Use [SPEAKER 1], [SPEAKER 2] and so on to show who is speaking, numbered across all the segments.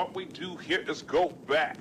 [SPEAKER 1] what we do here is go back.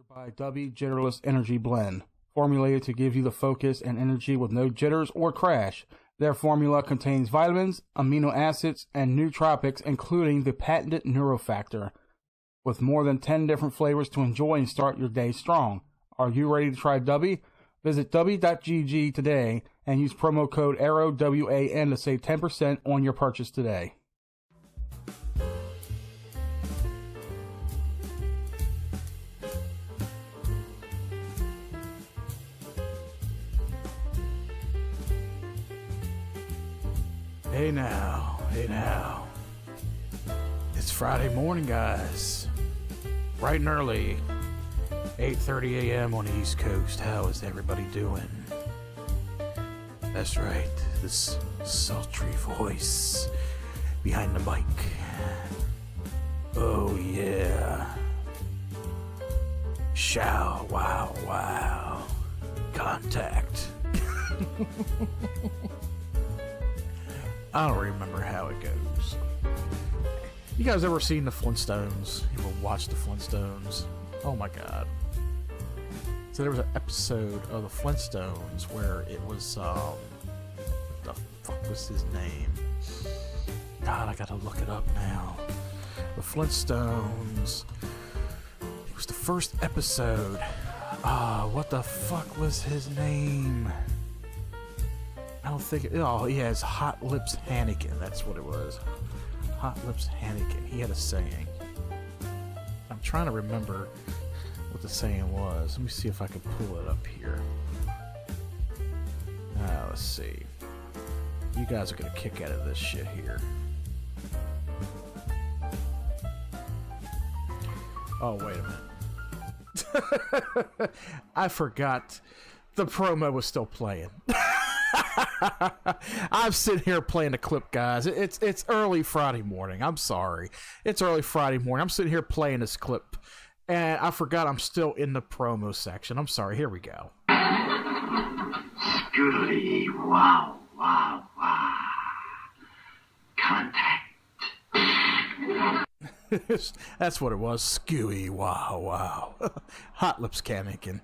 [SPEAKER 2] By W Jitterless Energy Blend, formulated to give you the focus and energy with no jitters or crash. Their formula contains vitamins, amino acids, and nootropics, including the patented Neurofactor, with more than 10 different flavors to enjoy and start your day strong. Are you ready to try W? Visit W.GG today and use promo code ARROW, to save 10% on your purchase today. Hey now. It's Friday morning, guys. Bright and early. 8:30 a.m. on the East Coast. How is everybody doing? That's right, this sultry voice behind the mic. Oh yeah. Show, wow. Contact. I don't remember how it goes. You guys ever seen the Flintstones? You ever watched the Flintstones? Oh my god. So there was an episode of the Flintstones where it was, what the fuck was his name? God, I gotta look it up now. The Flintstones. It was the first episode. What the fuck was his name? I don't think oh yeah, it's Hot Lips Hannigan. That's what it was. Hot Lips Hannigan. He had a saying. I'm trying to remember what the saying was. Let me see if I can pull it up here. Let's see. You guys are gonna kick out of this shit here. Oh, wait a minute. I forgot the promo was still playing. I'm sitting here playing the clip, guys. It's early Friday morning. I'm sorry. It's early Friday morning. I'm sitting here playing this clip, and I forgot I'm still in the promo section. I'm sorry. Here we go.
[SPEAKER 3] Scooty, wow. Contact.
[SPEAKER 2] That's what it was. Scooey, wow. Hot Lips Hannigan.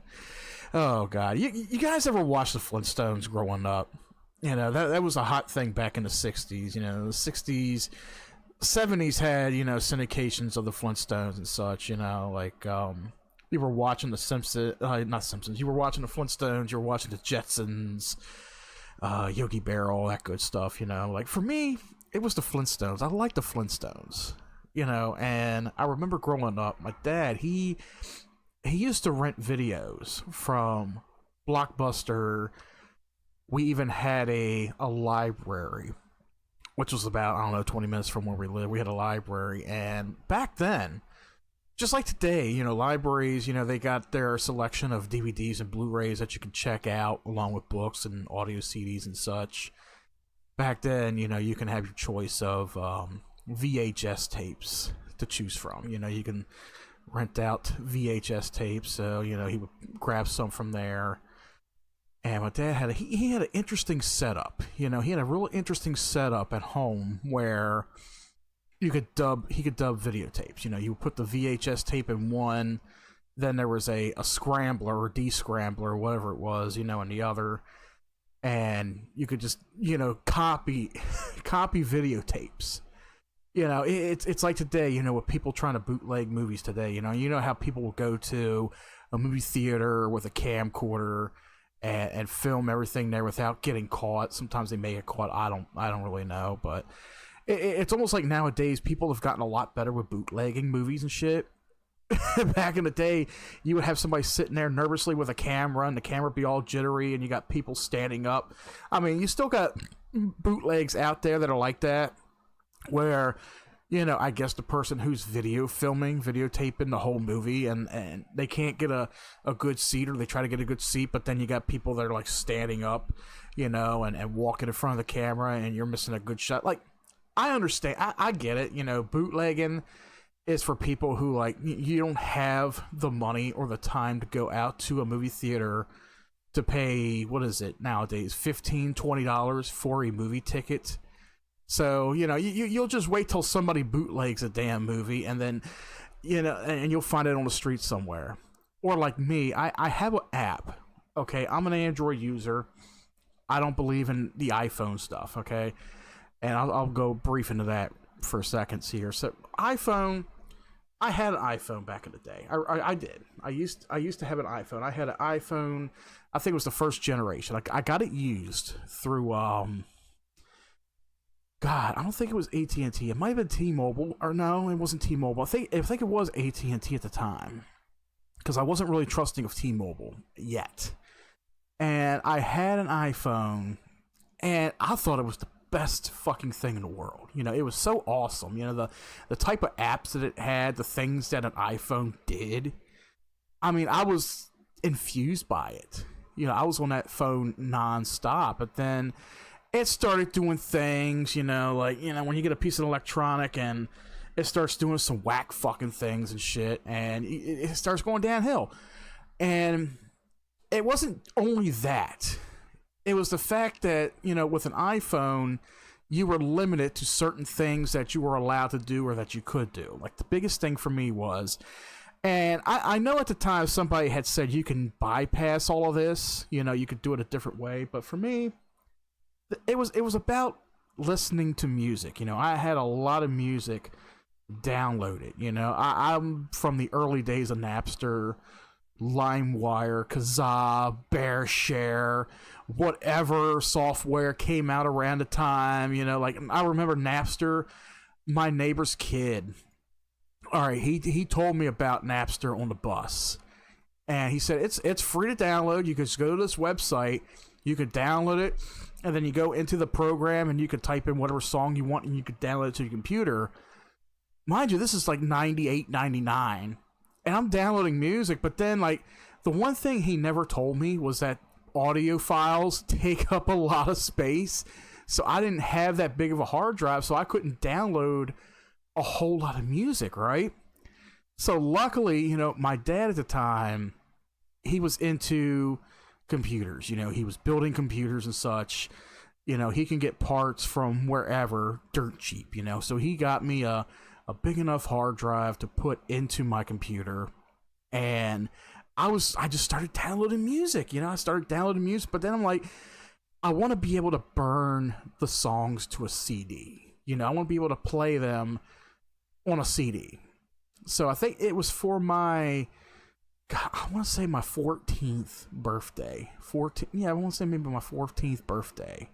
[SPEAKER 2] Oh god, you guys ever watch the Flintstones growing up? You know that was a hot thing back in the '60s. You know, the '60s, '70s had, syndications of the Flintstones and such, like, you were watching the Simpsons, not Simpsons, you were watching the Flintstones, you were watching the Jetsons, Yogi Bear, all that good stuff, like, for me, it was the Flintstones. I like the Flintstones, and I remember growing up, my dad, he used to rent videos from Blockbuster. We even had a library, which was about, I don't know, 20 minutes from where we live. We had a library, and back then, just like today, libraries, they got their selection of DVDs and Blu-rays that you can check out along with books and audio CDs and such. Back then, you can have your choice of VHS tapes to choose from. You can rent out VHS tapes, so, he would grab some from there. And my dad had he had an interesting setup. He had a real interesting setup at home where he could dub videotapes. You would put the VHS tape in one, then there was a scrambler or de-scrambler or whatever it was, in the other, and you could just copy videotapes. It's like today, with people trying to bootleg movies today. You know how people will go to a movie theater with a camcorder and film everything there without getting caught. Sometimes they may get caught. I don't really know, but it's almost like nowadays people have gotten a lot better with bootlegging movies and shit. Back in the day, you would have somebody sitting there nervously with a camera, and the camera would be all jittery, and you got people standing up. I mean, you still got bootlegs out there that are like that, where I guess the person who's videotaping the whole movie, and they can't get a good seat, or they try to get a good seat, but then you got people that are like standing up, and walking in front of the camera, and you're missing a good shot. Like, I understand. I get it. Bootlegging is for people who, like, you don't have the money or the time to go out to a movie theater to pay, what is it nowadays, $15, $20 for a movie ticket. So, you'll just wait till somebody bootlegs a damn movie, and then, and you'll find it on the street somewhere. Or like me, I have an app, okay? I'm an Android user. I don't believe in the iPhone stuff, okay? And I'll go brief into that for a second here. So, iPhone, I had an iPhone back in the day. I did. I used to have an iPhone. I had an iPhone, I think it was the first generation. I got it used through, God, I don't think it was AT&T. It might have been T-Mobile, or no, it wasn't T-Mobile. I think it was AT&T at the time, because I wasn't really trusting of T-Mobile yet. And I had an iPhone, and I thought it was the best fucking thing in the world. It was so awesome. The type of apps that it had, the things that an iPhone did. I mean, I was infused by it. I was on that phone nonstop, but then it started doing things, like, when you get a piece of electronic and it starts doing some whack fucking things and shit, and it starts going downhill. And it wasn't only that. It was the fact that, with an iPhone, you were limited to certain things that you were allowed to do or that you could do. Like, the biggest thing for me was, and I know at the time somebody had said you can bypass all of this, you could do it a different way, but for me, it was about listening to music. I had a lot of music downloaded. I'm from the early days of Napster, LimeWire, Kazaa, BearShare, whatever software came out around the time. Like, I remember Napster. My neighbor's kid, all right, he told me about Napster on the bus, and he said it's free to download. You can just go to this website, you could download it, and then you go into the program and you could type in whatever song you want and you could download it to your computer. Mind you, this is like 98, 99, and I'm downloading music, but then, like, the one thing he never told me was that audio files take up a lot of space, so I didn't have that big of a hard drive, so I couldn't download a whole lot of music, right? So luckily, my dad at the time, he was into computers. He was building computers and such. He can get parts from wherever dirt cheap, so he got me a big enough hard drive to put into my computer, and I just started downloading music. I started downloading music, but then I'm like, I want to be able to burn the songs to a CD. You know, I want to be able to play them on a CD. So I think it was for my, God, I want to say my 14th birthday. I want to say maybe my 14th birthday.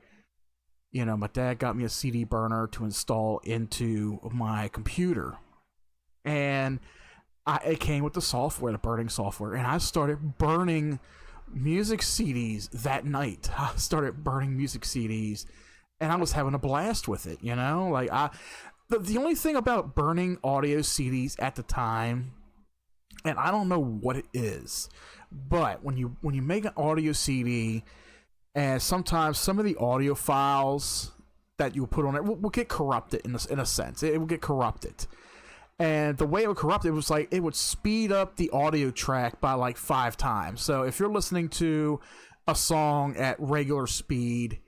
[SPEAKER 2] You know, my dad got me a CD burner to install into my computer. And it came with the software, the burning software. And I started burning music CDs that night. I started burning music CDs. And I was having a blast with it, you know? Like, the only thing about burning audio CDs at the time, and I don't know what it is, but when you make an audio CD, and sometimes some of the audio files that you put on it will get corrupted in a sense. It will get corrupted. And the way it would corrupt it was like it would speed up the audio track by like 5 times. So if you're listening to a song at regular speed,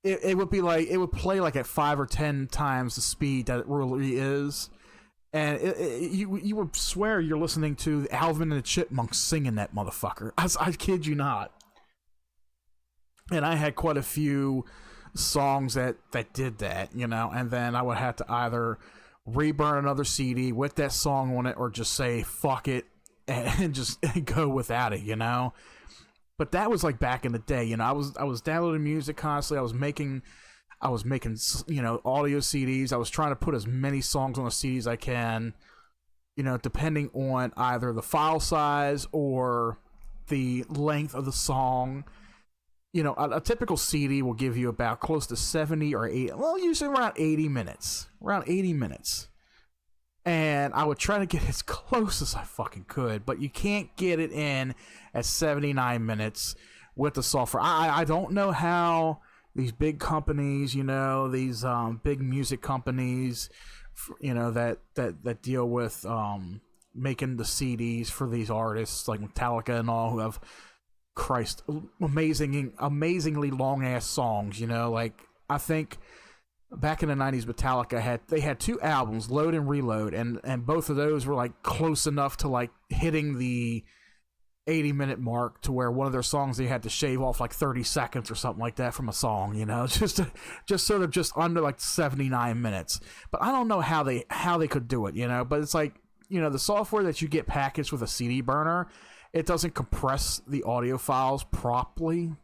[SPEAKER 2] it would be like it would play like at 5 or 10 times the speed that it really is, and you would swear you're listening to Alvin and the Chipmunks singing that motherfucker. I kid you not. And I had quite a few songs that did that, you know, and then I would have to either reburn another CD with that song on it or just say fuck it and just go without it, you know. But that was like back in the day, you know. I was downloading music constantly. I was making, you know, audio CDs. I was trying to put as many songs on a CD as I can, you know, depending on either the file size or the length of the song. You know, a typical CD will give you about close to 70 or 80, well, usually around 80 minutes. Around 80 minutes. And I would try to get as close as I fucking could, but you can't get it in at 79 minutes with the software. I don't know how these big companies, you know, these big music companies, you know, that deal with making the CDs for these artists like Metallica and all, who have, Christ, amazingly long ass songs, you know. Like, I think back in the 90s, Metallica had 2 albums, Load and Reload, and both of those were like close enough to like hitting the 80-minute mark, to where one of their songs they had to shave off like 30 seconds or something like that from a song, you know, just sort of just under like 79 minutes. But I don't know how they could do it, you know. But it's like, you know, the software that you get packaged with a CD burner, it doesn't compress the audio files properly.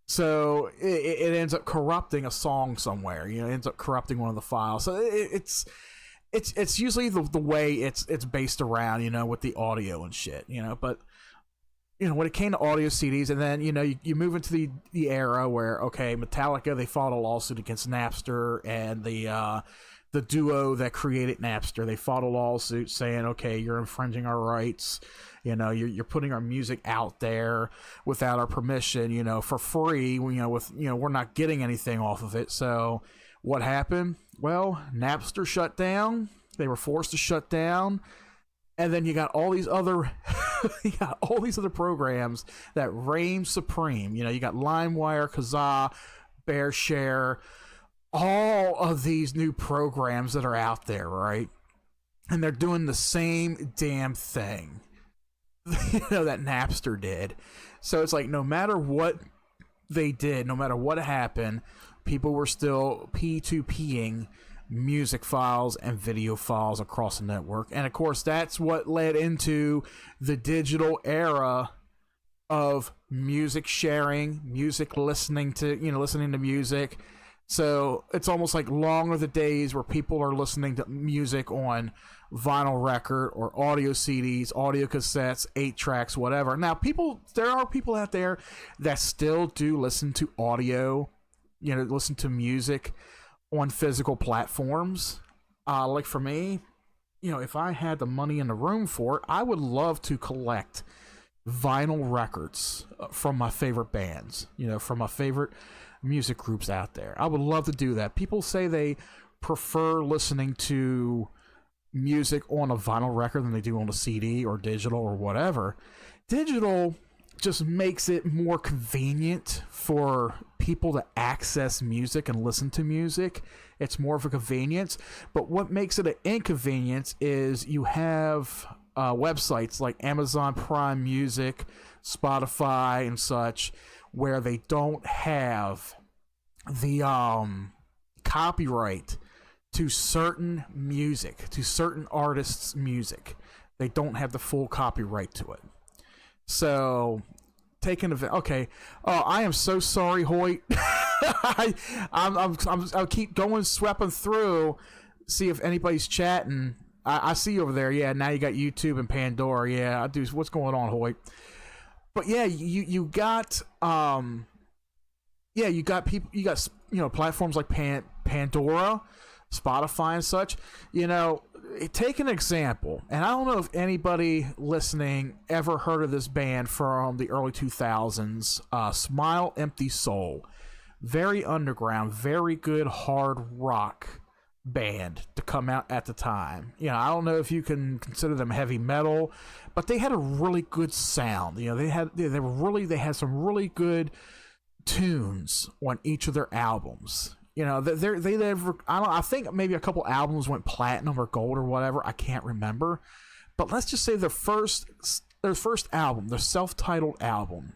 [SPEAKER 2] So it ends up corrupting a song somewhere, you know. It ends up corrupting one of the files. So it's usually the way it's based around, you know, with the audio and shit, you know. But, you know, when it came to audio CDs, and then, you know, you move into the era where, okay, Metallica, they filed a lawsuit against Napster, and the duo that created Napster, they filed a lawsuit saying, okay, you're infringing our rights. You know, you're putting our music out there without our permission, you know, for free. You know, we're not getting anything off of it. So what happened? Well, Napster shut down. They were forced to shut down. And then you got all these other programs that reign supreme. You know, you got LimeWire, Kazaa, BearShare, all of these new programs that are out there, right? And they're doing the same damn thing, you know, that Napster did. So it's like, no matter what they did, no matter what happened, people were still P2Ping music files and video files across the network. And of course, that's what led into the digital era of music sharing, music listening to music. So it's almost like long are the days where people are listening to music on vinyl record or audio CDs, audio cassettes, 8 tracks, whatever. Now, there are people out there that still do listen to audio, you know, listen to music on physical platforms. Like for me, you know, if I had the money in the room for it, I would love to collect vinyl records from my favorite bands, you know, from my favorite music groups out there. I would love to do that. People say they prefer listening to music on a vinyl record than they do on a CD or digital or whatever. Digital just makes it more convenient for people to access music and listen to music. It's more of a convenience. But what makes it an inconvenience is you have websites like Amazon Prime Music, Spotify, and such, where they don't have the copyright to certain music, to certain artists' music. They don't have the full copyright to it. So, okay. Oh, I am so sorry, Hoyt. I'll keep going, sweeping through, see if anybody's chatting. I see you over there. Yeah, now you got YouTube and Pandora. Yeah, I do. What's going on, Hoyt? But yeah, you got you got people, you got platforms like Pandora, Spotify, and such. Take an example, and I don't know if anybody listening ever heard of this band from the early 2000s, Smile Empty Soul. Very underground, very good hard rock band to come out at the time. I don't know if you can consider them heavy metal, but they had a really good sound. They had some really good tunes on each of their albums. I think maybe a couple albums went platinum or gold or whatever. I can't remember, but let's just say their first album, their self-titled album,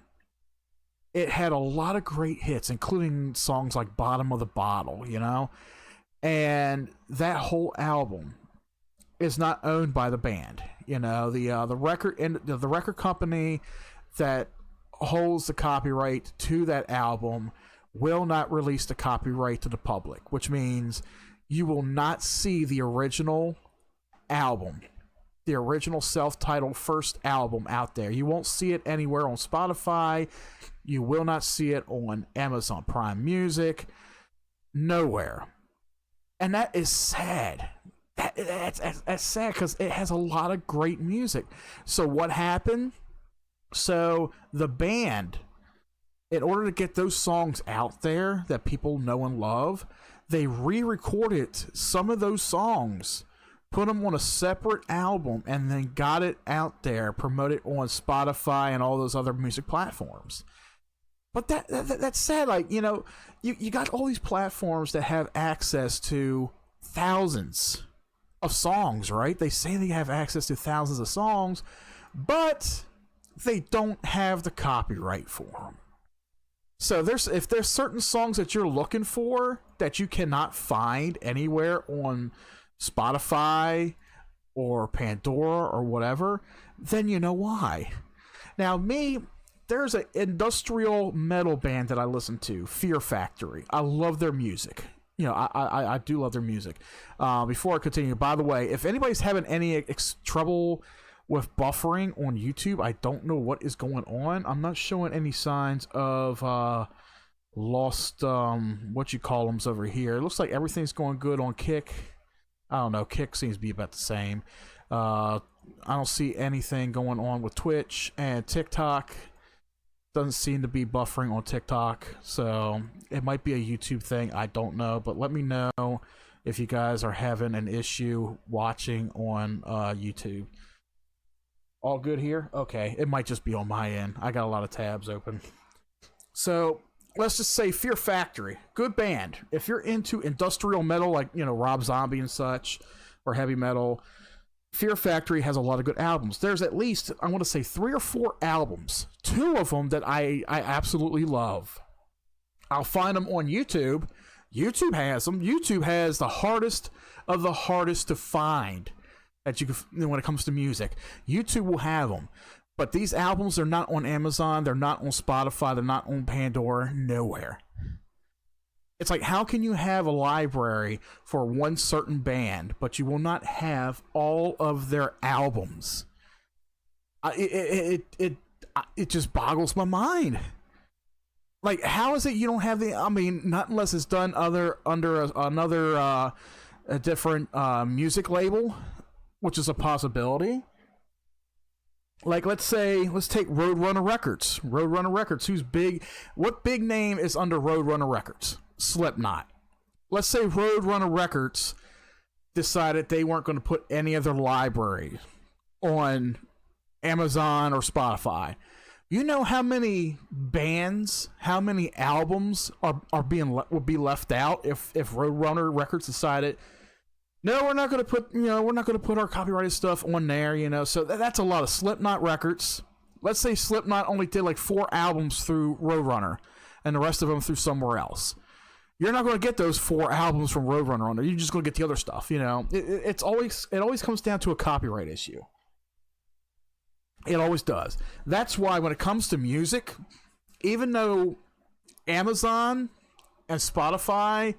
[SPEAKER 2] it had a lot of great hits, including songs like "Bottom of the Bottle," and that whole album is not owned by the band. The record company that holds the copyright to that album will not release the copyright to the public, which means you will not see the original album, the original self-titled first album out there. You won't see it anywhere on Spotify. You will not see it on Amazon Prime Music. Nowhere. And that is sad. That's sad because it has a lot of great music. So what happened? So the band, in order to get those songs out there that people know and love, they re-recorded some of those songs, put them on a separate album, and then got it out there, promoted on Spotify and all those other music platforms. But that's sad. You got all these platforms that have access to thousands of songs, right? They say they have access to thousands of songs, but they don't have the copyright for them. So if there's certain songs that you're looking for that you cannot find anywhere on Spotify or Pandora or whatever, then you know why. Now, there's an industrial metal band that I listen to, Fear Factory. I love their music. I do love their music. Before I continue, by the way, if anybody's having any trouble with buffering on YouTube, I don't know what is going on. I'm not showing any signs of lost whatchamacallums over here. It looks like everything's going good on Kick. I don't know. Kick seems to be about the same. I don't see anything going on with Twitch and TikTok. Doesn't seem to be buffering on TikTok, so it might be a YouTube thing. I don't know, but let me know if you guys are having an issue watching on YouTube. All good here? Okay, it might just be on my end. I got a lot of tabs open. So let's just say Fear Factory, good band. If you're into industrial metal, like Rob Zombie and such, or heavy metal, Fear Factory has a lot of good albums. There's at least, I want to say, 3 or 4 albums. 2 of them that I absolutely love. I'll find them on YouTube. YouTube has them. YouTube has the hardest of the hardest to find that you can, when it comes to music. YouTube will have them. But these albums are not on Amazon. They're not on Spotify. They're not on Pandora. Nowhere. It's like, how can you have a library for one certain band, but you will not have all of their albums? It just boggles my mind. Like, how is it you don't have not unless it's done under another a different music label, which is a possibility. Like, let's take Roadrunner Records. Roadrunner Records, what big name is under Roadrunner Records? Slipknot. Let's say Roadrunner Records decided they weren't going to put any of their library on Amazon or Spotify. You know how many bands, how many albums would be left out if Roadrunner Records decided, no, we're not going to put our copyrighted stuff on there, So that's a lot of Slipknot records. Let's say Slipknot only did like 4 albums through Roadrunner and the rest of them through somewhere else. you're not going to get those 4 albums from Roadrunner on there. You're just going to get the other stuff. You know, it always comes down to a copyright issue. It always does. That's why when it comes to music, even though Amazon and Spotify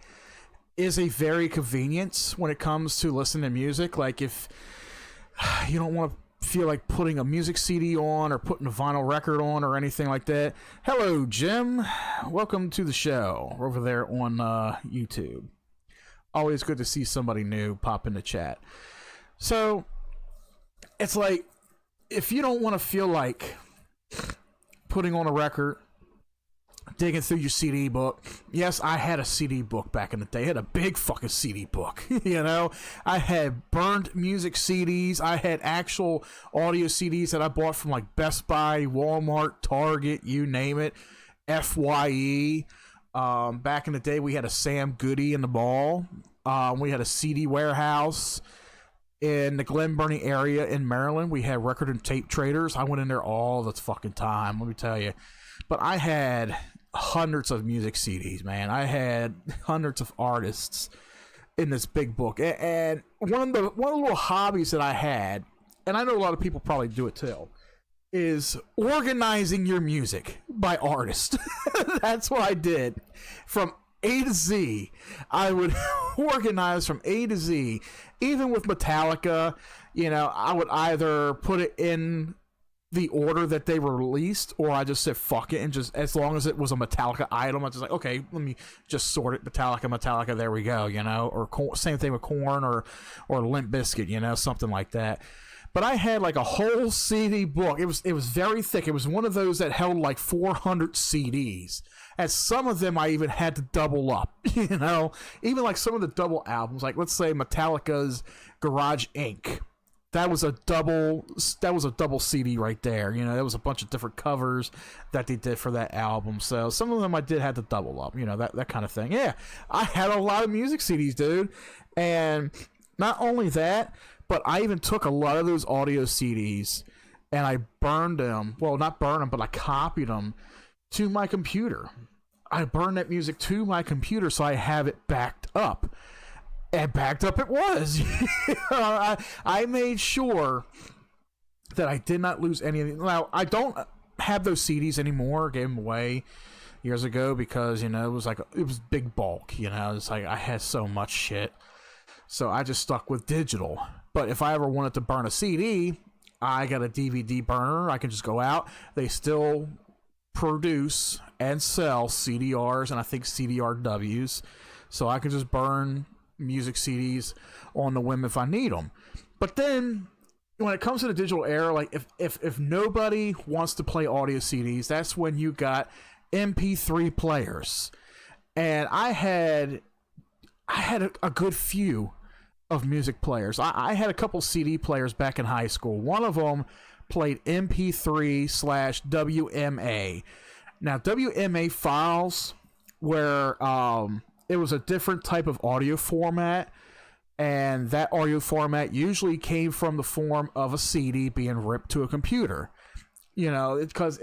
[SPEAKER 2] is a very convenience when it comes to listening to music, like if you don't want to feel like putting a music CD on or putting a vinyl record on or anything like that. Hello, Jim. Welcome to the show. We're over there on YouTube. Always good to see somebody new pop in the chat. So it's like, if you don't want to feel like putting on a record, digging through your CD book. Yes, I had a CD book back in the day. I had a big fucking CD book. You know, I had burned music CDs. I had actual audio CDs that I bought from like Best Buy, Walmart, Target, you name it. FYE. Back in the day, we had a Sam Goody in the mall. We had a CD warehouse in the Glen Burnie area in Maryland. We had Record and Tape Traders. I went in there all the fucking time, let me tell you. But I had hundreds of music CDs, man. I had hundreds of artists in this big book. And one of the little hobbies that I had, and I know a lot of people probably do it too, is organizing your music by artist. That's what I did. From A to Z, I would organize from A to Z. Even with Metallica, you know, I would either put it in the order that they were released, or I just said fuck it, and just as long as it was a Metallica item, I was just like, okay, let me just sort it. Metallica, there we go, you know. Or same thing with Korn or Limp Bizkit, you know, something like that. But I had like a whole CD book. It was very thick. It was one of those that held like 400 CDs. And some of them I even had to double up, you know, even like some of the double albums, like let's say Metallica's Garage Inc. That was a double CD right there. You know, there was a bunch of different covers that they did for that album. So some of them I did have to double up, you know, that kind of thing. Yeah, I had a lot of music CDs, dude. And not only that, but I even took a lot of those audio CDs and I burned them. Well, not burned them, but I copied them to my computer. I burned that music to my computer so I have it backed up. And backed up it was. I made sure that I did not lose any of them. Now, I don't have those CDs anymore. I gave them away years ago because, you know, it was big bulk. You know, it's like I had so much shit. So I just stuck with digital. But if I ever wanted to burn a CD, I got a DVD burner. I can just go out. They still produce and sell CDRs and I think CDRWs, so I can just burn music CDs on the whim if I need them. But then when it comes to the digital era, like if nobody wants to play audio CDs, that's when you got MP3 players. And I had a good few of music players. I had a couple CD players back in high school. One of them played MP3/WMA. Now, WMA files where it was a different type of audio format, and that audio format usually came from the form of a CD being ripped to a computer. You know, because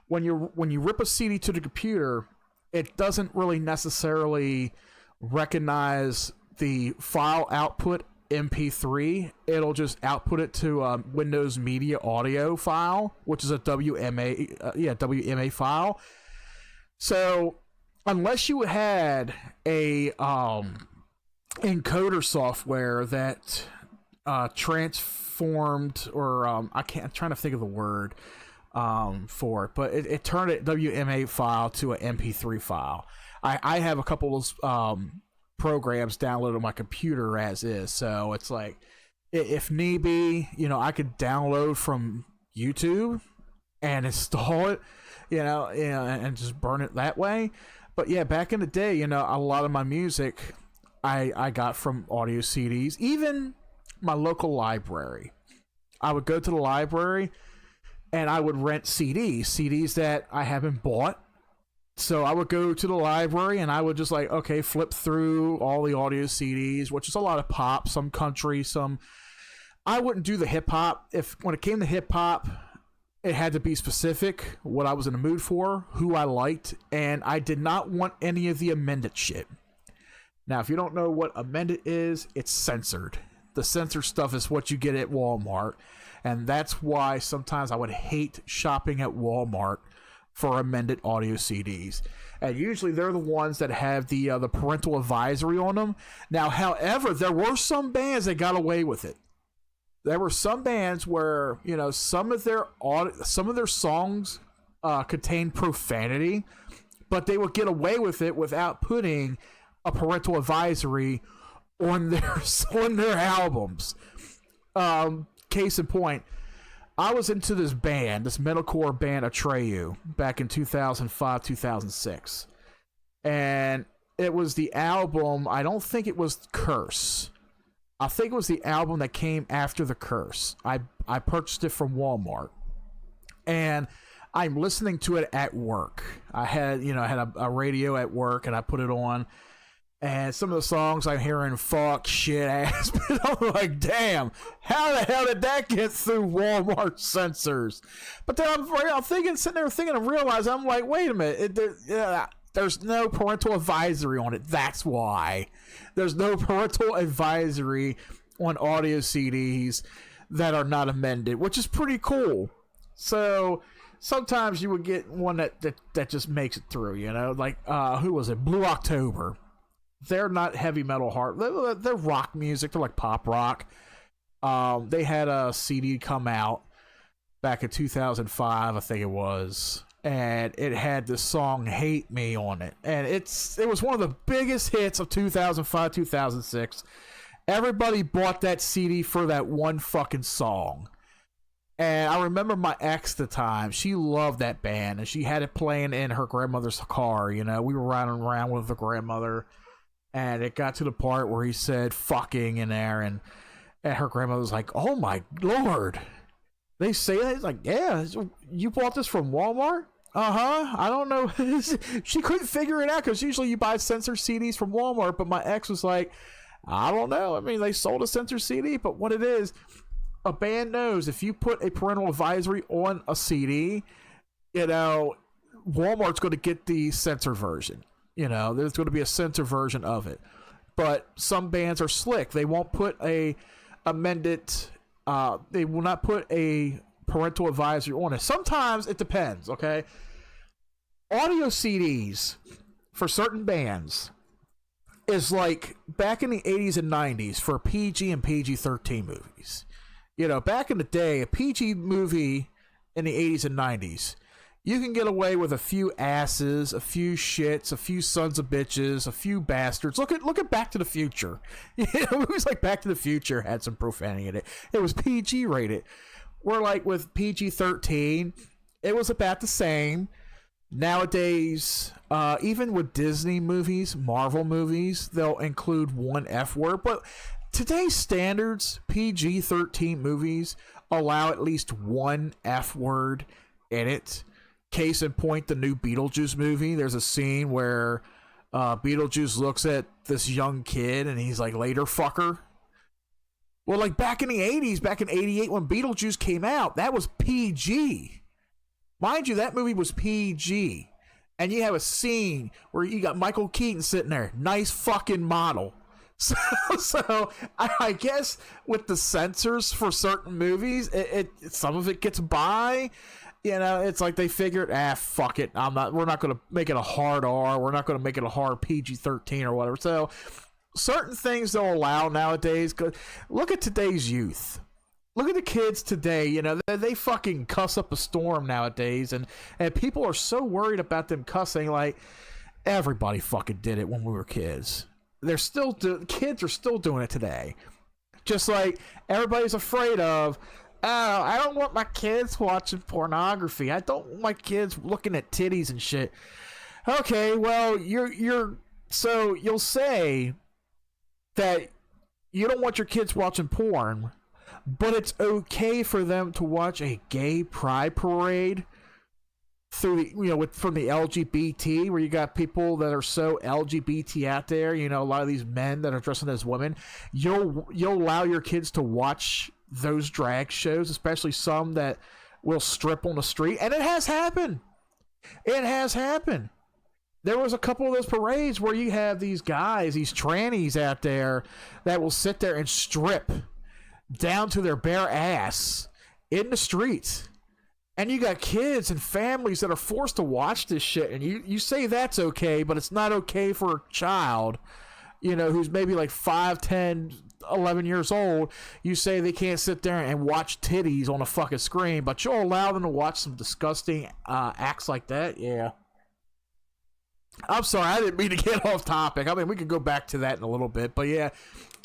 [SPEAKER 2] when you rip a CD to the computer, it doesn't really necessarily recognize the file output MP3. It'll just output it to a Windows Media Audio file, which is a WMA file. So unless you had a encoder software that transformed, or I'm trying to think of the word for it, but it turned a WMA file to an MP3 file. I have a couple of programs downloaded on my computer as is, so it's like if need be, you know, I could download from YouTube and install it, you know, and just burn it that way. But yeah, back in the day, you know, a lot of my music I got from audio CDs. Even my local library, I would go to the library and I would rent CDs that I haven't bought. So I would go to the library and I would just like, okay, flip through all the audio CDs, which is a lot of pop, some country, some. I wouldn't do the hip hop. When it came to hip hop, It had to be specific, what I was in the mood for, who I liked, and I did not want any of the amended shit. Now, if you don't know what amended is, it's censored. The censored stuff is what you get at Walmart, and that's why sometimes I would hate shopping at Walmart for amended audio CDs. And usually they're the ones that have the parental advisory on them. Now, however, there were some bands that got away with it. There were some bands where, you know, some of their songs contained profanity, but they would get away with it without putting a parental advisory on their albums. Case in point, I was into this metalcore band Atreyu, back in 2005, 2006. And it was the album, I don't think it was Curse. I think it was the album that came after the Curse. I purchased it from Walmart. And I'm listening to it at work. I had a radio at work, and I put it on. And some of the songs I'm hearing, fuck, shit, ass. But I'm like, damn, how the hell did that get through Walmart censors? But then I'm sitting there thinking, and realize I'm like, wait a minute, there's no parental advisory on it. That's why. There's no parental advisory on audio CDs that are not amended, which is pretty cool. So sometimes you would get one that just makes it through, you know? Like, who was it? Blue October. They're not heavy metal hard. They're rock music. They're like pop rock. They had a CD come out back in 2005, I think it was, and it had the song "Hate Me" on it, and it was one of the biggest hits of 2005, 2006. Everybody bought that CD for that one fucking song. And I remember my ex at the time, she loved that band, and she had it playing in her grandmother's car. You know, we were riding around with the grandmother. And it got to the part where he said fucking in there, and her grandmother was like, oh my Lord. They say that? It's like, yeah, you bought this from Walmart? Uh-huh. I don't know. She couldn't figure it out, because usually you buy censored CDs from Walmart, but my ex was like, I don't know. I mean, they sold a censored CD, but what it is, a band knows if you put a parental advisory on a CD, you know, Walmart's going to get the censored version. You know, there's going to be a censor version of it. But some bands are slick. They won't put they will not put a parental advisory on it. Sometimes it depends, okay? Audio CDs for certain bands is like back in the 80s and 90s for PG and PG-13 movies. You know, back in the day, a PG movie in the 80s and 90s, you can get away with a few asses, a few shits, a few sons of bitches, a few bastards. Look at Back to the Future. You know, movies like Back to the Future had some profanity in it. It was PG rated. Where like with PG-13, it was about the same. Nowadays, even with Disney movies, Marvel movies, they'll include one F word. But today's standards, PG-13 movies allow at least one F word in it. Case in point, the new Beetlejuice movie. There's a scene where Beetlejuice looks at this young kid and he's like, later fucker. Well, like back in the 80s, back in 88 when Beetlejuice came out, that was PG. Mind you, that movie was PG. And you have a scene where you got Michael Keaton sitting there. Nice fucking model. So I guess with the censors for certain movies, some of it gets by. You know, it's like they figured, fuck it. We're not going to make it a hard R. We're not going to make it a hard PG-13 or whatever. So certain things they'll allow nowadays. Look at today's youth. Look at the kids today. You know, they fucking cuss up a storm nowadays. And people are so worried about them cussing. Like, everybody fucking did it when we were kids. Kids are still doing it today. Just like everybody's afraid of, oh, I don't want my kids watching pornography. I don't want my kids looking at titties and shit. Okay, well, so you'll say that you don't want your kids watching porn, but it's okay for them to watch a gay pride parade through from the LGBT, where you got people that are so LGBT out there, you know, a lot of these men that are dressing as women. You'll allow your kids to watch those drag shows, especially some that will strip on the street, and it has happened. It has happened. There was a couple of those parades where you have these guys, these trannies out there that will sit there and strip down to their bare ass in the streets. And you got kids and families that are forced to watch this shit, and you say that's okay, but it's not okay for a child, you know, who's maybe like 5, 10, 11 years old. You say they can't sit there and watch titties on a fucking screen, but you'll allow them to watch some disgusting acts like that? Yeah. I'm sorry, I didn't mean to get off topic. I mean, we could go back to that in a little bit, but yeah.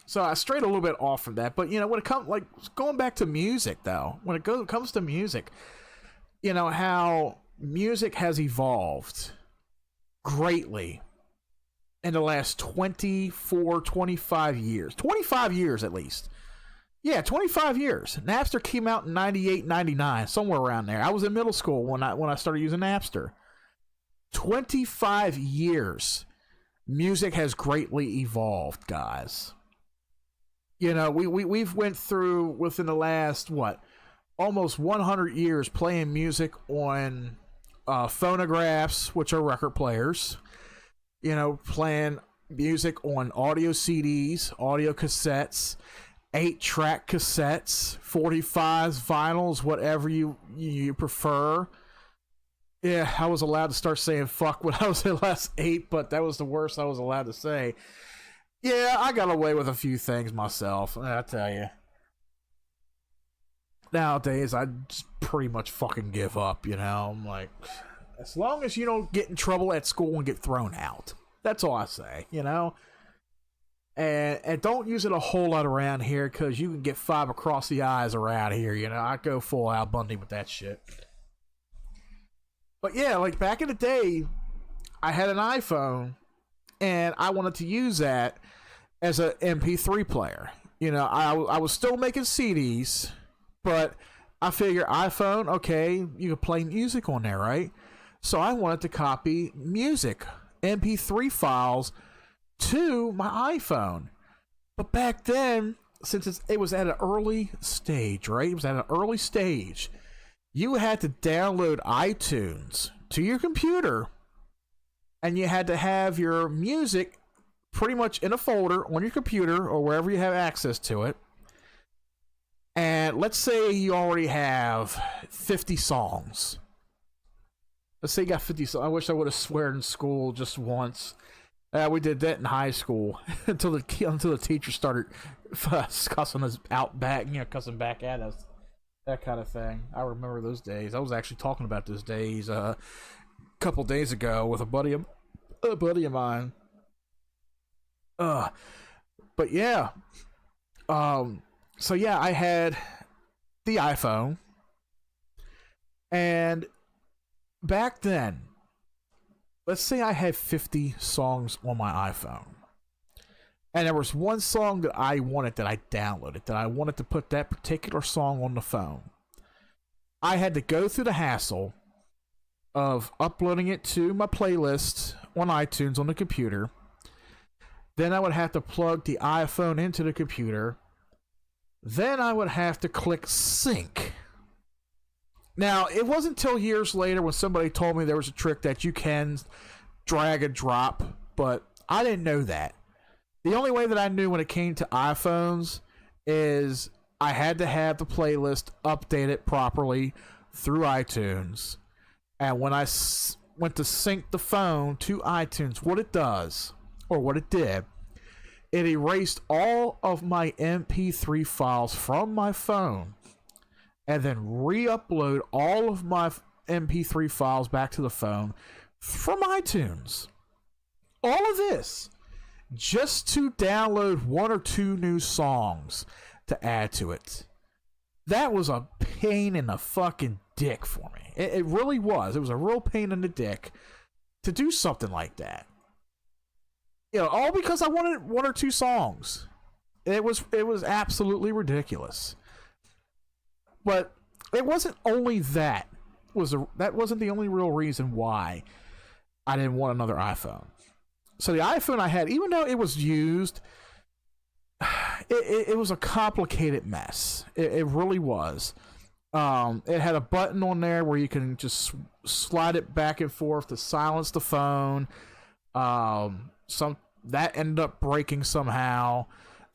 [SPEAKER 2] So I strayed a little bit off from that, but you know, when it comes, like, going back to music though, when it comes to music, you know, how music has evolved greatly in the last 24, 25 years. 25 years at least. Yeah, 25 years. Napster came out in 98, 99, somewhere around there. I was in middle school when I started using Napster. 25 years. Music has greatly evolved, guys. You know, we've went through, within the last, almost 100 years playing music on phonographs, which are record players. You know, playing music on audio CDs, audio cassettes, 8-track cassettes, 45s, vinyls, whatever you prefer. Yeah, I was allowed to start saying fuck when I was in last 8, but that was the worst I was allowed to say. Yeah, I got away with a few things myself, I tell you. Nowadays, I just pretty much fucking give up, you know? I'm like, as long as you don't get in trouble at school and get thrown out. That's all I say, you know? And don't use it a whole lot around here, because you can get 5 across the eyes around here, you know? I go full Al Bundy with that shit. But yeah, like back in the day, I had an iPhone, and I wanted to use that as an MP3 player. You know, I was still making CDs, but I figure iPhone, okay, you can play music on there, right? So I wanted to copy music, MP3 files, to my iPhone. But back then, since it was at an early stage, right? It was at an early stage. You had to download iTunes to your computer, and you had to have your music pretty much in a folder on your computer or wherever you have access to it. And let's say you already have 50 songs. Let's say you got 50 songs. I wish I would have sweared in school just once. We did that in high school until the teacher started cussing us out back, you know, cussing back at us. That kind of thing. I remember those days. I was actually talking about those days a couple days ago with a buddy of mine. But yeah. So yeah, I had the iPhone, and back then, let's say I had 50 songs on my iPhone, and there was one song that I wanted, that I downloaded, that I wanted to put that particular song on the phone. I had to go through the hassle of uploading it to my playlist on iTunes on the computer. Then I would have to plug the iPhone into the computer. Then I would have to click sync. Now, it wasn't until years later when somebody told me there was a trick that you can drag and drop, but I didn't know that. The only way that I knew when it came to iPhones is I had to have the playlist updated properly through iTunes. And when I went to sync the phone to iTunes, what it does, or what it did, it erased all of my MP3 files from my phone and then re-upload all of my MP3 files back to the phone from iTunes. All of this just to download 1 or 2 new songs to add to it. That was a pain in the fucking dick for me. It really was. It was a real pain in the dick to do something like that. You know, all because I wanted 1 or 2 songs. It was absolutely ridiculous. But it wasn't only that. That wasn't the only real reason why I didn't want another iPhone. So the iPhone I had, even though it was used, it was a complicated mess. It really was. It had a button on there where you can just slide it back and forth to silence the phone. Some that ended up breaking somehow.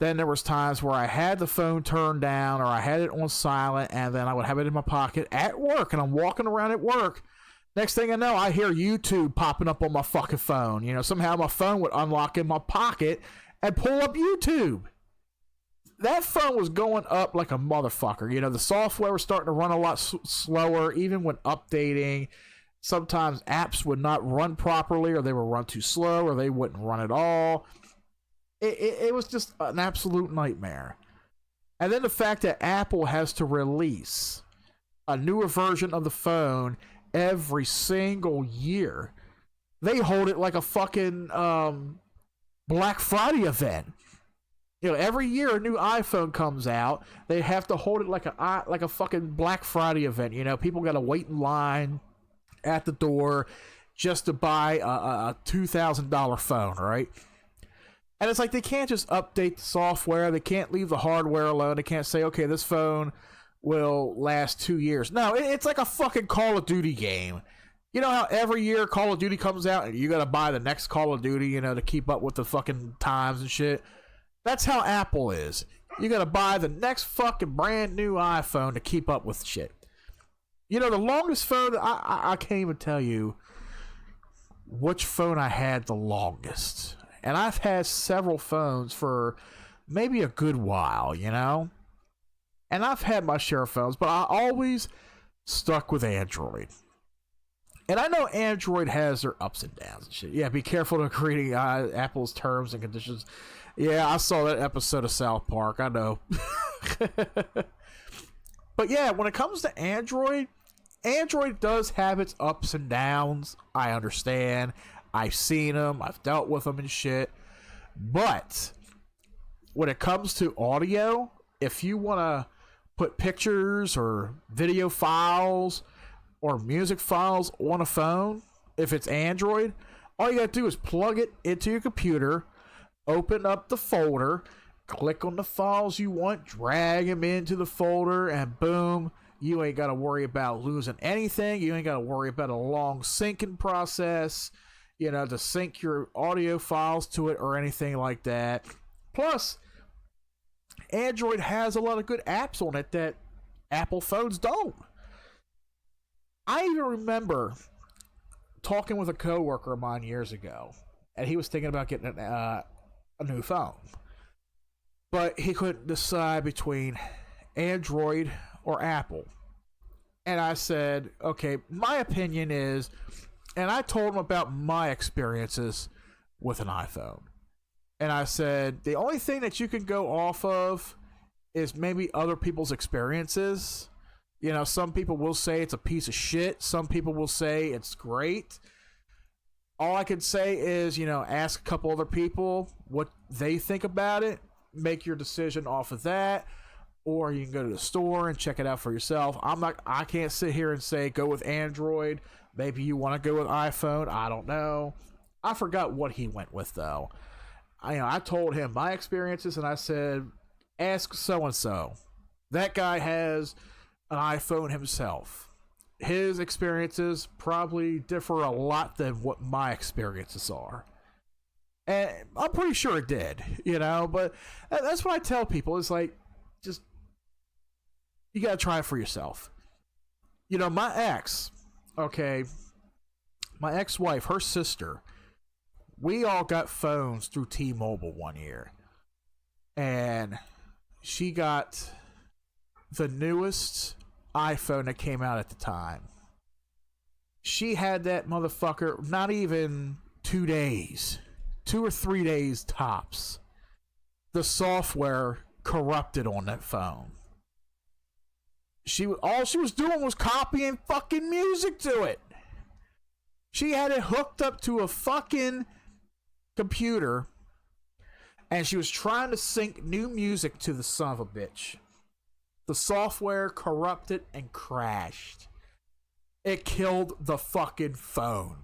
[SPEAKER 2] Then there was times where I had the phone turned down or I had it on silent, and then I would have it in my pocket at work, and I'm walking around at work. Next thing I know, I hear YouTube popping up on my fucking phone. You know, somehow my phone would unlock in my pocket and pull up YouTube. That phone was going up like a motherfucker. You know, the software was starting to run a lot slower, even when updating. Sometimes apps would not run properly, or they would run too slow, or they wouldn't run at all. It was just an absolute nightmare. And then the fact that Apple has to release a newer version of the phone every single year. They hold it like a fucking Black Friday event. You know, every year a new iPhone comes out, they have to hold it like a fucking Black Friday event. You know, people got to wait in line at the door just to buy a $2,000 phone, right? And it's like they can't just update the software. They can't leave the hardware alone. They can't say, okay, this phone will last 2 years. No, it's like a fucking Call of Duty game. You know how every year Call of Duty comes out and you got to buy the next Call of Duty, you know, to keep up with the fucking times and shit? That's how Apple is. You gotta buy the next fucking brand new iPhone to keep up with shit. You know, the longest phone, I can't even tell you which phone I had the longest. And I've had several phones for maybe a good while, you know? And I've had my share of phones, but I always stuck with Android. And I know Android has their ups and downs and shit. Yeah, be careful of reading Apple's terms and conditions. Yeah, I saw that episode of South Park. I know. But yeah, when it comes to Android, Android does have its ups and downs. I understand. I've seen them. I've dealt with them and shit. But when it comes to audio, if you want to put pictures or video files or music files on a phone, if it's Android, all you got to do is plug it into your computer, open up the folder, click on the files you want, drag them into the folder, and boom, you ain't got to worry about losing anything. You ain't got to worry about a long syncing process, you know, to sync your audio files to it or anything like that. Plus, Android has a lot of good apps on it that Apple phones don't. I even remember talking with a coworker of mine years ago, and he was thinking about getting a new phone, but he couldn't decide between Android or Apple. And I said, okay, my opinion is, and I told him about my experiences with an iPhone. And I said, the only thing that you can go off of is maybe other people's experiences. You know, some people will say it's a piece of shit. Some people will say it's great. All I can say is, you know, ask a couple other people what they think about it. Make your decision off of that. Or you can go to the store and check it out for yourself. I can't sit here and say go with Android. Maybe you want to go with iPhone. I don't know. I forgot what he went with though. I told him my experiences and I said, ask so-and-so. That guy has an iPhone himself. His experiences probably differ a lot than what my experiences are. And I'm pretty sure it did, you know, but that's what I tell people. It's like, just, you gotta try it for yourself. You know, my ex-wife, her sister, we all got phones through T-Mobile one year. And she got the newest iPhone that came out at the time. She had that motherfucker not even 2 days. 2 or 3 days tops. The software corrupted on that phone. All she was doing was copying fucking music to it. She had it hooked up to a fucking computer and she was trying to sync new music to the son of a bitch. The software corrupted and crashed. It killed the fucking phone.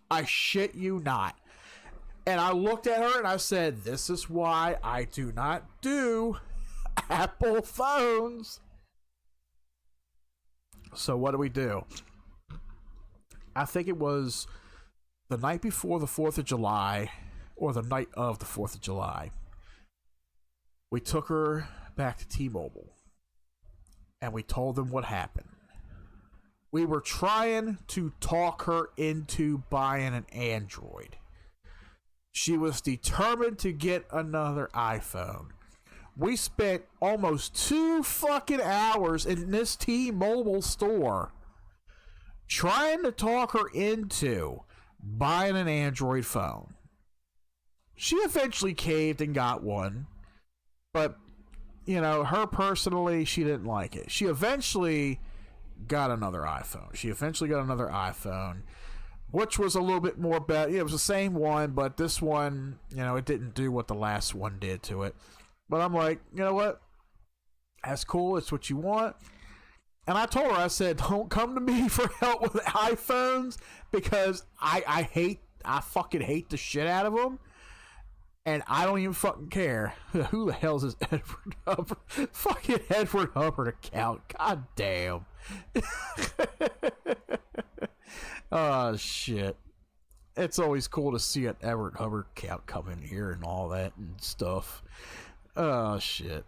[SPEAKER 2] I shit you not. And I looked at her and I said, this is why I do not do Apple phones. So what do? I think it was the night before the 4th of July, or the night of the 4th of July. We took her back to T-Mobile, and we told them what happened. We were trying to talk her into buying an Android. She was determined to get another iPhone. We spent almost 2 fucking hours in this T-Mobile store trying to talk her into buying an Android phone. She eventually caved and got one, but, you know, her personally, she didn't like it. She eventually got another iPhone. Which was a little bit more better. It was the same one, but this one, you know, it didn't do what the last one did to it. But I'm like, you know what? That's cool. It's what you want. And I told her, I said, don't come to me for help with iPhones, because I fucking hate the shit out of them. And I don't even fucking care. Who the hell's this Edward Hubbard? Fucking Edward Hubbard account. God damn. Oh, shit. It's always cool to see an Edward Hubbard account come in here and all that and stuff. Oh, shit.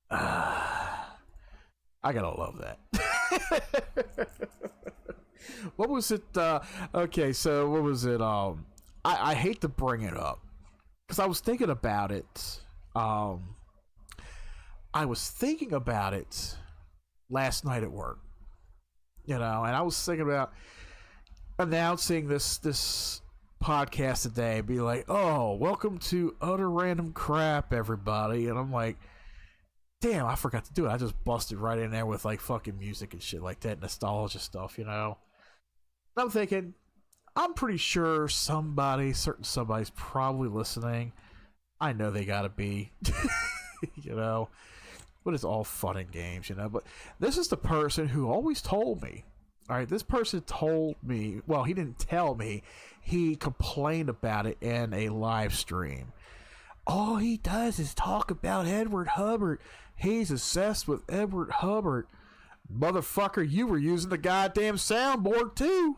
[SPEAKER 2] I gotta love that. What was it? Okay, so what was it? I hate to bring it up because I was thinking about it. I was thinking about it last night at work, you know, and I was thinking about announcing this podcast today, be like, oh, welcome to Utter Random Crap, everybody. And I'm like, damn, I forgot to do it. I just busted right in there with like fucking music and shit like that, nostalgia stuff, you know. And I'm thinking, I'm pretty sure somebody's probably listening. I know they gotta be, you know. But it's all fun and games, you know. But this is the person who always told me. All right, this person told me. Well, he didn't tell me. He complained about it in a live stream. All he does is talk about Edward Hubbard. He's obsessed with Edward Hubbard. Motherfucker, you were using the goddamn soundboard too.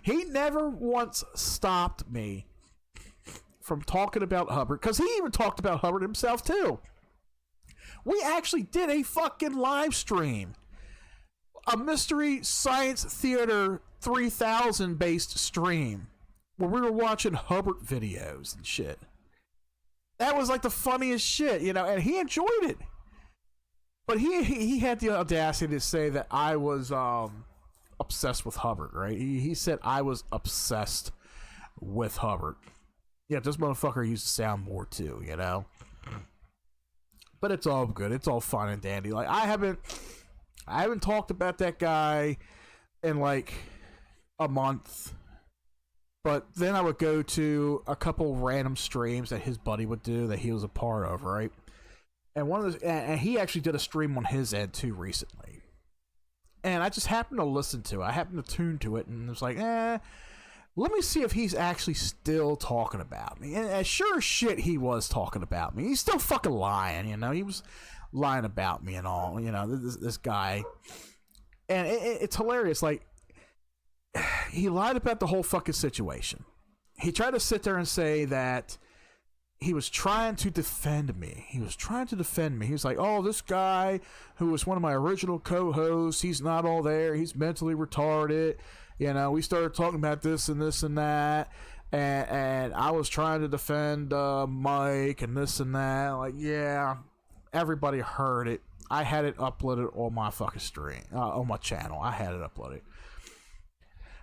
[SPEAKER 2] He never once stopped me from talking about Hubbard, because he even talked about Hubbard himself too. We actually did a fucking live stream. A Mystery Science Theater 3000 based stream where we were watching Hubbard videos and shit. That was like the funniest shit, you know, and he enjoyed it. But he had the audacity to say that I was obsessed with Hubbard, right? He said I was obsessed with Hubbard. Yeah, this motherfucker used a soundboard too, you know? But it's all good. It's all fun and dandy. Like, I haven't talked about that guy in like a month. But then I would go to a couple random streams that his buddy would do that he was a part of, right? And one of those, and he actually did a stream on his end too recently. And I just happened to listen to it. I happened to tune to it, and it was like, let me see if he's actually still talking about me. And sure as shit, he was talking about me. He's still fucking lying, you know? He was lying about me and all, you know, this guy. And it's hilarious. Like, he lied about the whole fucking situation. He tried to sit there and say that he was trying to defend me. He was like, oh, this guy who was one of my original co-hosts, he's not all there. He's mentally retarded. You know, we started talking about this and this and that. And I was trying to defend Mike and this and that. Like, yeah, everybody heard it. I had it uploaded on my fucking stream, on my channel. I had it uploaded.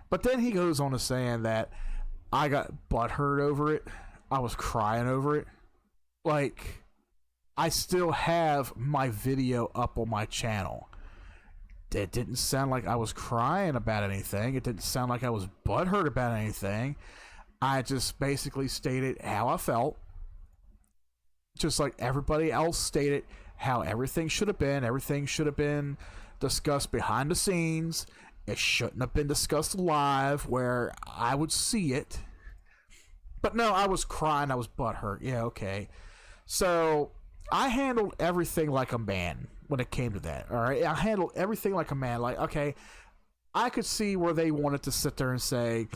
[SPEAKER 2] But then he goes on to saying that I got butthurt over it. I was crying over it. Like, I still have my video up on my channel. It didn't sound like I was crying about anything. It didn't sound like I was butthurt about anything. I just basically stated how I felt. Just like everybody else stated how everything should have been. Everything should have been discussed behind the scenes. It shouldn't have been discussed live where I would see it. But no, I was crying. I was butthurt. Yeah, okay. So I handled everything like a man when it came to that. All right, I handled everything like a man. Like, okay, I could see where they wanted to sit there and say,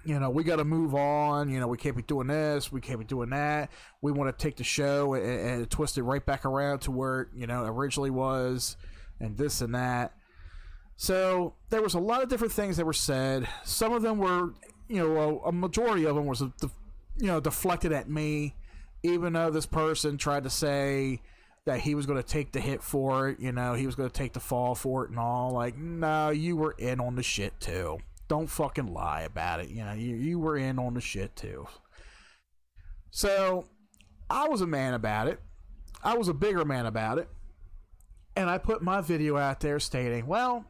[SPEAKER 2] you know, we got to move on. You know, we can't be doing this. We can't be doing that. We want to take the show and twist it right back around to where it, you know, originally was, and this and that. So there was a lot of different things that were said. Some of them were, you know, a majority of them was, deflected at me, even though this person tried to say that he was going to take the hit for it. You know, he was going to take the fall for it and all. Like, no, you were in on the shit too. Don't fucking lie about it. You know, you were in on the shit too. So I was a man about it. I was a bigger man about it. And I put my video out there stating, well,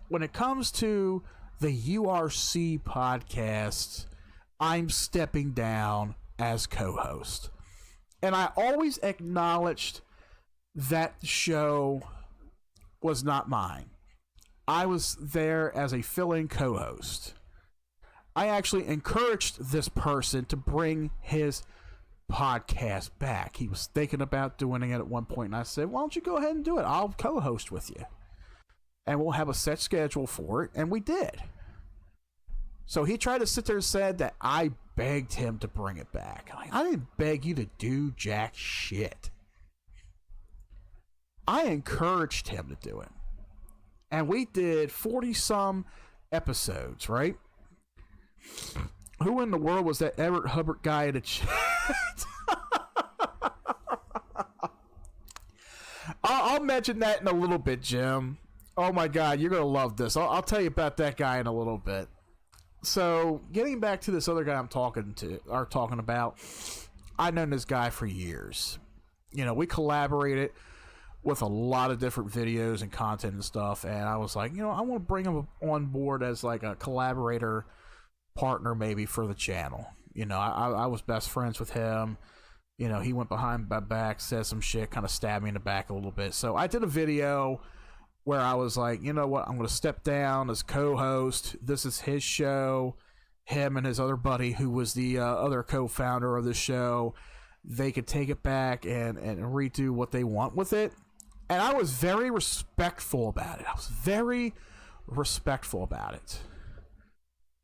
[SPEAKER 2] when it comes to the URC podcast, I'm stepping down as co-host. And I always acknowledged that the show was not mine. I was there as a fill-in co-host. I actually encouraged this person to bring his podcast back. He was thinking about doing it at one point, and I said, why don't you go ahead and do it? I'll co-host with you. And we'll have a set schedule for it, and we did. So he tried to sit there and said that I begged him to bring it back. I didn't beg you to do jack shit. I encouraged him to do it. And we did 40-some episodes, right? Who in the world was that Everett Hubbard guy in the chat? I'll mention that in a little bit, Jim. Oh my God, you're going to love this. I'll tell you about that guy in a little bit. So, getting back to this other guy I'm talking about, I've known this guy for years. You know, we collaborated with a lot of different videos and content and stuff, and I was like, you know, I want to bring him on board as like a collaborator partner maybe for the channel. You know, I was best friends with him. You know, he went behind my back, said some shit, kind of stabbed me in the back a little bit. So I did a video where I was like, you know what, I'm going to step down as co-host. This is his show. Him and his other buddy, who was the other co-founder of the show, they could take it back and redo what they want with it. And I was very respectful about it. I was very respectful about it.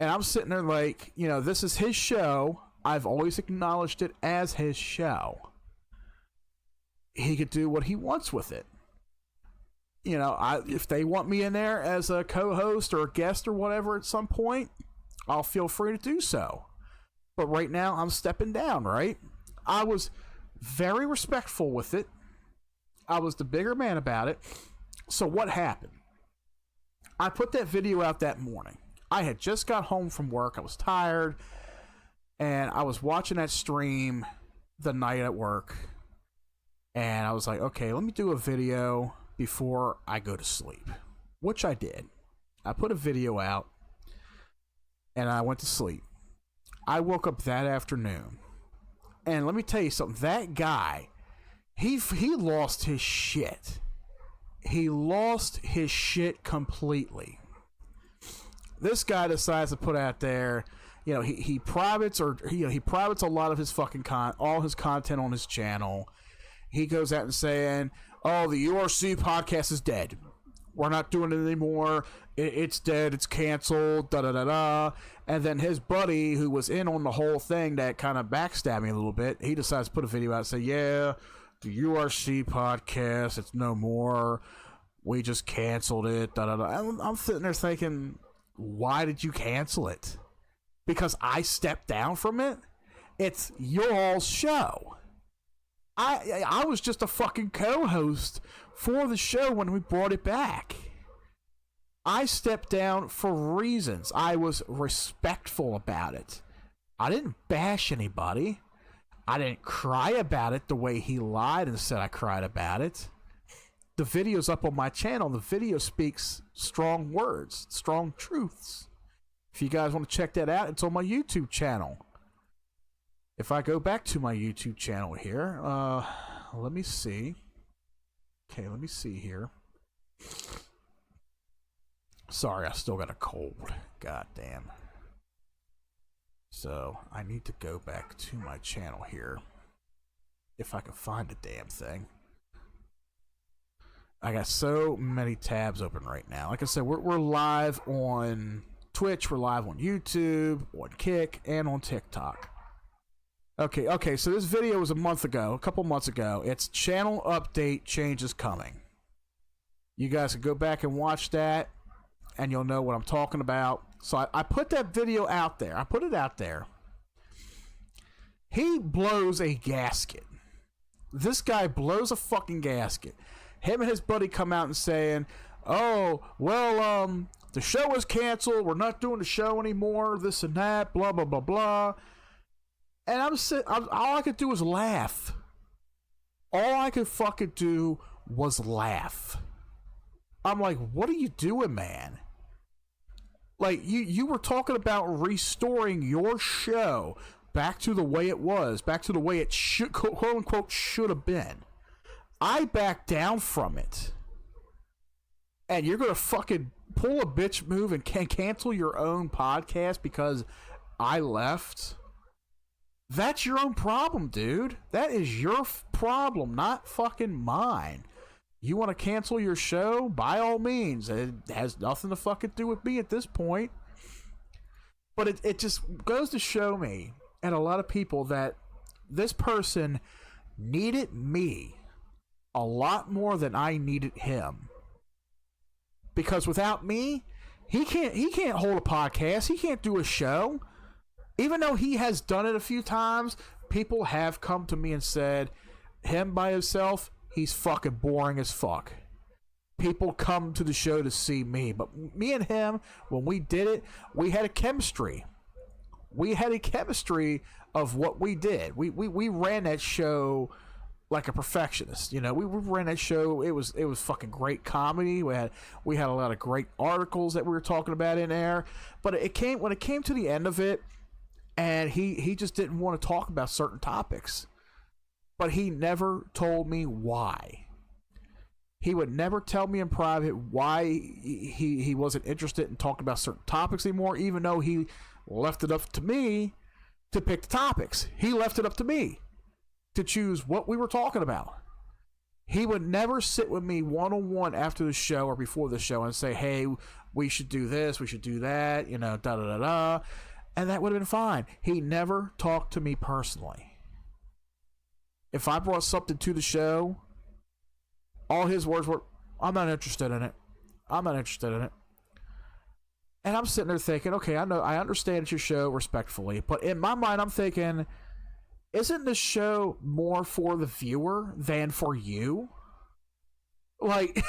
[SPEAKER 2] And I'm sitting there like, you know, this is his show. I've always acknowledged it as his show. He could do what he wants with it. You know, if they want me in there as a co-host or a guest or whatever at some point, I'll feel free to do so. But right now, I'm stepping down, right? I was very respectful with it. I was the bigger man about it. So what happened? I put that video out that morning. I had just got home from work. I was tired. And I was watching that stream the night at work. And I was like, okay, let me do a video before I go to sleep. Which I did. I put a video out. And I went to sleep. I woke up that afternoon. And let me tell you something. That guy, he lost his shit. He lost his shit completely. This guy decides to put out there, you know, he privates he privates a lot of his fucking all his content on his channel. He goes out and saying, "Oh, the URC podcast is dead. We're not doing it anymore. It's dead. It's canceled." Da da da da. And then his buddy, who was in on the whole thing, that kind of backstabbed me a little bit, he decides to put a video out and say, "Yeah, the URC podcast, it's no more. We just canceled it." Da da da. I'm sitting there thinking, why did you cancel it? Because I stepped down from it? It's your all's show. I was just a fucking co-host for the show when we brought it back. I stepped down for reasons. I was respectful about it. I didn't bash anybody. I didn't cry about it the way he lied and said I cried about it. The video's up on my channel. The video speaks strong words, strong truths. If you guys want to check that out, it's on my YouTube channel. If I go back to my YouTube channel here, let me see. Okay, let me see here. Sorry, I still got a cold. God damn. So, I need to go back to my channel here. if I can find the damn thing. I got so many tabs open right now. Like I said, we're live on Twitch, we're live on YouTube, on Kick, and on TikTok. Okay, so this video was a couple months ago. It's channel update, changes coming. You guys can go back and watch that, and you'll know what I'm talking about. So I put that video out there. I put it out there. He blows a gasket. This guy blows a fucking gasket. Him and his buddy come out and saying, oh, well, the show is canceled. We're not doing the show anymore. This and that, blah, blah, blah, blah. And all I could do was laugh. All I could fucking do was laugh. I'm like, what are you doing, man? Like, you were talking about restoring your show back to the way it was, back to the way it should, quote unquote, should have been. I backed down from it. And you're going to fucking pull a bitch move and cancel your own podcast because I left? That's your own problem, dude. That is your problem, not fucking mine. You want to cancel your show? By all means. It has nothing to fucking do with me at this point. But it just goes to show me, and a lot of people, that this person needed me a lot more than I needed him. Because without me, he can't hold a podcast. He can't do a show. Even though he has done it a few times, people have come to me and said, him by himself, he's fucking boring as fuck. People come to the show to see me. But me and him, when we did it, we had a chemistry. We had a chemistry of what we did. We ran that show like a perfectionist. You know, we ran that show. It was fucking great comedy. We had a lot of great articles that we were talking about in there. But when it came to the end of it, and he just didn't want to talk about certain topics. But he never told me why. He would never tell me in private why he wasn't interested in talking about certain topics anymore, even though he left it up to me to pick the topics. He left it up to me to choose what we were talking about. He would never sit with me one-on-one after the show or before the show and say, hey, we should do this, we should do that, you know, da-da-da-da. And that would have been fine. He never talked to me personally. If I brought something to the show, all his words were, I'm not interested in it. I'm not interested in it. And I'm sitting there thinking, okay, I understand it's your show respectfully, but in my mind, I'm thinking, isn't this show more for the viewer than for you? Like,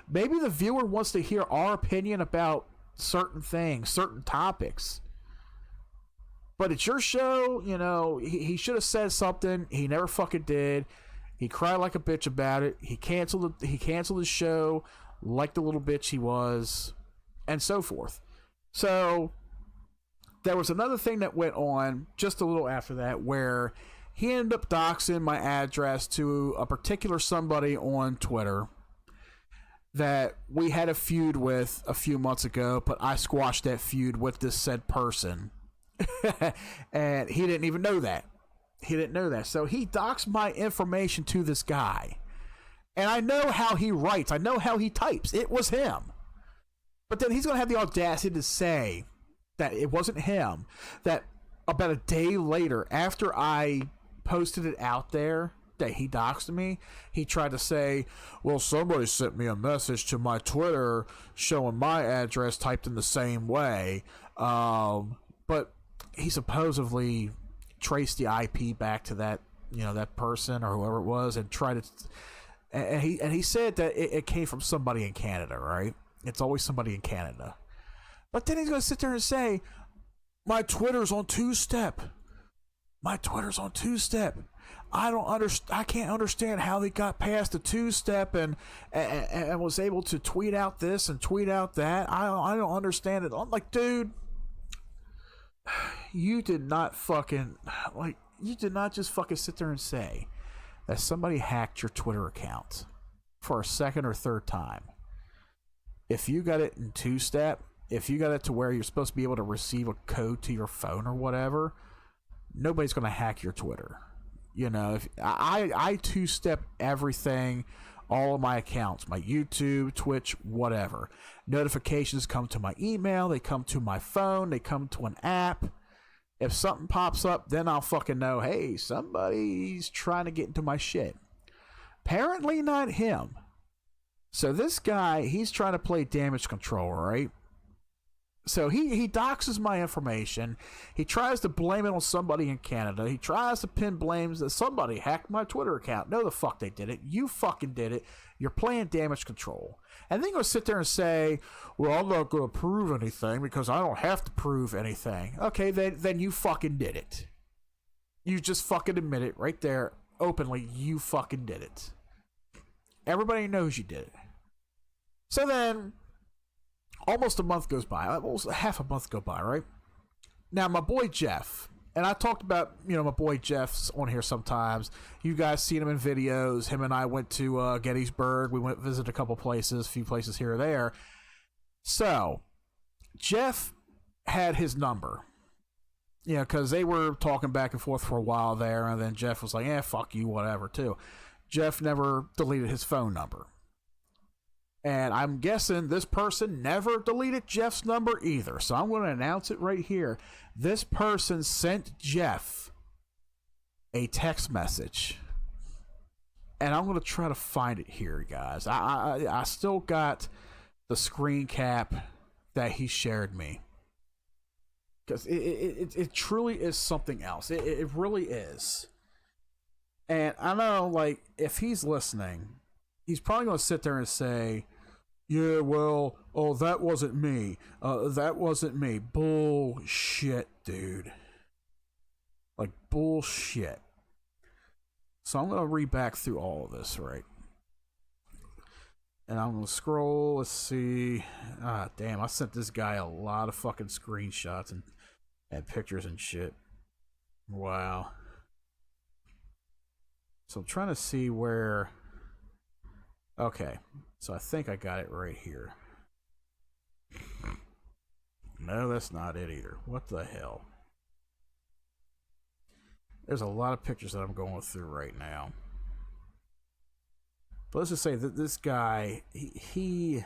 [SPEAKER 2] maybe the viewer wants to hear our opinion about certain things, certain topics. But it's your show, you know, he should have said something. He never fucking did. He cried like a bitch about it. He canceled the show like the little bitch he was, and so forth. So there was another thing that went on just a little after that where he ended up doxing my address to a particular somebody on Twitter that we had a feud with a few months ago, but I squashed that feud with this said person. And he didn't even know that. He didn't know that. So he doxed my information to this guy. And I know how he writes. I know how he types. It was him. But then he's going to have the audacity to say that it wasn't him. That about a day later, after I posted it out there that he doxed me, he tried to say, well, somebody sent me a message to my Twitter showing my address typed in the same way. But he supposedly traced the IP back to that, you know, that person or whoever it was, and tried to, and he said that it came from somebody in Canada, right? It's always somebody in Canada. But then he's going to sit there and say, my Twitter's on two-step. My Twitter's on two-step. I can't understand how they got past the two-step and was able to tweet out this and tweet out that. I don't understand it. I'm like, dude, you did not just fucking sit there and say that somebody hacked your Twitter account for a second or third time. If you got it in two-step, if you got it to where you're supposed to be able to receive a code to your phone or whatever, nobody's going to hack your Twitter. You know, if I two-step everything, all of my accounts, my YouTube, Twitch, whatever. Notifications come to my email, they come to my phone, they come to an app. If something pops up, then I'll fucking know, hey, somebody's trying to get into my shit. Apparently not him. So this guy, he's trying to play damage control, right? So he doxes my information. He tries to blame it on somebody in Canada. He tries to pin blames that somebody hacked my Twitter account. No, the fuck they did it. You fucking did it. You're playing damage control. And then you'll sit there and say, well, I'm not going to prove anything because I don't have to prove anything. Okay, then you fucking did it. You just fucking admit it right there openly. You fucking did it. Everybody knows you did it. So then, almost a month goes by. Almost half a month go by, right? Now, my boy Jeff, and I talked about, my boy Jeff's on here sometimes. You guys seen him in videos. Him and I went to Gettysburg. We went visit a couple places, a few places here or there. So, Jeff had his number. Because they were talking back and forth for a while there, and then Jeff was like, fuck you, whatever, too. Jeff never deleted his phone number. And I'm guessing this person never deleted Jeff's number either. So I'm going to announce it right here. This person sent Jeff a text message. And I'm going to try to find it here, guys. I still got the screen cap that he shared me. Because it truly is something else. It really is. And I know, like, if he's listening, he's probably going to sit there and say, yeah, well, oh, that wasn't me. That wasn't me. Bullshit, dude. Like, bullshit. So I'm going to read back through all of this, right? And I'm going to scroll. Let's see. Damn, I sent this guy a lot of fucking screenshots and pictures and shit. Wow. So I'm trying to see where... Okay, so I think I got it right here. No, that's not it either. What the hell? There's a lot of pictures that I'm going through right now. But let's just say that this guy, he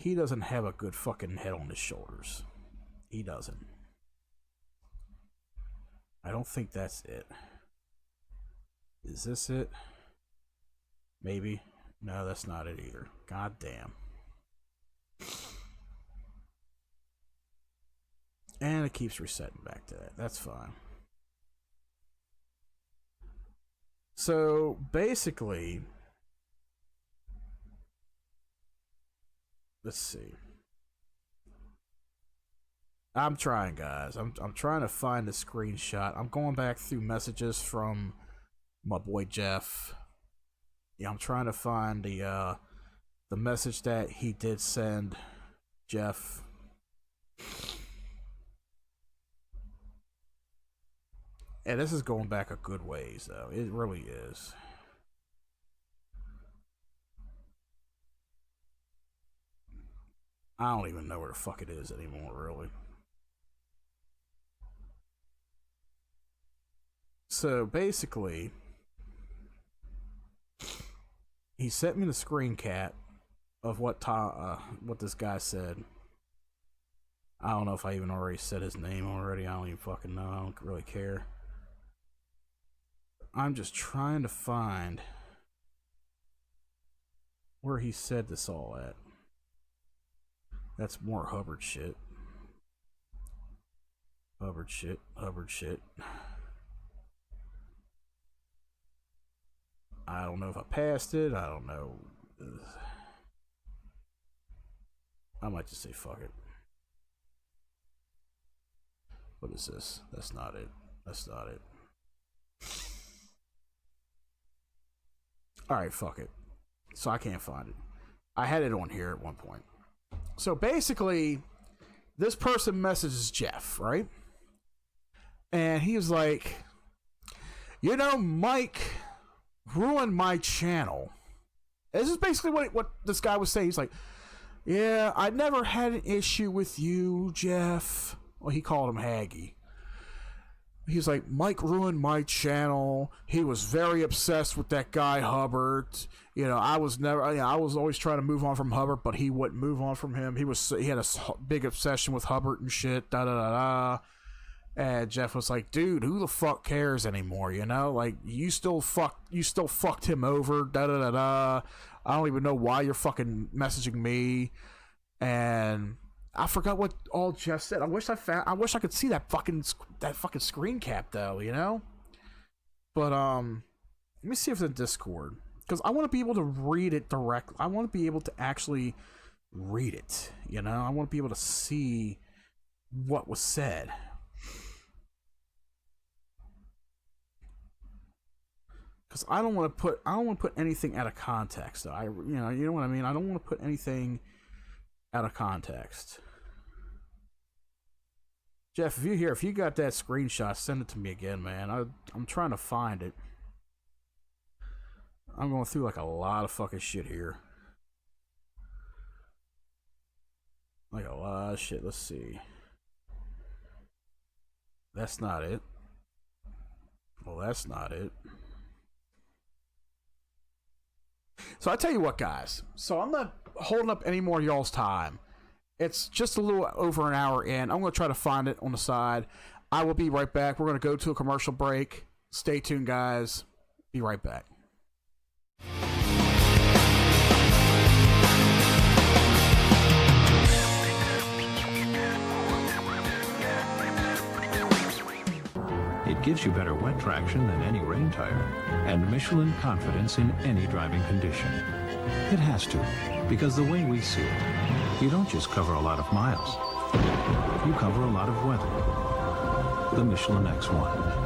[SPEAKER 2] doesn't have a good fucking head on his shoulders. He doesn't. I don't think that's it. Is this it? Maybe. No, that's not it either. God damn. And it keeps resetting back to that. That's fine. So, basically... Let's see. I'm trying, guys. I'm trying to find the screenshot. I'm going back through messages from my boy Jeff. Yeah, I'm trying to find the message that he did send Jeff. And this is going back a good ways, though. It really is. I don't even know where the fuck it is anymore, really. So, basically... He sent me the screen cap of what this guy said. I don't know if I even already said his name already. I don't even fucking know. I don't really care. I'm just trying to find where he said this all at. That's more Hubbard shit. Hubbard shit. Hubbard shit. I don't know if I passed it. I don't know. I might just say fuck it. What is this? That's not it. That's not it. Alright, fuck it. So I can't find it. I had it on here at one point. So basically, this person messages Jeff, right? And he was like, Mike ruined my channel. This is basically what this guy was saying. He's like, yeah, I never had an issue with you, Jeff. Well, he called him Haggy. he's like, Mike ruined my channel. He was very obsessed with that guy Hubbard. You know, I was always trying to move on from Hubbard, but he wouldn't move on from him. He had a big obsession with Hubbard and shit. Da da da da. And Jeff was like, dude, who the fuck cares anymore? You know, like you still fucked him over. Da da da da. I don't even know why you're fucking messaging me. And I forgot what all Jeff said. I wish I could see that fucking screen cap though, you know? But let me see if it's in Discord, because I want to be able to read it directly. I want to be able to actually read it, you know? I want to be able to see what was said. Because I don't want to put anything out of context though. You know what I mean? I don't want to put anything out of context. Jeff, if you got that screenshot, send it to me again, man. I'm trying to find it. I'm going through like a lot of fucking shit here. Like a lot of shit. Let's see. That's not it. Well, that's not it. So I tell you what, guys. So I'm not holding up any more of y'all's time. It's just a little over an hour in. I'm going to try to find it on the side. I will be right back. We're going to go to a commercial break. Stay tuned, guys. Be right back.
[SPEAKER 4] It gives you better wet traction than any rain tire, and Michelin confidence in any driving condition. It has to, because the way we see it, you don't just cover a lot of miles, you cover a lot of weather. The Michelin X1.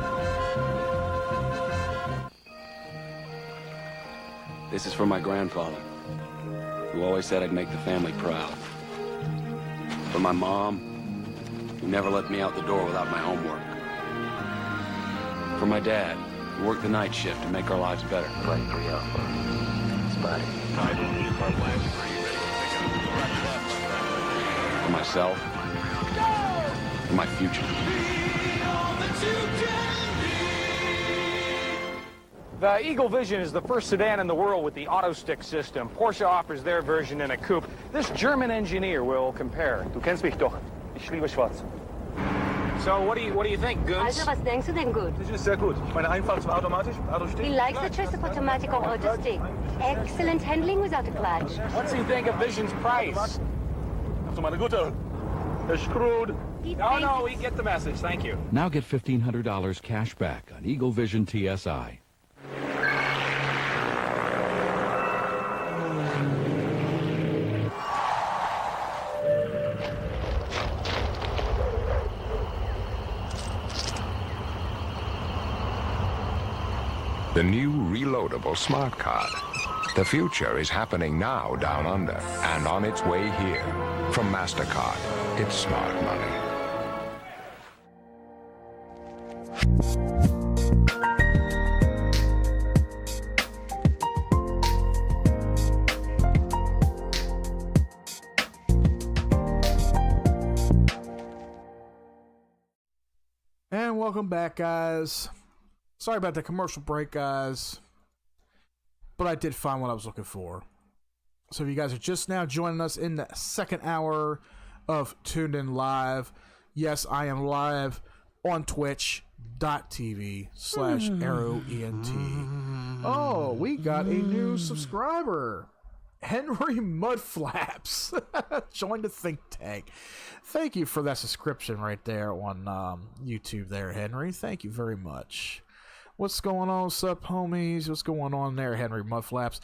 [SPEAKER 5] This is for my grandfather, who always said I'd make the family proud. For my mom, who never let me out the door without my homework. For my dad, who worked the night shift to make our lives better.
[SPEAKER 3] Flight 3 Alpha. Spotted.
[SPEAKER 5] For myself. For my future.
[SPEAKER 6] The Eagle Vision is the first sedan in the world with the auto stick system. Porsche offers their version in a coupe. This German engineer will compare.
[SPEAKER 7] Du kennst mich doch. Ich liebe schwarz.
[SPEAKER 6] So what do you think, Goons?
[SPEAKER 8] Also, was denkst du denn gut?
[SPEAKER 7] Das ist sehr gut. Meine Einfahrt zum automatisch,
[SPEAKER 8] He
[SPEAKER 7] Autostick.
[SPEAKER 8] likes the choice of automatic or auto stick. Excellent handling without a clutch.
[SPEAKER 6] What's he think of Vision's price?
[SPEAKER 7] Ach du meine Gute. Er screwed.
[SPEAKER 6] No, we get the message. Thank you.
[SPEAKER 9] Now get $1,500 cash back on Eagle Vision TSI.
[SPEAKER 10] The new reloadable smart card. The future is happening now down under and on its way here. From MasterCard, it's smart money.
[SPEAKER 2] And welcome back, guys. Sorry about the commercial break, guys. But I did find what I was looking for. So if you guys are just now joining us in the second hour of Tuned In Live, yes, I am live on twitch.tv/ArrowENT. Oh, we got a new subscriber. Henry Mudflaps joined the think tank. Thank you for that subscription right there on YouTube there, Henry. Thank you very much. What's going on, sup, homies? What's going on there, Henry Mudflaps?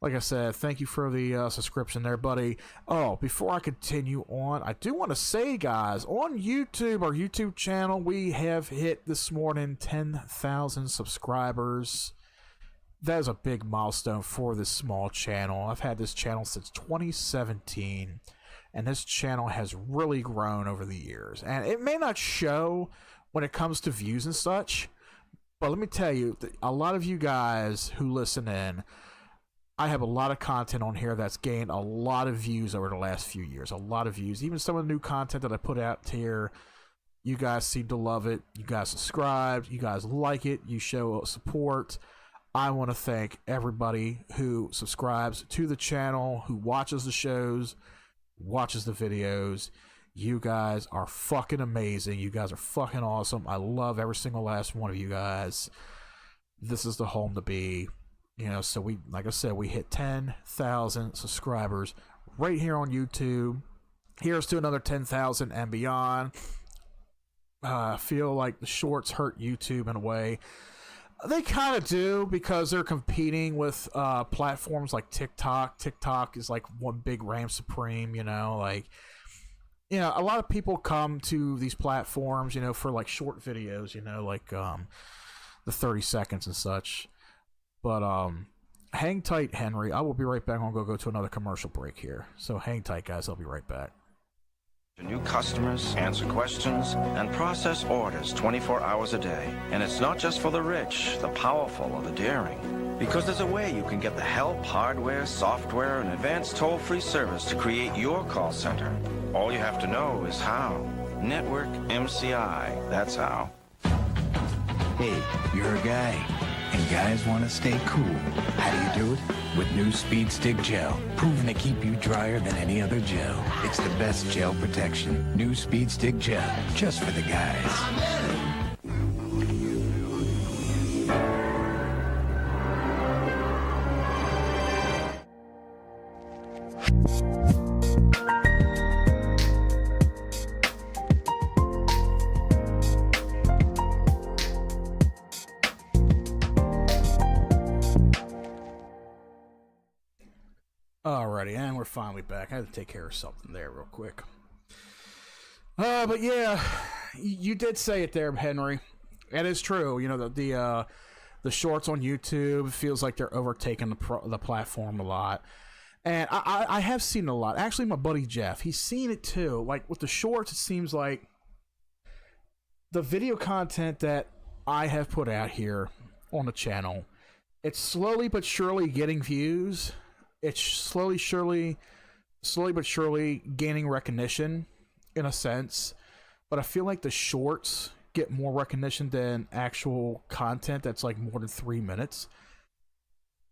[SPEAKER 2] Like I said, thank you for the subscription there, buddy. Oh, before I continue on, I do want to say, guys, on YouTube, our YouTube channel, we have hit this morning 10,000 subscribers. That is a big milestone for this small channel. I've had this channel since 2017, and this channel has really grown over the years. And it may not show when it comes to views and such, but let me tell you, a lot of you guys who listen in, I have a lot of content on here that's gained a lot of views over the last few years. A lot of views. Even some of the new content that I put out here, You guys seem to love it. You guys subscribe. You guys like it. You show support. I want to thank everybody who subscribes to the channel, who watches the shows, watches the videos. You guys are fucking amazing. You guys are fucking awesome. I love every single last one of you guys. This is the home to be. You know, so we, like I said, we hit 10,000 subscribers right here on YouTube. Here's to another 10,000 and beyond. I feel like the shorts hurt YouTube in a way. They kind of do, because they're competing with platforms like TikTok. TikTok is like one big reign supreme, you know, like, you know, a lot of people come to these platforms, you know, for like short videos, you know, like the 30 seconds and such. But hang tight, Henry. I will be right back. I'm going to go to another commercial break here. So hang tight, guys. I'll be right back.
[SPEAKER 11] New customers, answer questions, and process orders 24 hours a day. And it's not just for the rich, the powerful, or the daring. Because there's a way you can get the help, hardware, software, and advanced toll-free service to create your call center. All you have to know is how. Network MCI, that's how.
[SPEAKER 12] Hey, you're a guy, and guys want to stay cool. How do you do it? With new Speed Stick Gel, proven to keep you drier than any other gel. It's the best gel protection. New Speed Stick Gel, just for the guys.
[SPEAKER 2] Alrighty, and we're finally back. I had to take care of something there real quick. But yeah, you did say it there, Henry. It is true. You know, the shorts on YouTube, feels like they're overtaking the platform a lot. And I have seen it a lot. Actually, my buddy Jeff, he's seen it too. Like with the shorts, it seems like the video content that I have put out here on the channel, it's slowly but surely getting views. It's slowly but surely gaining recognition, in a sense. But I feel like the shorts get more recognition than actual content that's like more than 3 minutes.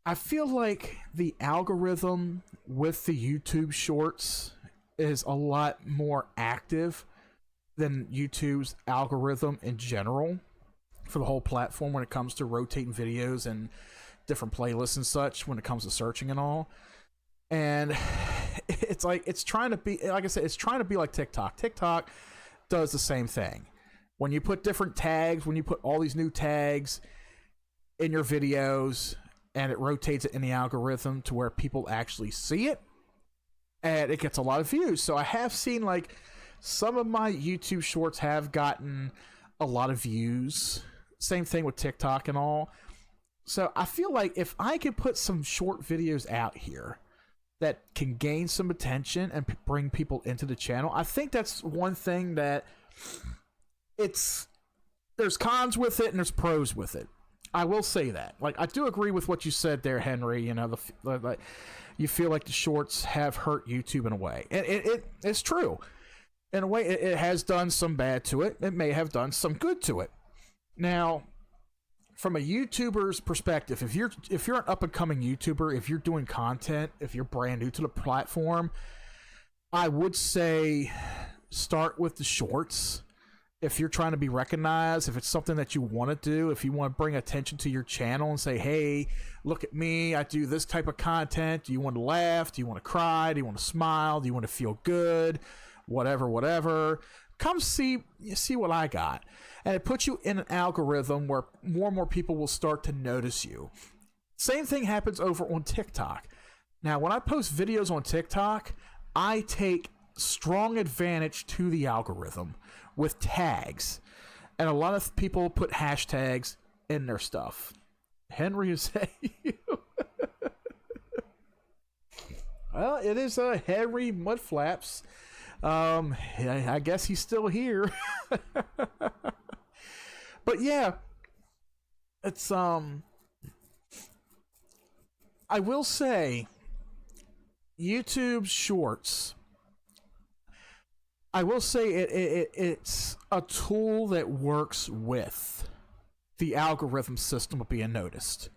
[SPEAKER 2] I feel like the algorithm with the YouTube shorts is a lot more active than YouTube's algorithm in general for the whole platform when it comes to rotating videos and different playlists and such, when it comes to searching and all. And it's like, it's trying to be, like I said, it's trying to be like TikTok. TikTok does the same thing. When you put different tags, when you put all these new tags in your videos, and it rotates it in the algorithm to where people actually see it, and it gets a lot of views. So I have seen like some of my YouTube shorts have gotten a lot of views. Same thing with TikTok and all. So I feel like if I could put some short videos out here that can gain some attention and bring people into the channel, I think that's one thing that there's cons with it and there's pros with it. I will say that. Like, I do agree with what you said there, Henry. You know, you feel like the shorts have hurt YouTube in a way. And it's true. In a way, it has done some bad to it. It may have done some good to it. Now, from a YouTuber's perspective, if you're an up-and-coming YouTuber, if you're doing content, if you're brand new to the platform, I would say start with the shorts. If you're trying to be recognized, if it's something that you want to do, if you want to bring attention to your channel and say, hey, look at me, I do this type of content. Do you want to laugh? Do you want to cry? Do you want to smile? Do you want to feel good? Whatever. Come see what I got. And it puts you in an algorithm where more and more people will start to notice you. Same thing happens over on TikTok. Now, when I post videos on TikTok, I take strong advantage to the algorithm with tags. And a lot of people put hashtags in their stuff. Henry is saying, well, it is Henry Mudflaps. I guess he's still here. But yeah, it's I will say YouTube Shorts, I will say it's a tool that works with the algorithm system of being noticed.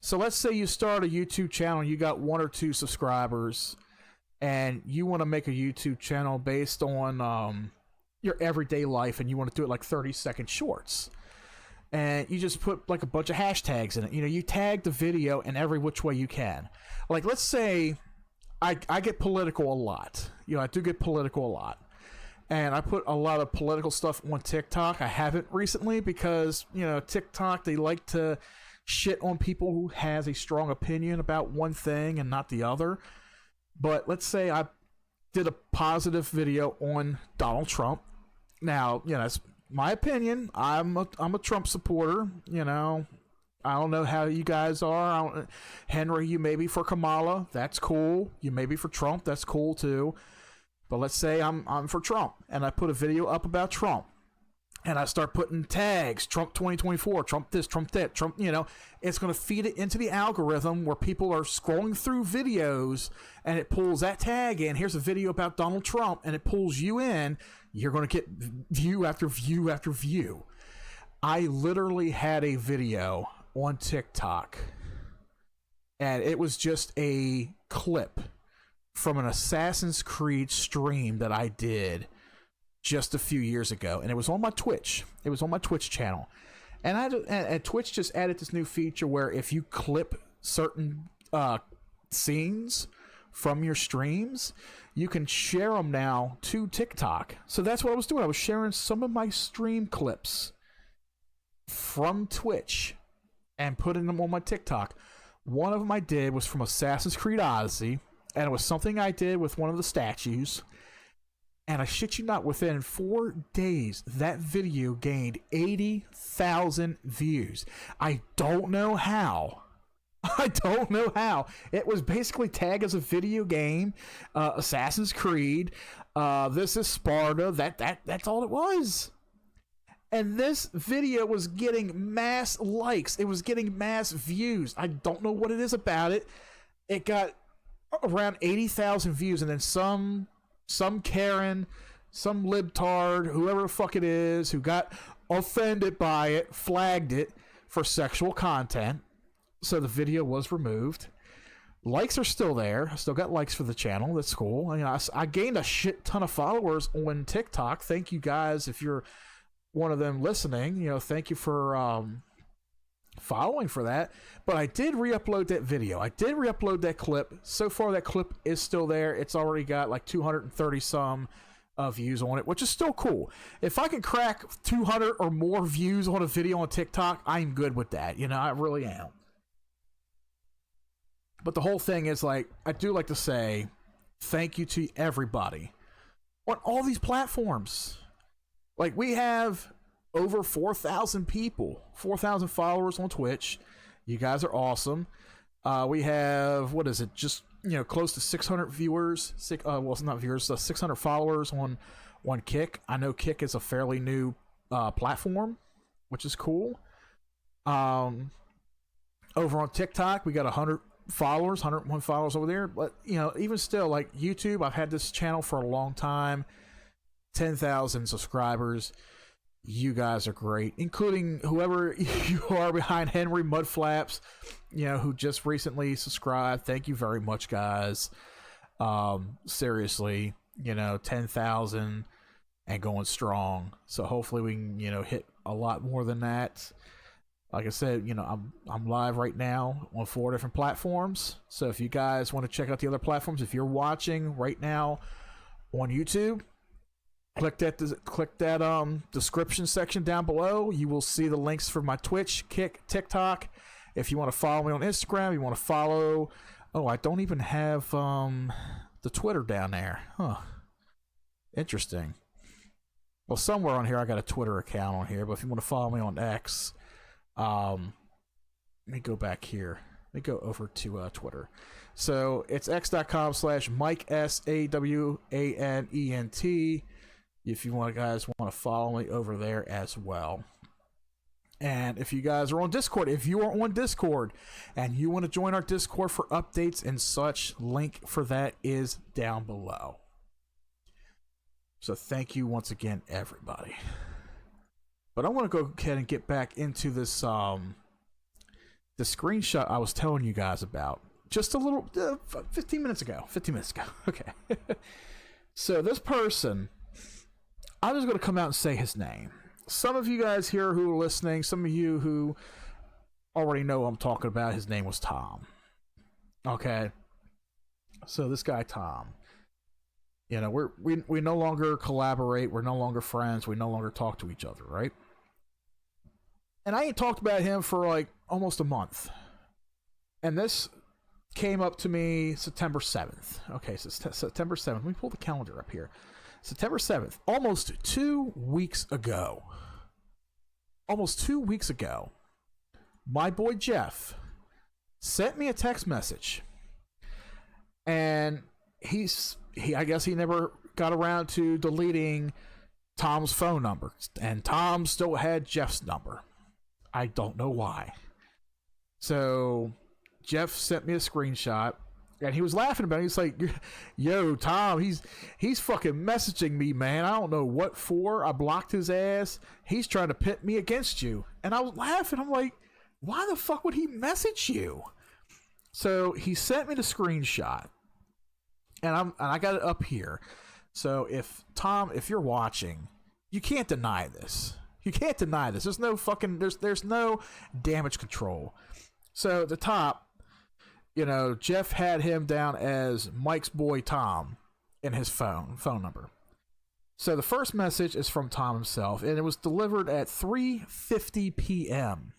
[SPEAKER 2] So let's say you start a YouTube channel and you got 1 or 2 subscribers, and you want to make a YouTube channel based on your everyday life, and you want to do it like 30-second shorts. And you just put like a bunch of hashtags in it. You know, you tag the video in every which way you can. Like, let's say I get political a lot. You know, I do get political a lot. And I put a lot of political stuff on TikTok. I haven't recently because, you know, TikTok, they like to shit on people who has a strong opinion about one thing and not the other. But let's say I did a positive video on Donald Trump. Now, you know, it's my opinion. I'm a Trump supporter. You know, I don't know how you guys are. Henry, you may be for Kamala. That's cool. You may be for Trump. That's cool too. But let's say I'm for Trump, and I put a video up about Trump, and I start putting tags, Trump 2024, Trump this, Trump that, Trump, you know, it's going to feed it into the algorithm where people are scrolling through videos, and it pulls that tag in. Here's a video about Donald Trump, and it pulls you in. You're going to get view after view after view. I literally had a video on TikTok, and it was just a clip from an Assassin's Creed stream that I did just a few years ago, and it was on my Twitch. It was on my Twitch channel, and Twitch just added this new feature where if you clip certain scenes from your streams, you can share them now to TikTok. So that's what I was doing. I was sharing some of my stream clips from Twitch and putting them on my TikTok. One of them I did was from Assassin's Creed Odyssey, and it was something I did with one of the statues. And I shit you not, within 4 days, that video gained 80,000 views. I don't know how. I don't know how. It was basically tagged as a video game, Assassin's Creed. This is Sparta. That's all it was. And this video was getting mass likes. It was getting mass views. I don't know what it is about it. It got around 80,000 views, and then some Karen, some libtard, whoever the fuck it is, who got offended by it, flagged it for sexual content. So the video was removed. Likes are still there. I still got likes for the channel. That's cool. I gained a shit ton of followers on TikTok. Thank you guys if you're one of them listening. You know, thank you for following for that. But I did re-upload that video. I did re-upload that clip. So far that clip is still there. It's already got like 230 some views on it, which is still cool. If I can crack 200 or more views on a video on TikTok, I'm good with that. You know, I really am. But the whole thing is, like, I do like to say thank you to everybody on all these platforms. Like, we have over 4,000 people, 4,000 followers on Twitch. You guys are awesome. We have, what is it, just, you know, close to 600 viewers. Well, it's not viewers, 600 followers on Kick. I know Kick is a fairly new platform, which is cool. Over on TikTok, we got 100 followers, 101 followers over there. But, you know, even still, like YouTube, I've had this channel for a long time. 10,000 subscribers. You guys are great, including whoever you are behind Henry Mudflaps, you know, who just recently subscribed. Thank you very much, guys. Seriously, you know, 10,000 and going strong. So hopefully we can, you know, hit a lot more than that. Like I said, you know, I'm live right now on 4 different platforms. So if you guys want to check out the other platforms, if you're watching right now on YouTube, click that description section down below. You will see the links for my Twitch, Kick, TikTok. If you want to follow me on Instagram, you want to follow. Oh, I don't even have the Twitter down there. Huh. Interesting. Well, somewhere on here I got a Twitter account on here, but if you want to follow me on X, let me go back here. Let me go over to Twitter. So it's x.com/Mike SAWANENT. If you guys want to follow me over there as well. And if you guys are on Discord, if you are on Discord and you want to join our Discord for updates and such, link for that is down below. So thank you once again, everybody. But I want to go ahead and get back into this the screenshot I was telling you guys about just a little 15 minutes ago. Okay. So this person, I'm just going to come out and say his name. Some of you guys here who are listening, some of you who already know what I'm talking about, his name was Tom. Okay. So this guy, Tom, you know, we no longer collaborate. We're no longer friends. We no longer talk to each other, right? And I ain't talked about him for like almost a month. And this came up to me September 7th. Okay, so September 7th. Let me pull the calendar up here. September 7th, almost 2 weeks ago. Almost 2 weeks ago, my boy Jeff sent me a text message. And I guess he never got around to deleting Tom's phone number. And Tom still had Jeff's number. I don't know why. So Jeff sent me a screenshot, and he was laughing about it. He's like, yo, Tom, he's fucking messaging me, man. I don't know what for. I blocked his ass. He's trying to pit me against you. And I was laughing. I'm like, why the fuck would he message you? So he sent me the screenshot, and I got it up here. So if you're watching, you can't deny this. You can't deny this. There's no fucking there's no damage control. So at the top, you know, Jeff had him down as Mike's boy Tom in his phone number. So the first message is from Tom himself, and it was delivered at 3:50 p.m.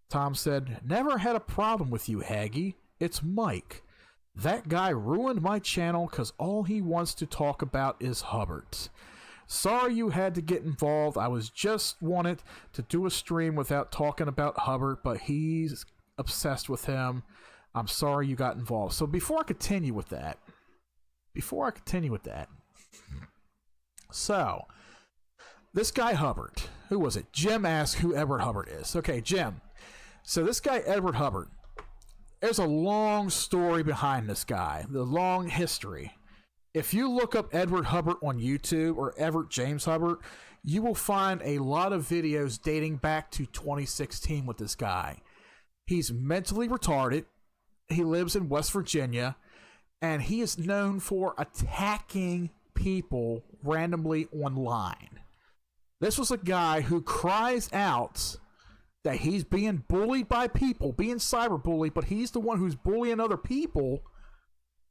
[SPEAKER 2] Tom said, "Never had a problem with you, Haggy. It's Mike. That guy ruined my channel because all he wants to talk about is Hubbard. Sorry you had to get involved. I was just wanted to do a stream without talking about Hubbard, but he's obsessed with him. I'm sorry you got involved." So before I continue with that, so this guy Hubbard, who was it? Jim asked who Edward Hubbard is. Okay, Jim. So this guy Edward Hubbard, there's a long story behind this guy, the long history. If you look up Edward Hubbard on YouTube or Everett James Hubbard, you will find a lot of videos dating back to 2016 with this guy. He's mentally retarded. He lives in West Virginia, and he is known for attacking people randomly online. This was a guy who cries out that he's being bullied by people, being cyberbullied, but he's the one who's bullying other people.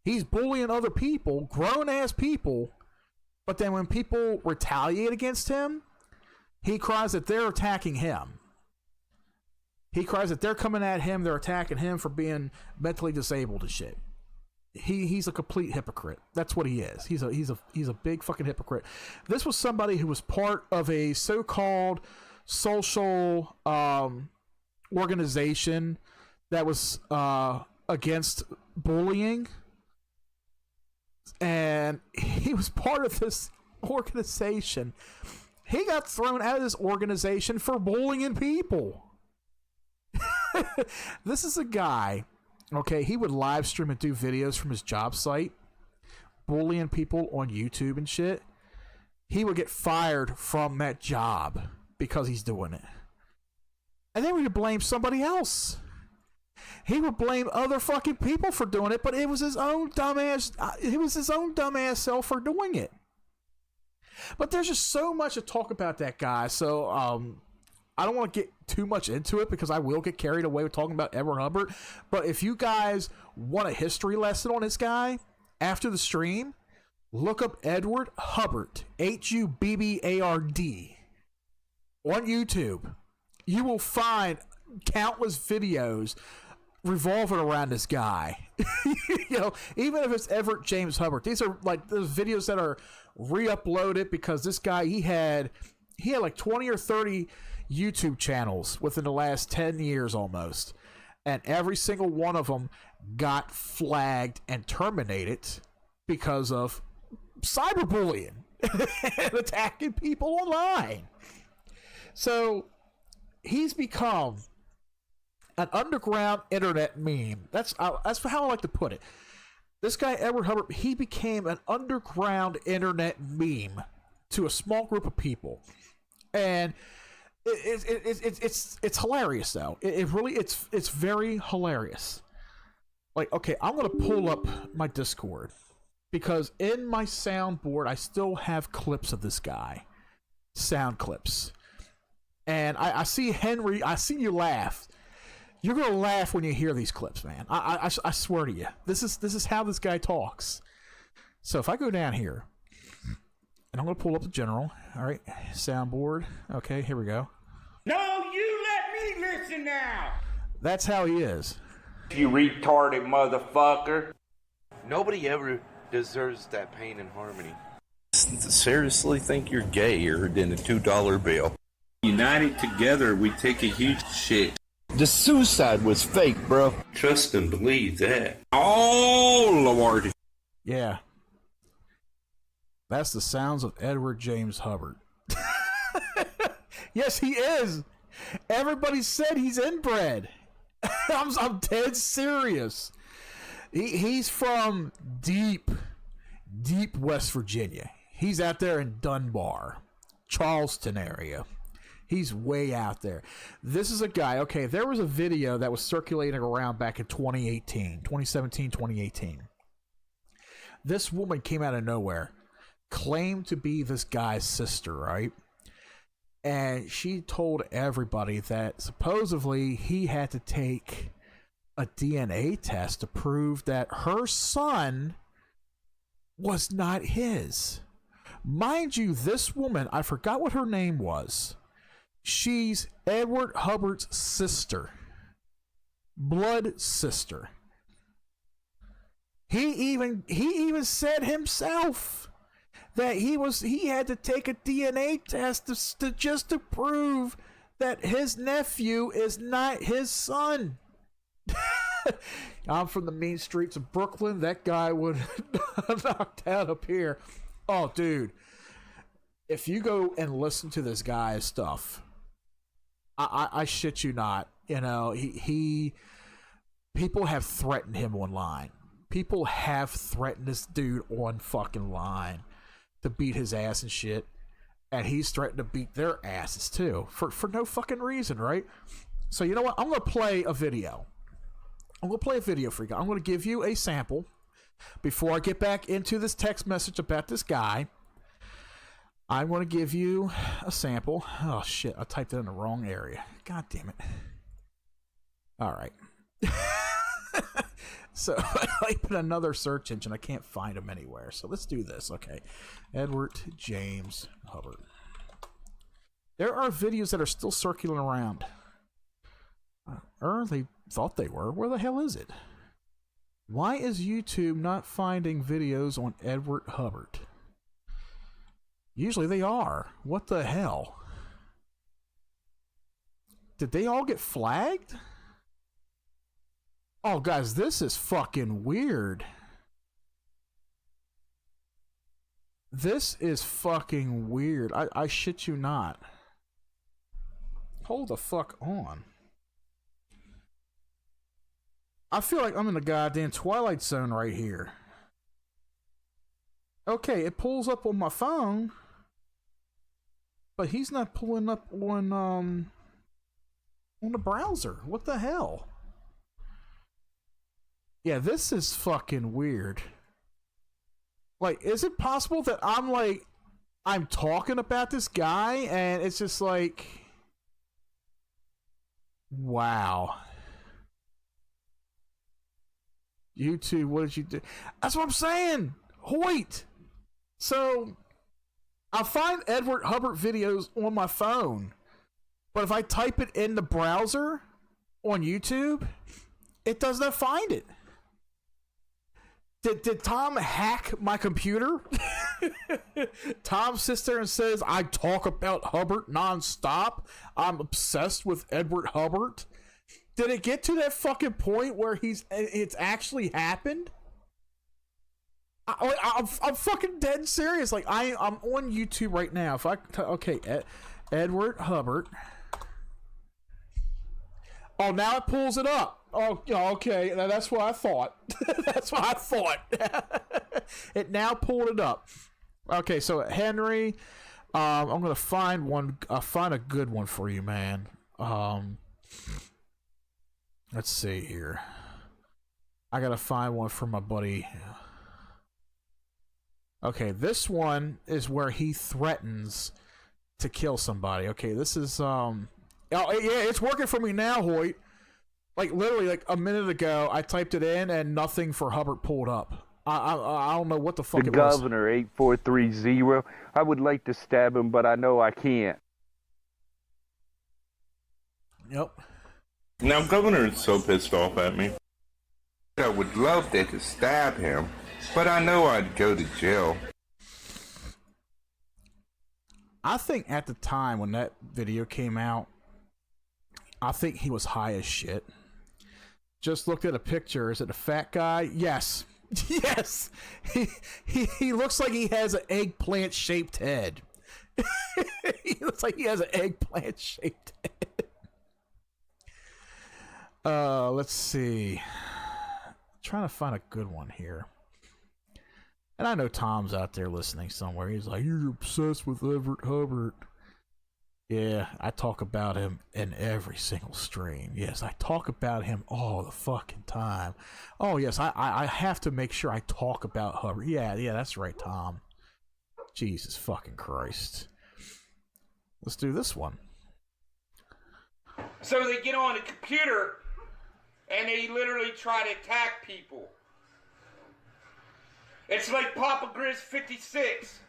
[SPEAKER 2] He's bullying other people, grown-ass people, but then when people retaliate against him, he cries that they're attacking him. He cries that they're coming at him, they're attacking him for being mentally disabled and shit. He's a complete hypocrite. That's what he is. He's a big fucking hypocrite. This was somebody who was part of a so-called social organization that was against bullying, and he was part of this organization. He got thrown out of this organization for bullying people. This is a guy, okay, he would live stream and do videos from his job site, bullying people on YouTube and shit. He would get fired from that job because he's doing it. And then we would blame somebody else. He would blame other fucking people for doing it, but it was his own dumbass self for doing it. But there's just so much to talk about that guy, so I don't want to get too much into it because I will get carried away with talking about Edward Hubbard. But if you guys want a history lesson on this guy after the stream, look up Edward Hubbard, Hubbard, on YouTube. You will find countless videos revolving around this guy. You know, even if it's Everett James Hubbard, these are like those videos that are re-uploaded because this guy, he had like 20 or 30 YouTube channels within the last 10 years almost, and every single one of them got flagged and terminated because of cyberbullying and attacking people online. So he's become an underground internet meme. That's how I like to put it. This guy, Edward Hubbard, he became an underground internet meme to a small group of people. And it's hilarious, though. It really, it's very hilarious. Like, okay, I'm going to pull up my Discord. Because in my soundboard, I still have clips of this guy. Sound clips. And I see Henry, I see you laugh. You're gonna laugh when you hear these clips, man. I swear to you. This is how this guy talks. So if I go down here, and I'm gonna pull up the general. All right, soundboard. Okay, here we go.
[SPEAKER 13] No, you let me listen now.
[SPEAKER 2] That's how he is.
[SPEAKER 13] You retarded motherfucker.
[SPEAKER 14] Nobody ever deserves that pain and harmony.
[SPEAKER 15] Seriously think you're gayer than a $2 bill?
[SPEAKER 16] United together, we take a huge shit.
[SPEAKER 15] The suicide was fake, bro.
[SPEAKER 16] Trust and believe that. Oh, Lord.
[SPEAKER 2] Yeah. That's the sounds of Edward James Hubbard. Yes, he is. Everybody said he's inbred. I'm dead serious. He's from deep West Virginia. He's out there in Dunbar, Charleston area. He's way out there. This is a guy, okay, there was a video that was circulating around back in 2017, 2018. This woman came out of nowhere, claimed to be this guy's sister, right? And she told everybody that supposedly he had to take a DNA test to prove that her son was not his. Mind you, this woman, I forgot what her name was. She's Edward Hubbard's sister. Blood sister. He even said himself that he had to take a DNA test to prove that his nephew is not his son. I'm from the mean streets of Brooklyn. That guy would knocked out up here. Oh, dude. If you go and listen to this guy's stuff, I shit you not. You know, he people have threatened him online. People have threatened this dude on fucking line to beat his ass and shit. And he's threatened to beat their asses too. For no fucking reason, right? So you know what? I'm gonna play a video. I'm gonna play a video for you guys. I'm gonna give you a sample before I get back into this text message about this guy. I'm going to give you a sample. Oh, shit. I typed it in the wrong area. God damn it. All right. So I put another search engine. I can't find him anywhere. So let's do this. Okay. Edward James Hubbard. There are videos that are still circulating around. Or they thought they were. Where the hell is it? Why is YouTube not finding videos on Edward Hubbard? Usually they are. What the hell? Did they all get flagged? Oh, guys, this is fucking weird. This is fucking weird. I shit you not. Hold the fuck on. I feel like I'm in the goddamn Twilight Zone right here. Okay, it pulls up on my phone. But he's not pulling up on the browser. What the hell? Yeah, this is fucking weird. Like, is it possible that I'm talking about this guy and it's just like, wow. YouTube, what did you do? That's what I'm saying. Hoyt. So I find Edward Hubbard videos on my phone, but if I type it in the browser on YouTube, it does not find it. Did Tom hack my computer? Tom sits there and says, I talk about Hubbard nonstop. I'm obsessed with Edward Hubbard. Did it get to that fucking point where it's actually happened? I'm fucking dead serious. Like, I'm on YouTube right now. If I okay, Edward Hubbard. Oh, now it pulls it up. Oh, yeah, okay. Now that's what I thought. That's what I thought. It now pulled it up. Okay, so Henry, I'm gonna find one. Find a good one for you, man. Let's see here. I gotta find one for my buddy. Okay, this one is where he threatens to kill somebody. Okay, this is oh yeah, it's working for me now, Hoyt. Like literally, like a minute ago, I typed it in and nothing for Hubbard pulled up. I don't know what the fuck
[SPEAKER 13] The
[SPEAKER 2] it was.
[SPEAKER 13] Governor 8430. I would like to stab him, but I know I can't.
[SPEAKER 2] Yep.
[SPEAKER 15] Now, Governor is so pissed off at me.
[SPEAKER 10] I would love to stab him, but I know I'd go to jail.
[SPEAKER 2] I think at the time when that video came out, I think he was high as shit. Just looked at a picture. Is it a fat guy? Yes. Yes. He looks like he has an eggplant shaped head. He looks like he has an eggplant shaped head. Let's see. I'm trying to find a good one here. And I know Tom's out there listening somewhere. He's like, "You're obsessed with Everett Hubbard." Yeah, I talk about him in every single stream. Yes, I talk about him all the fucking time. Oh, yes, I have to make sure I talk about Hubbard. Yeah, that's right, Tom. Jesus fucking Christ. Let's do this one.
[SPEAKER 13] So they get on a computer and they literally try to attack people. It's like Papa Grizz 56.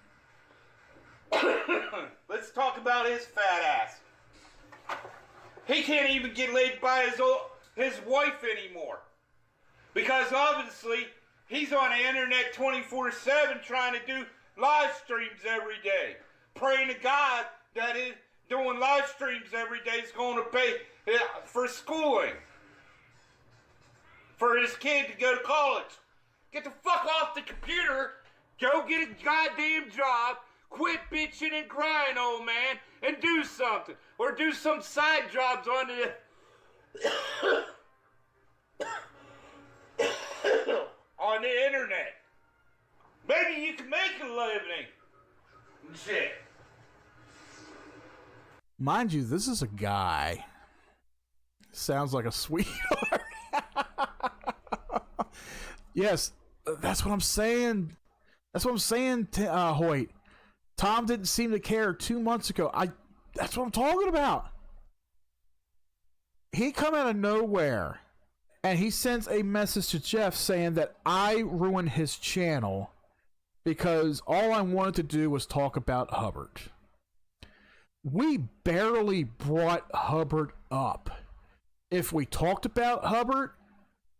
[SPEAKER 13] Let's talk about his fat ass. He can't even get laid by his wife anymore. Because obviously, he's on the internet 24/7 trying to do live streams every day. Praying to God that doing live streams every day is going to pay for schooling. For his kid to go to college. Get the fuck off the computer. Go get a goddamn job. Quit bitching and crying, old man, and do something. Or do some side jobs on the... on the internet. Maybe you can make a living. Shit.
[SPEAKER 2] Mind you, this is a guy. Sounds like a sweetheart. Yes, that's what I'm saying. That's what I'm saying, Hoyt. Tom didn't seem to care 2 months ago. That's what I'm talking about. He come out of nowhere, and he sends a message to Jeff saying that I ruined his channel because all I wanted to do was talk about Hubbard. We barely brought Hubbard up. If we talked about Hubbard,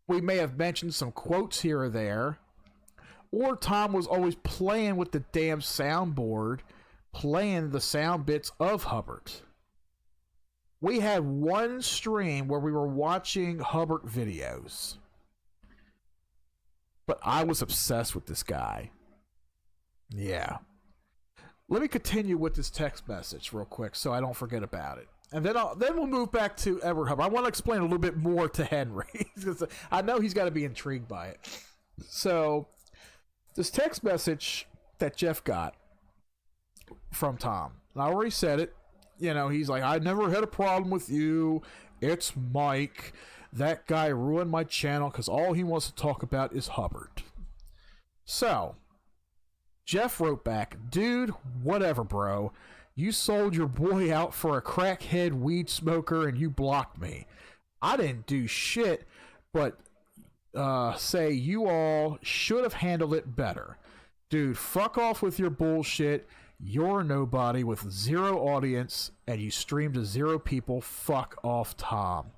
[SPEAKER 2] we may have mentioned some quotes here or there. Or Tom was always playing with the damn soundboard, playing the sound bits of Hubbard. We had one stream where we were watching Hubbard videos. But I was obsessed with this guy. Yeah. Let me continue with this text message real quick so I don't forget about it. And then we'll move back to Everett Hubbard. I want to explain a little bit more to Henry. Because I know he's got to be intrigued by it. So... this text message that Jeff got from Tom, and I already said it, you know, he's like, "I never had a problem with you. It's Mike. That guy ruined my channel because all he wants to talk about is Hubbard." So, Jeff wrote back, "Dude, whatever, bro. You sold your boy out for a crackhead weed smoker and you blocked me. I didn't do shit, but... say you all should have handled it better. Dude, fuck off with your bullshit. You're a nobody with zero audience and you stream to 0 people. Fuck off, Tom."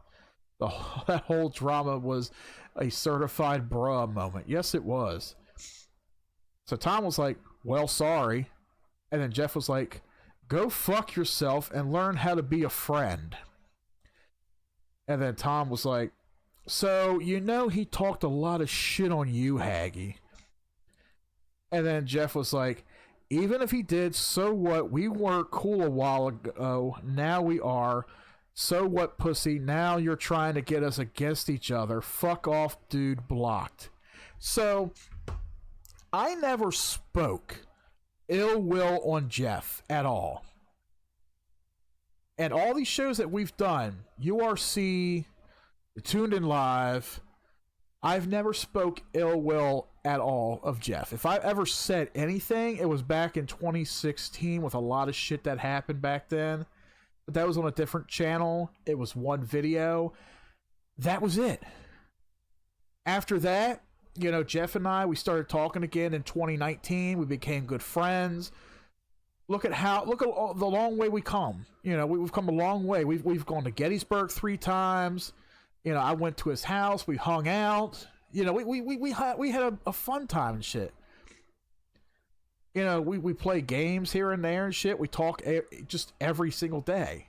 [SPEAKER 2] That whole drama was a certified bruh moment. Yes, it was. So Tom was like, "Well, sorry." And then Jeff was like, "Go fuck yourself and learn how to be a friend." And then Tom was like, "So, you know he talked a lot of shit on you, Haggy." And then Jeff was like, "Even if he did, so what? We weren't cool a while ago. Now we are. So what, pussy? Now you're trying to get us against each other. Fuck off, dude. Blocked. So, I never spoke ill will on Jeff at all. And all these shows that we've done, URC, Tuned In Live, I've never spoke ill will at all of Jeff. If I ever said anything, it was back in 2016 with a lot of shit that happened back then. But that was on a different channel. It was one video. That was it. After that, you know, Jeff and I, we started talking again in 2019. We became good friends. Look at the long way we come. You know, we've come a long way. We've gone to Gettysburg 3 times. You know, I went to his house. We hung out. You know, we had a fun time and shit. You know, we play games here and there and shit. We talk just every single day.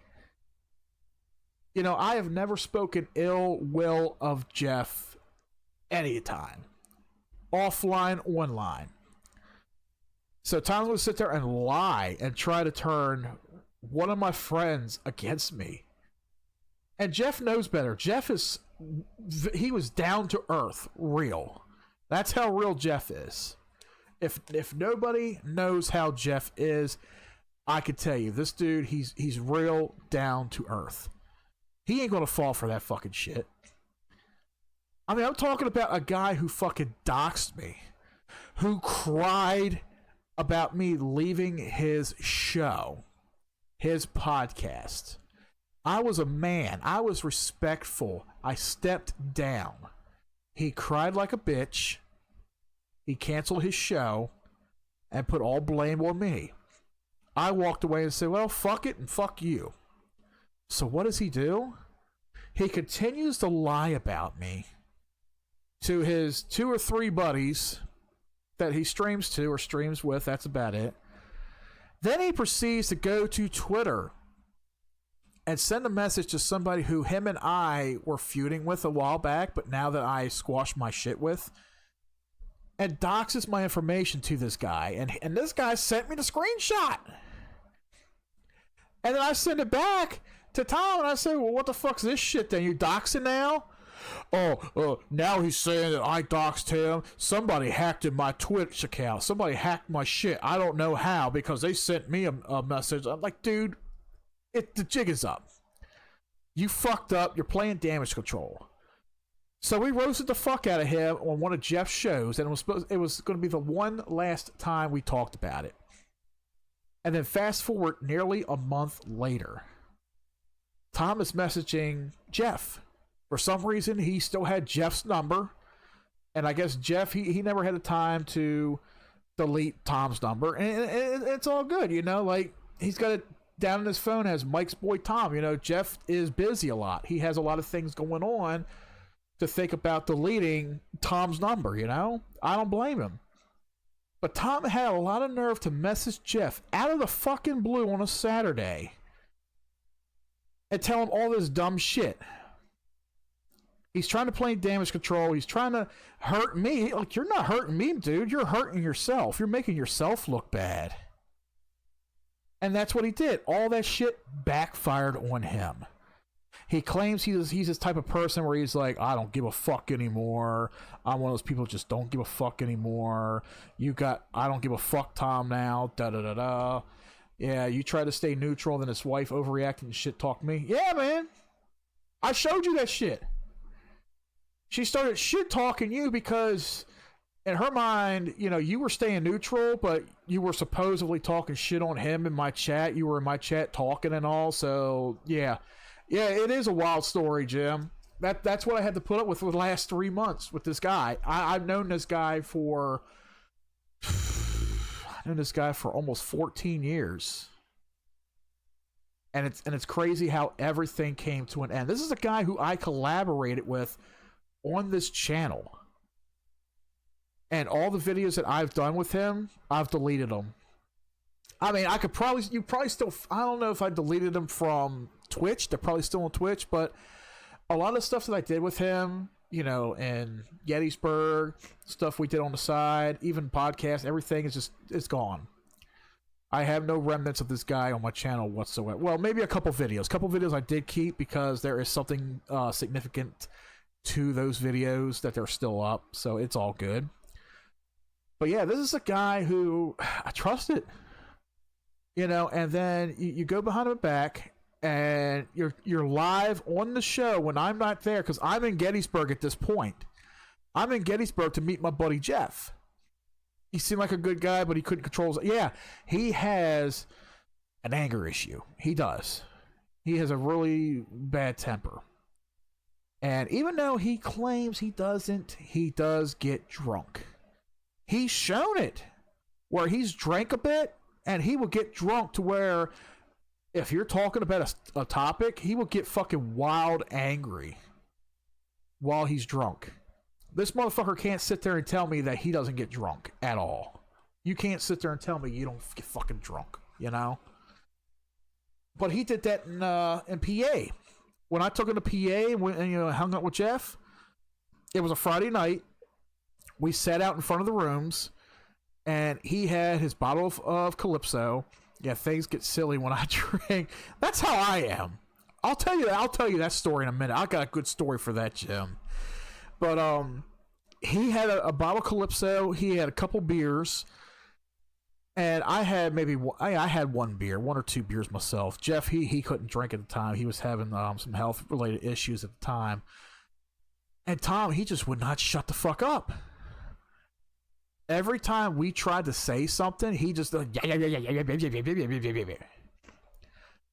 [SPEAKER 2] You know, I have never spoken ill will of Jeff any time. Offline, online. So Tom's going to sit there and lie and try to turn one of my friends against me. And Jeff knows better. He was down to earth, real. That's how real Jeff is. If nobody knows how Jeff is, I could tell you, this dude, he's real down to earth. He ain't gonna fall for that fucking shit. I mean, I'm talking about a guy who fucking doxed me, who cried about me leaving his show, his podcast. I was a man. I was respectful. I stepped down. He cried like a bitch. He canceled his show and put all blame on me. I walked away and said, well, fuck it and fuck you. So what does he do? He continues to lie about me to his 2 or 3 buddies that he streams to or streams with. That's about it. Then he proceeds to go to Twitter and send a message to somebody who him and I were feuding with a while back, but now that I squashed my shit with, and doxes my information to this guy. And this guy sent me the screenshot. And then I send it back to Tom, and I say, well, what the fuck's this shit then? You doxing now? Now he's saying that I doxed him. Somebody hacked in my Twitch account. Somebody hacked my shit. I don't know how, because they sent me a message. I'm like, dude, the jig is up. You fucked up. You're playing damage control. So we roasted the fuck out of him on one of Jeff's shows, and it was going to be the one last time we talked about it. And then fast forward nearly a month later, Tom is messaging Jeff. For some reason, he still had Jeff's number, and I guess Jeff, he never had the time to delete Tom's number, and it's all good, you know, like, he's got it down in his phone as Mike's boy Tom. You know, Jeff is busy a lot. He has a lot of things going on to think about deleting Tom's number, you know? I don't blame him. But Tom had a lot of nerve to message Jeff out of the fucking blue on a Saturday and tell him all this dumb shit. He's trying to play damage control. He's trying to hurt me. Like, you're not hurting me, dude. You're hurting yourself. You're making yourself look bad. And that's what he did. All that shit backfired on him. He claims he's this type of person where he's like, I don't give a fuck anymore. I'm one of those people who just don't give a fuck anymore. I don't give a fuck Tom now. Da-da-da-da. Yeah, you try to stay neutral, then his wife overreacted and shit talked me. Yeah, man. I showed you that shit. She started shit talking you because in her mind, you know, you were staying neutral, but you were supposedly talking shit on him in my chat. You were in my chat talking and all. So, yeah. Yeah, it is a wild story, Jim. That's what I had to put up with for the last 3 months with this guy. I've known this guy for almost 14 years. And it's crazy how everything came to an end. This is a guy who I collaborated with on this channel. And all the videos that I've done with him, I've deleted them. I mean, you probably still, I don't know if I deleted them from Twitch. They're probably still on Twitch, but a lot of stuff that I did with him, you know, in Gettysburg, stuff we did on the side, even podcasts, everything is gone. I have no remnants of this guy on my channel whatsoever. Well, maybe a couple videos. Couple videos I did keep because there is something significant to those videos that they're still up, so it's all good. But yeah, this is a guy who I trusted, you know. And then you go behind him back, and you're live on the show when I'm not there because I'm in Gettysburg at this point. I'm in Gettysburg to meet my buddy Jeff. He seemed like a good guy, but he couldn't control his... Yeah, he has an anger issue. He does. He has a really bad temper. And even though he claims he doesn't, he does get drunk. He's shown it where he's drank a bit, and he will get drunk to where if you're talking about a topic, he will get fucking wild angry while he's drunk. This motherfucker can't sit there and tell me that he doesn't get drunk at all. You can't sit there and tell me you don't get fucking drunk, you know? But he did that in PA. When I took him to PA and hung out with Jeff, it was a Friday night. We sat out in front of the rooms, and he had his bottle of Calypso. Yeah, things get silly when I drink. That's how I am. I'll tell you that story in a minute. I got a good story for that, Jim. But he had a bottle of Calypso. He had a couple beers, and I had I had one beer, 1 or 2 beers myself. Jeff, he couldn't drink at the time. He was having some health related issues at the time. And Tom, he just would not shut the fuck up. Every time we tried to say something, he just and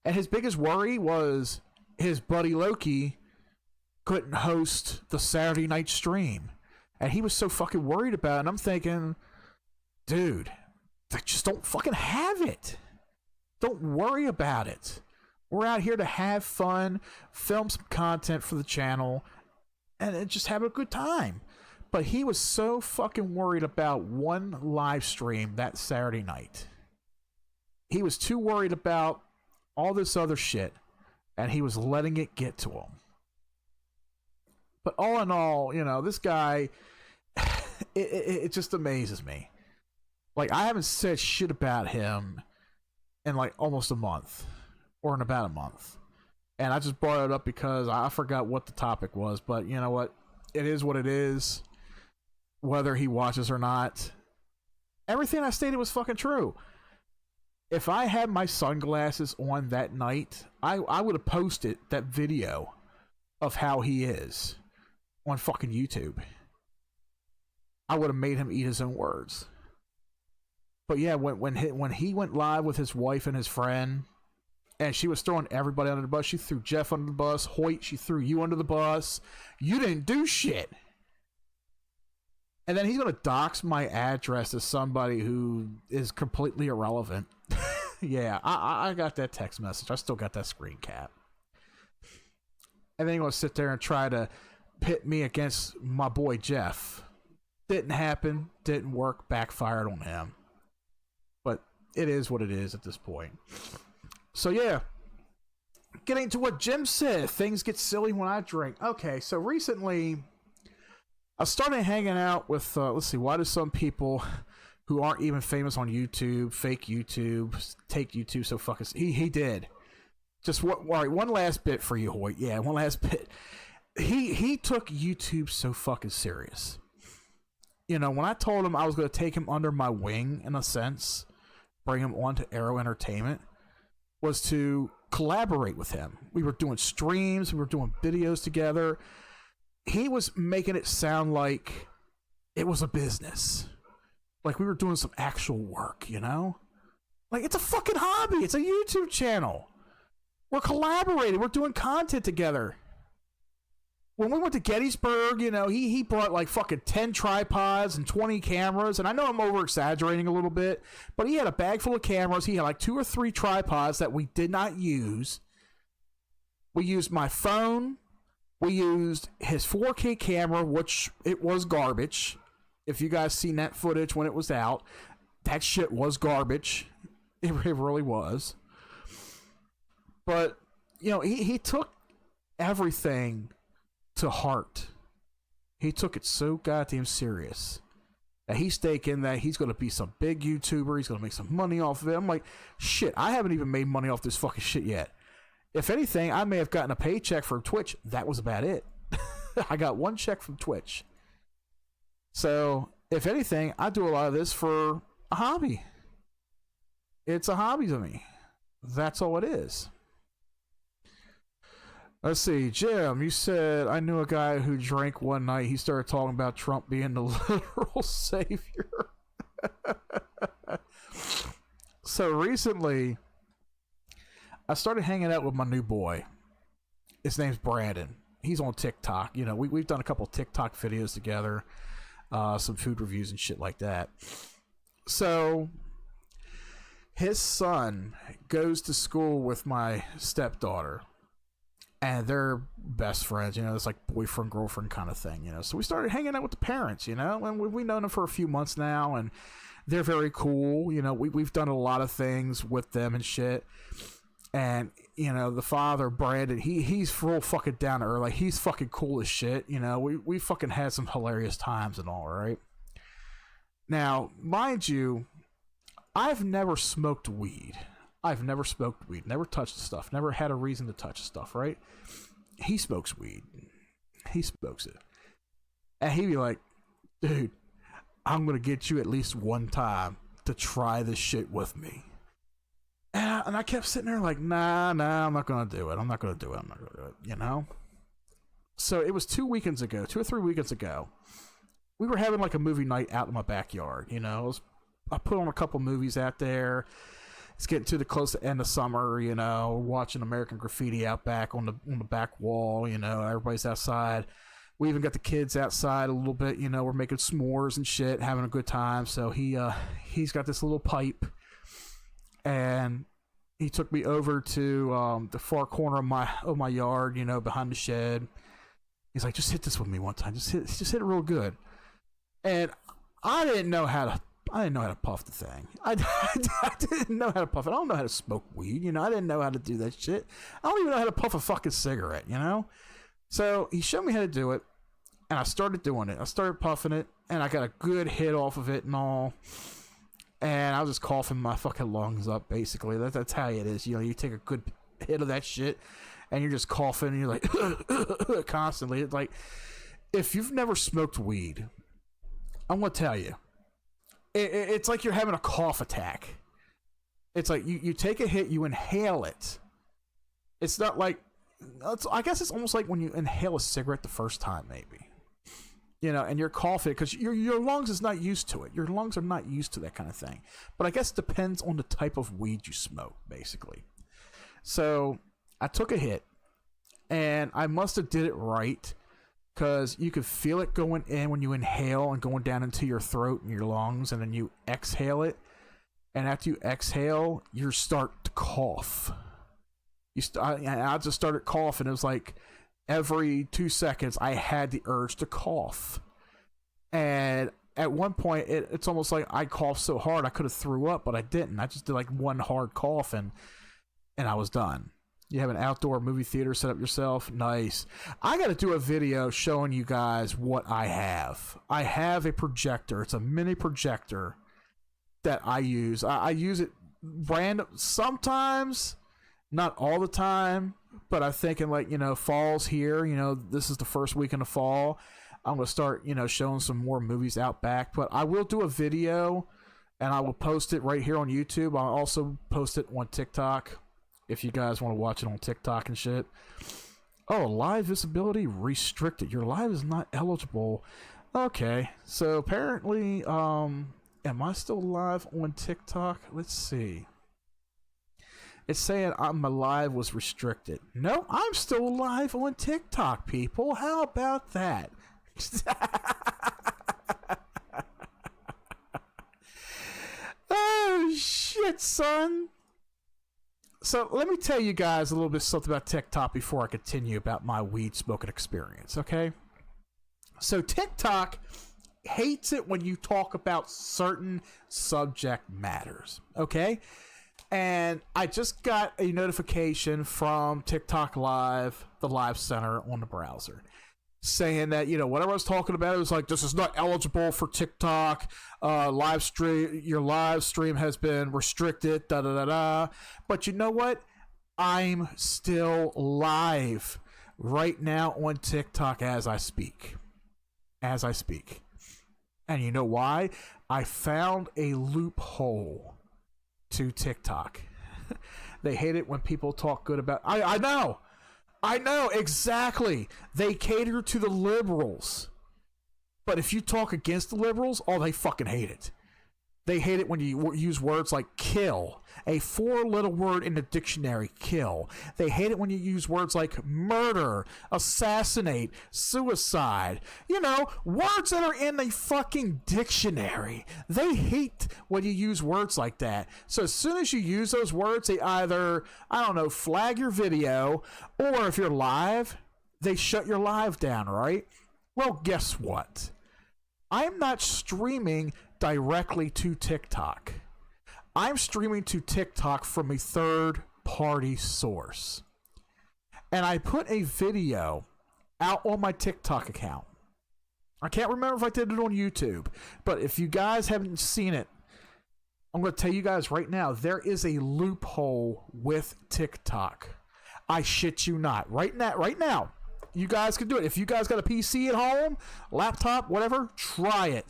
[SPEAKER 2] his biggest worry was his buddy Loki couldn't host the Saturday night stream, and he was so fucking worried about it. And I'm thinking, dude, just don't fucking have it. Don't worry about it. We're out here to have fun, film some content for the channel, and just have a good time. But he was so fucking worried about one live stream that Saturday night. He was too worried about all this other shit, and he was letting it get to him. But all in all, you know, this guy, it just amazes me. Like, I haven't said shit about him in like almost a month, or in about a month. And I just brought it up because I forgot what the topic was. But you know what? It is what it is. Whether he watches or not, everything I stated was fucking true. If I had my sunglasses on that night, I would have posted that video of how he is on fucking YouTube. I would have made him eat his own words. But yeah, when he went live with his wife and his friend, and she was throwing everybody under the bus. She threw Jeff under the bus. Hoyt, she threw you under the bus. You didn't do shit. And then he's going to dox my address as somebody who is completely irrelevant. Yeah, I got that text message. I still got that screen cap. And then he's going to sit there and try to pit me against my boy Jeff. Didn't happen. Didn't work. Backfired on him. But it is what it is at this point. So yeah, getting to what Jim said, things get silly when I drink. Okay, so recently I started hanging out with, let's see, why do some people who aren't even famous on YouTube, fake YouTube, take YouTube so fucking... He did. Just, all right, one last bit for you, Hoyt. Yeah, one last bit. He took YouTube so fucking serious. You know, when I told him I was going to take him under my wing, in a sense, bring him on to Arrow Entertainment, was to collaborate with him. We were doing streams, we were doing videos together. He was making it sound like it was a business. Like we were doing some actual work, you know? Like, it's a fucking hobby. It's a YouTube channel. We're collaborating. We're doing content together. When we went to Gettysburg, you know, he brought like fucking 10 tripods and 20 cameras. And I know I'm over exaggerating a little bit, but he had a bag full of cameras. He had like 2 or 3 tripods that we did not use. We used my phone. We used his 4K camera, which it was garbage. If you guys seen that footage when it was out, that shit was garbage. It really was. But, you know, he took everything to heart. He took it so goddamn serious. that he's thinking that he's going to be some big YouTuber. He's going to make some money off of it. I'm like, shit, I haven't even made money off this fucking shit yet. If anything, I may have gotten a paycheck from Twitch. That was about it. I got one check from Twitch. So, if anything, I do a lot of this for a hobby. It's a hobby to me. That's all it is. Let's see, Jim, you said, I knew a guy who drank one night. He started talking about Trump being the literal savior. So recently, I started hanging out with my new boy. His name's Brandon. He's on TikTok. You know, we've done a couple TikTok videos together, some food reviews and shit like that. So his son goes to school with my stepdaughter. And they're best friends, you know, it's like boyfriend, girlfriend kind of thing, you know. So we started hanging out with the parents, you know, and we've known them for a few months now, and they're very cool. You know, we've done a lot of things with them and shit. And, you know, the father, Brandon, he's real fucking down to earth. Like, he's fucking cool as shit, you know. We fucking had some hilarious times and all, right? Now, mind you, I've never smoked weed. I've never smoked weed, never touched the stuff, never had a reason to touch the stuff, right? He smokes weed. He smokes it. And he'd be like, dude, I'm going to get you at least one time to try this shit with me. And I kept sitting there like, nah, I'm not going to do it. I'm not going to do it, you know? So it was 2 or 3 weekends ago. We were having like a movie night out in my backyard, you know? I put on a couple movies out there. It's getting to the close to end of summer, you know, watching American Graffiti out back on the back wall, you know, everybody's outside. We even got the kids outside a little bit, you know, we're making s'mores and shit, having a good time. So he's got this little pipe, and he took me over to the far corner of my yard, you know, behind the shed. He's like, just hit this with me one time, just hit it real good. And I didn't know how to puff the thing. I didn't know how to puff it. I don't know how to smoke weed, you know. I didn't know how to do that shit. I don't even know how to puff a fucking cigarette, you know. So he showed me how to do it, and I started doing it. I started puffing it, and I got a good hit off of it and all. And I was just coughing my fucking lungs up, basically. That's how it is. You know, you take a good hit of that shit, and you're just coughing, and you're like, constantly. It's like, if you've never smoked weed, I'm going to tell you, it's like you're having a cough attack. It's like you take a hit, you inhale it. It's not like, I guess it's almost like when you inhale a cigarette the first time, maybe. You know, and you're coughing because your lungs is not used to it. Your lungs are not used to that kind of thing. But I guess it depends on the type of weed you smoke, basically. So I took a hit, and I must have did it right, because you could feel it going in when you inhale and going down into your throat and your lungs, and then you exhale it. And after you exhale, you start to cough. I just started coughing. It was like every 2 seconds I had the urge to cough. And at one point, it's almost like I coughed so hard I could have threw up, but I didn't. I just did like one hard cough, and I was done. You have an outdoor movie theater set up yourself? Nice. I got to do a video showing you guys what I have. I have a projector. It's a mini projector that I use. I use it random sometimes, not all the time, but I'm thinking like, you know, fall's here. You know, this is the first weekend of fall. I'm going to start, you know, showing some more movies out back. But I will do a video, and I will post it right here on YouTube. I'll also post it on TikTok, if you guys want to watch it on TikTok and shit. Oh, live visibility restricted. Your live is not eligible. Okay, so apparently, am I still live on TikTok? Let's see. It's saying my live was restricted. No, I'm still live on TikTok, people. How about that? Oh, shit, son. So let me tell you guys a little bit something about TikTok before I continue about my weed smoking experience, okay? So TikTok hates it when you talk about certain subject matters, okay? And I just got a notification from TikTok Live, the Live Center on the browser. saying that, whatever I was talking about, it was like, this is not eligible for TikTok, live stream, your live stream has been restricted, da-da-da-da. But you know what? I'm still live right now on TikTok as I speak. And you know why? I found a loophole to TikTok. They hate it when people talk good about... I know, exactly. They cater to the liberals. But if you talk against the liberals, they fucking hate it. They hate it when you use words like kill, a 4-letter word in the dictionary, kill. They hate it when you use words like murder, assassinate, suicide. Words that are in the fucking dictionary. They hate when you use words like that. So as soon as you use those words, they either, flag your video, or if you're live, they shut your live down, right? Well, guess what? I'm not streaming directly to TikTok. I'm streaming to TikTok from a third-party source. And I put a video out on my TikTok account. I can't remember if I did it on YouTube, but if you guys haven't seen it, I'm going to tell you guys right now, there is a loophole with TikTok. I shit you not. Right now, you guys can do it. If you guys got a PC at home, laptop, whatever, try it.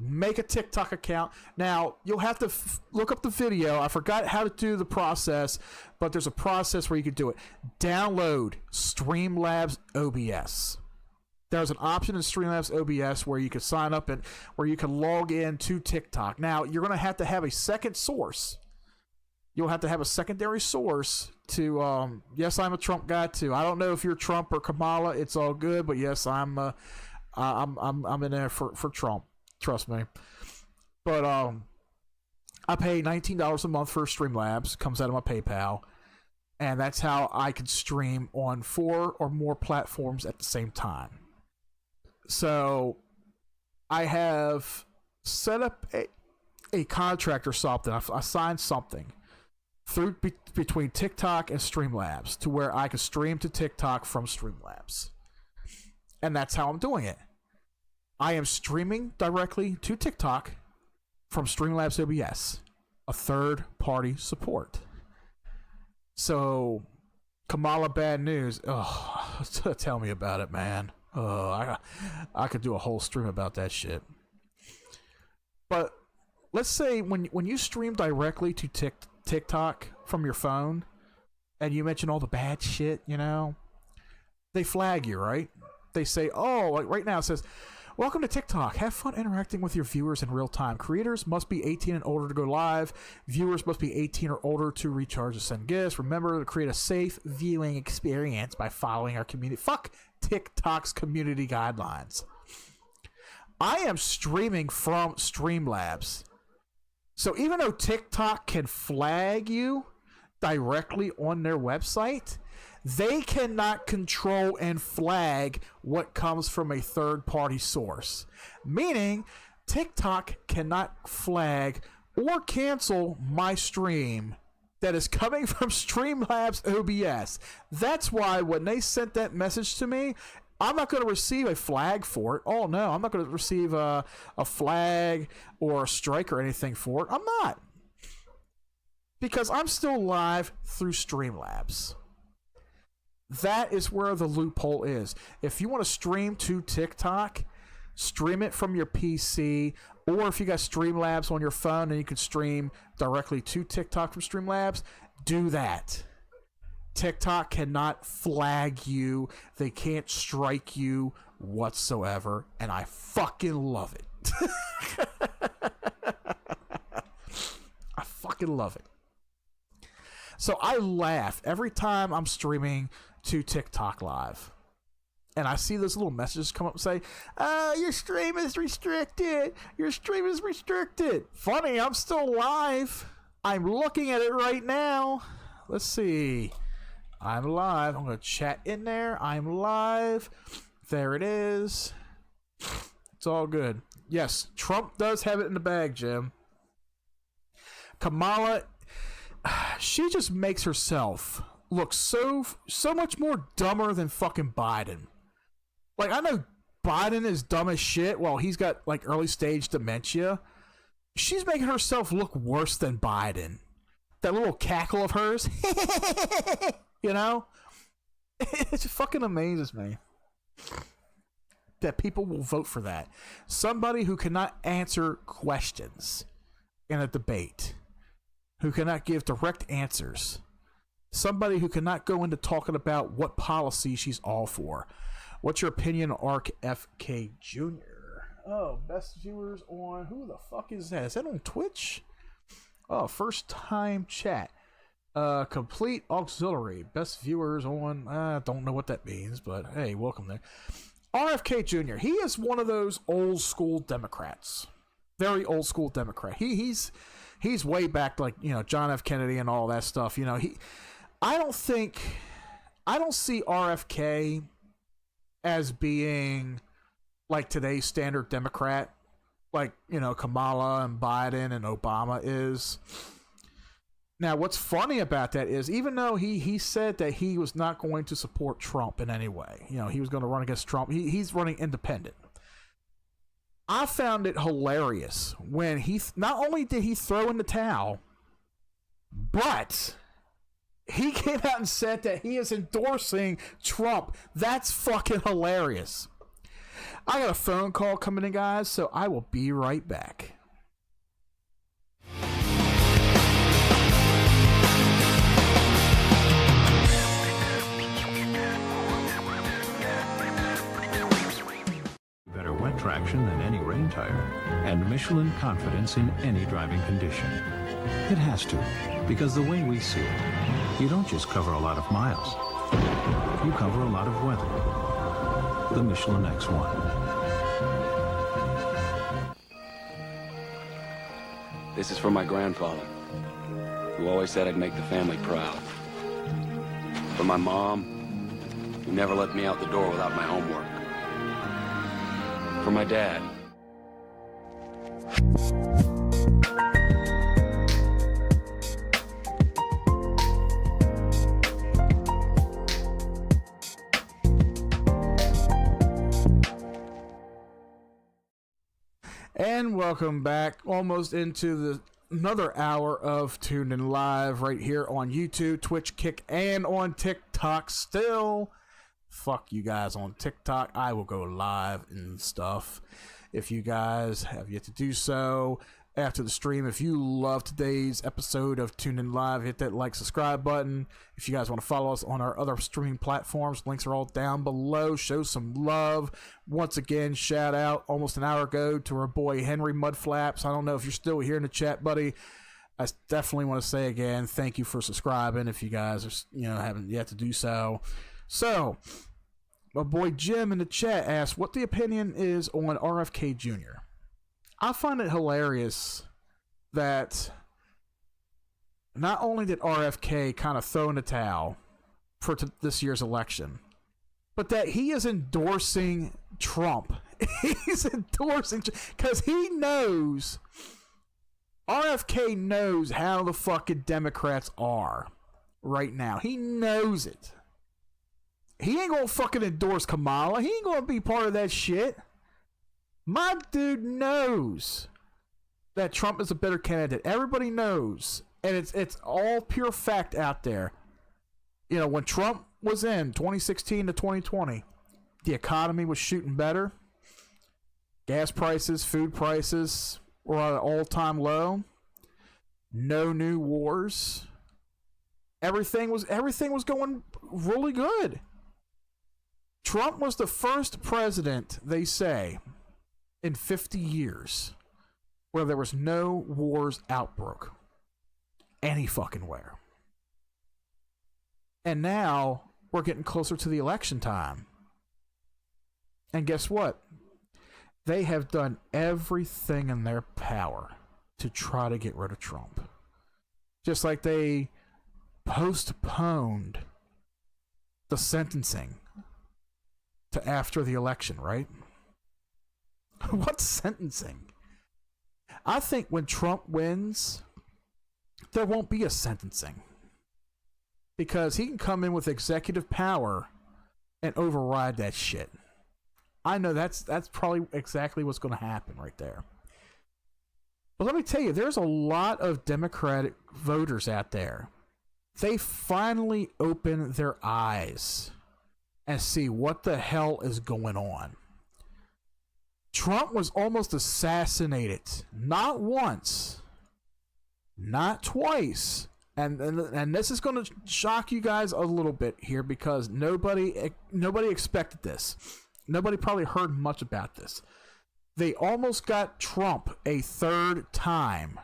[SPEAKER 2] Make a TikTok account. Now, you'll have to look up the video. I forgot how to do the process, but there's a process where you can do it. Download Streamlabs OBS. There's an option in Streamlabs OBS where you can sign up and where you can log in to TikTok. Now, you're going to have a second source. You'll have to have a secondary source to, yes, I'm a Trump guy too. I don't know if you're Trump or Kamala. It's all good, but yes, I'm in there for Trump. Trust me. But I pay $19 a month for Streamlabs. Comes out of my PayPal. And that's how I can stream on 4 or more platforms at the same time. So I have set up a contract or something. I signed something through between TikTok and Streamlabs to where I can stream to TikTok from Streamlabs. And that's how I'm doing it. I am streaming directly to TikTok from Streamlabs OBS, a third-party support. So, Kamala bad news. Oh, tell me about it, man. I could do a whole stream about that shit. But let's say when you stream directly to TikTok from your phone, and you mention all the bad shit, they flag you, right? They say, like right now it says, welcome to TikTok. Have fun interacting with your viewers in real time. Creators must be 18 and older to go live. Viewers must be 18 or older to recharge and send gifts. Remember to create a safe viewing experience by following our community. Fuck TikTok's community guidelines. I am streaming from Streamlabs. So even though TikTok can flag you directly on their website, they cannot control and flag what comes from a third-party source. Meaning, TikTok cannot flag or cancel my stream that is coming from Streamlabs OBS. That's why when they sent that message to me, I'm not going to receive a flag for it. Oh, no, I'm not going to receive a flag or a strike or anything for it. I'm not. Because I'm still live through Streamlabs. That is where the loophole is. If you want to stream to TikTok, stream it from your PC, or if you got Streamlabs on your phone and you can stream directly to TikTok from Streamlabs, do that. TikTok cannot flag you. They can't strike you whatsoever, and I fucking love it. I fucking love it. So I laugh every time I'm streaming to TikTok live. And I see those little messages come up and say, your stream is restricted. Your stream is restricted. Funny, I'm still live. I'm looking at it right now. Let's see. I'm live. I'm going to chat in there. I'm live. There it is. It's all good. Yes, Trump does have it in the bag, Jim. Kamala, she just makes herself look so much more dumber than fucking Biden. Like, I know Biden is dumb as shit while he's got, like, early stage dementia. She's making herself look worse than Biden. That little cackle of hers. You know? It just fucking amazes me that people will vote for that. Somebody who cannot answer questions in a debate, who cannot give direct answers, somebody who cannot go into talking about what policy she's all for. What's your opinion on RFK Jr.? Oh, best viewers on... Who the fuck is that? Is that on Twitch? Oh, first time chat. Complete auxiliary. Best viewers on... I don't know what that means, but hey, welcome there. RFK Jr. He is one of those old school Democrats. Very old school Democrat. He's way back, like, you know, John F. Kennedy and all that stuff. You know, I don't see RFK as being like today's standard Democrat, like, you know, Kamala and Biden and Obama is. Now, what's funny about that is, even though he said that he was not going to support Trump in any way, you know, he was going to run against Trump, he's running independent. I found it hilarious when he not only did he throw in the towel, but he came out and said that he is endorsing Trump. That's fucking hilarious. I got a phone call coming in, guys, so I will be right back.
[SPEAKER 4] Better wet traction than any rain tire, and Michelin confidence in any driving condition. It has to, because the way we see it, you don't just cover a lot of miles, you cover a lot of weather. The Michelin X1.
[SPEAKER 5] This is for my grandfather, who always said I'd make the family proud. For my mom, who never let me out the door without my homework. For my dad.
[SPEAKER 2] And welcome back, almost into another hour of Tuned In Live right here on YouTube, Twitch, Kick, and on TikTok still. Fuck you guys on TikTok. I will go live and stuff. If you guys have yet to do so after the stream, if you love today's episode of Tuned In Live, hit that like, subscribe button. If you guys want to follow us on our other streaming platforms, links are all down below. Show some love. Once again, shout out almost an hour ago to our boy Henry Mudflaps. I don't know if you're still here in the chat, buddy. I definitely want to say again, thank you for subscribing if you guys are, you know, haven't yet to do so. So, my boy Jim in the chat asked what the opinion is on RFK Jr. I find it hilarious that not only did RFK kind of throw in the towel for this year's election, but that he is endorsing Trump. He's endorsing, because he knows, RFK knows how the fucking Democrats are right now. He knows it. He ain't gonna fucking endorse Kamala. He ain't gonna be part of that shit. My dude knows that Trump is a better candidate. Everybody knows. And it's all pure fact out there. You know, when Trump was in 2016 to 2020, the economy was shooting better. Gas prices, food prices were at an all-time low. No new wars. Everything was going really good. Trump was the first president, they say, in 50 years where there was no wars outbroke any fucking where. And now we're getting closer to the election time. And guess what? They have done everything in their power to try to get rid of Trump. Just like they postponed the sentencing to after the election, right? What sentencing? I think when Trump wins, there won't be a sentencing. Because he can come in with executive power and override that shit. I know that's probably exactly what's going to happen right there. But let me tell you, there's a lot of Democratic voters out there. They finally open their eyes and see what the hell is going on. Trump was almost assassinated, not once, not twice. And this is going to shock you guys a little bit here because nobody expected this. Nobody probably heard much about this. They almost got Trump a third time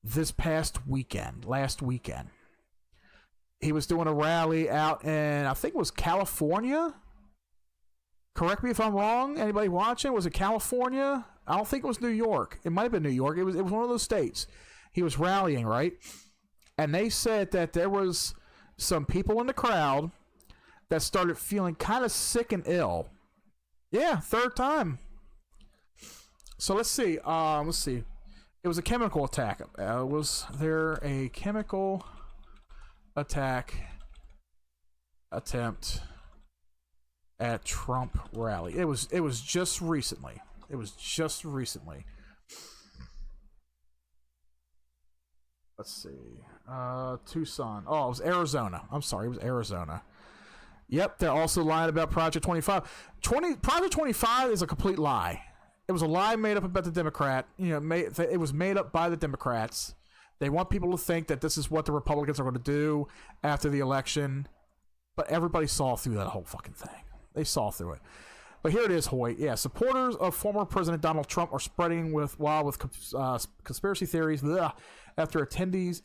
[SPEAKER 2] this last weekend. He was doing a rally out in, I think it was California. Correct me if I'm wrong. Anybody watching? Was it California? I don't think it was New York. It might have been New York. It was one of those states. He was rallying, right? And they said that there was some people in the crowd that started feeling kind of sick and ill. Yeah, third time. So let's see. It was a chemical attack. Was there a chemical attack attempt at Trump rally? It was just recently. Let's see. Tucson. Oh, it was Arizona. I'm sorry, it was Arizona. Yep, they're also lying about Project 25. Project 25 is a complete lie. It was a lie made up about the Democrat. It was made up by the Democrats. They want people to think that this is what the Republicans are going to do after the election. But everybody saw through that whole fucking thing. They saw through it. But here it is, Hoyt. Yeah, supporters of former President Donald Trump are spreading with conspiracy theories after attendees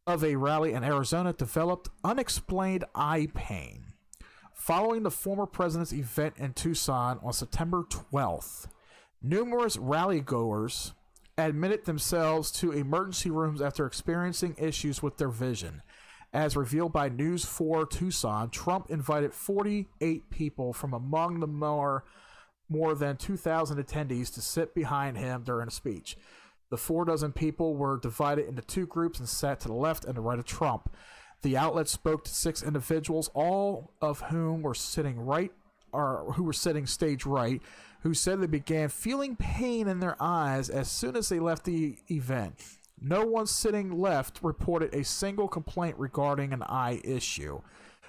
[SPEAKER 2] of a rally in Arizona developed unexplained eye pain following the former president's event in Tucson on September 12th. Numerous rally-goers admitted themselves to emergency rooms after experiencing issues with their vision. As revealed by News 4 Tucson, Trump invited 48 people from among the more than 2,000 attendees to sit behind him during a speech. The 4 people were divided into two groups and sat to the left and the right of Trump. The outlet spoke to 6 individuals, all of whom were sitting stage right, who said they began feeling pain in their eyes as soon as they left the event. No one sitting left reported a single complaint regarding an eye issue.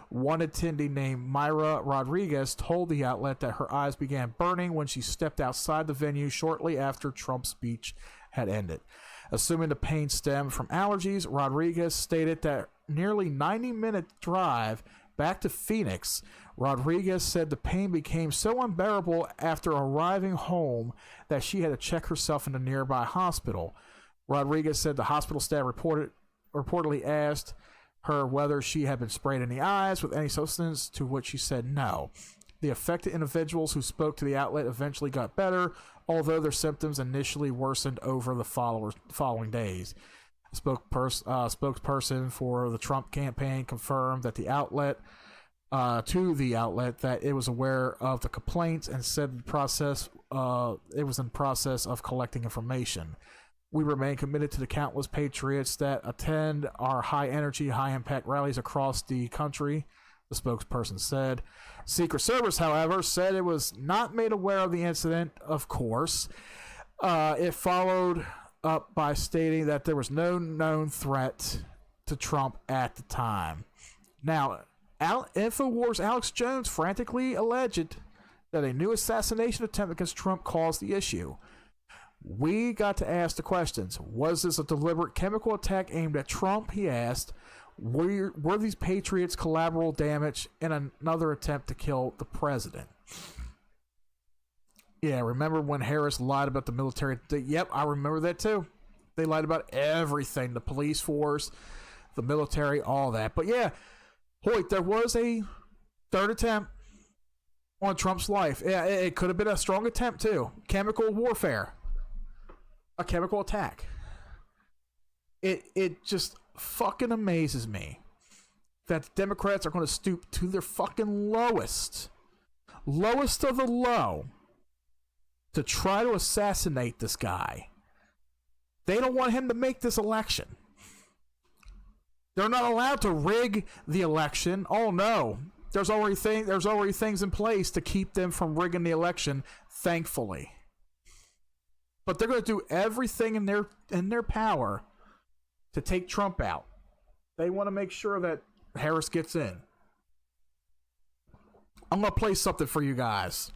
[SPEAKER 2] One attendee named Myra Rodriguez told the outlet that her eyes began burning when she stepped outside the venue shortly after Trump's speech had ended. Assuming the pain stemmed from allergies, Rodriguez stated that nearly 90-minute drive back to Phoenix, Rodriguez said the pain became so unbearable after arriving home that she had to check herself in a nearby hospital. Rodriguez said the hospital staff reportedly asked her whether she had been sprayed in the eyes with any substance, to which she said no. The affected individuals who spoke to the outlet eventually got better, although their symptoms initially worsened over the following days. A spokesperson for the Trump campaign confirmed that the outlet that it was aware of the complaints and said it was in process of collecting information. We remain committed to the countless patriots that attend our high-energy, high-impact rallies across the country, the spokesperson said. Secret Service, however, said it was not made aware of the incident, of course. It followed up by stating that there was no known threat to Trump at the time. Now, InfoWars' Alex Jones frantically alleged that a new assassination attempt against Trump caused the issue. We got to ask the questions. Was this a deliberate chemical attack aimed at Trump? He asked. Were these patriots collateral damage in another attempt to kill the president? Yeah, remember when Harris lied about the military? Yep, I remember that too. They lied about everything. The police force, the military, all that. But yeah, Hoyt, there was a third attempt on Trump's life. Yeah, it could have been a strong attempt too. Chemical warfare. A chemical attack. It just fucking amazes me that the Democrats are going to stoop to their fucking lowest of the low to try to assassinate this guy. They don't want him to make this election. They're not allowed to rig the election. Oh no. there's already things in place to keep them from rigging the election, thankfully. But they're going to do everything in their power to take Trump out. They want to make sure that Harris gets in. I'm going to play something for you guys.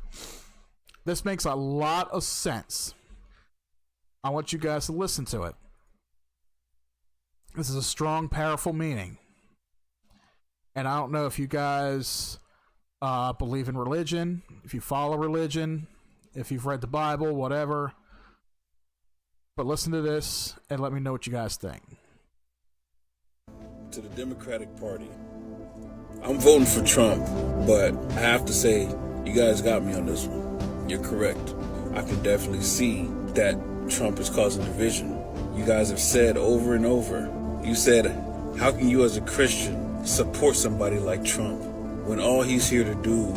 [SPEAKER 2] This makes a lot of sense. I want you guys to listen to it. This is a strong, powerful meaning. And I don't know if you guys believe in religion, if you follow religion, if you've read the Bible, whatever. But listen to this and let me know what you guys think.
[SPEAKER 17] To the Democratic Party, I'm voting for Trump, but I have to say, you guys got me on this one. You're correct. I can definitely see that Trump is causing division. You guys have said over and over, you said, how can you as a Christian support somebody like Trump when all he's here to do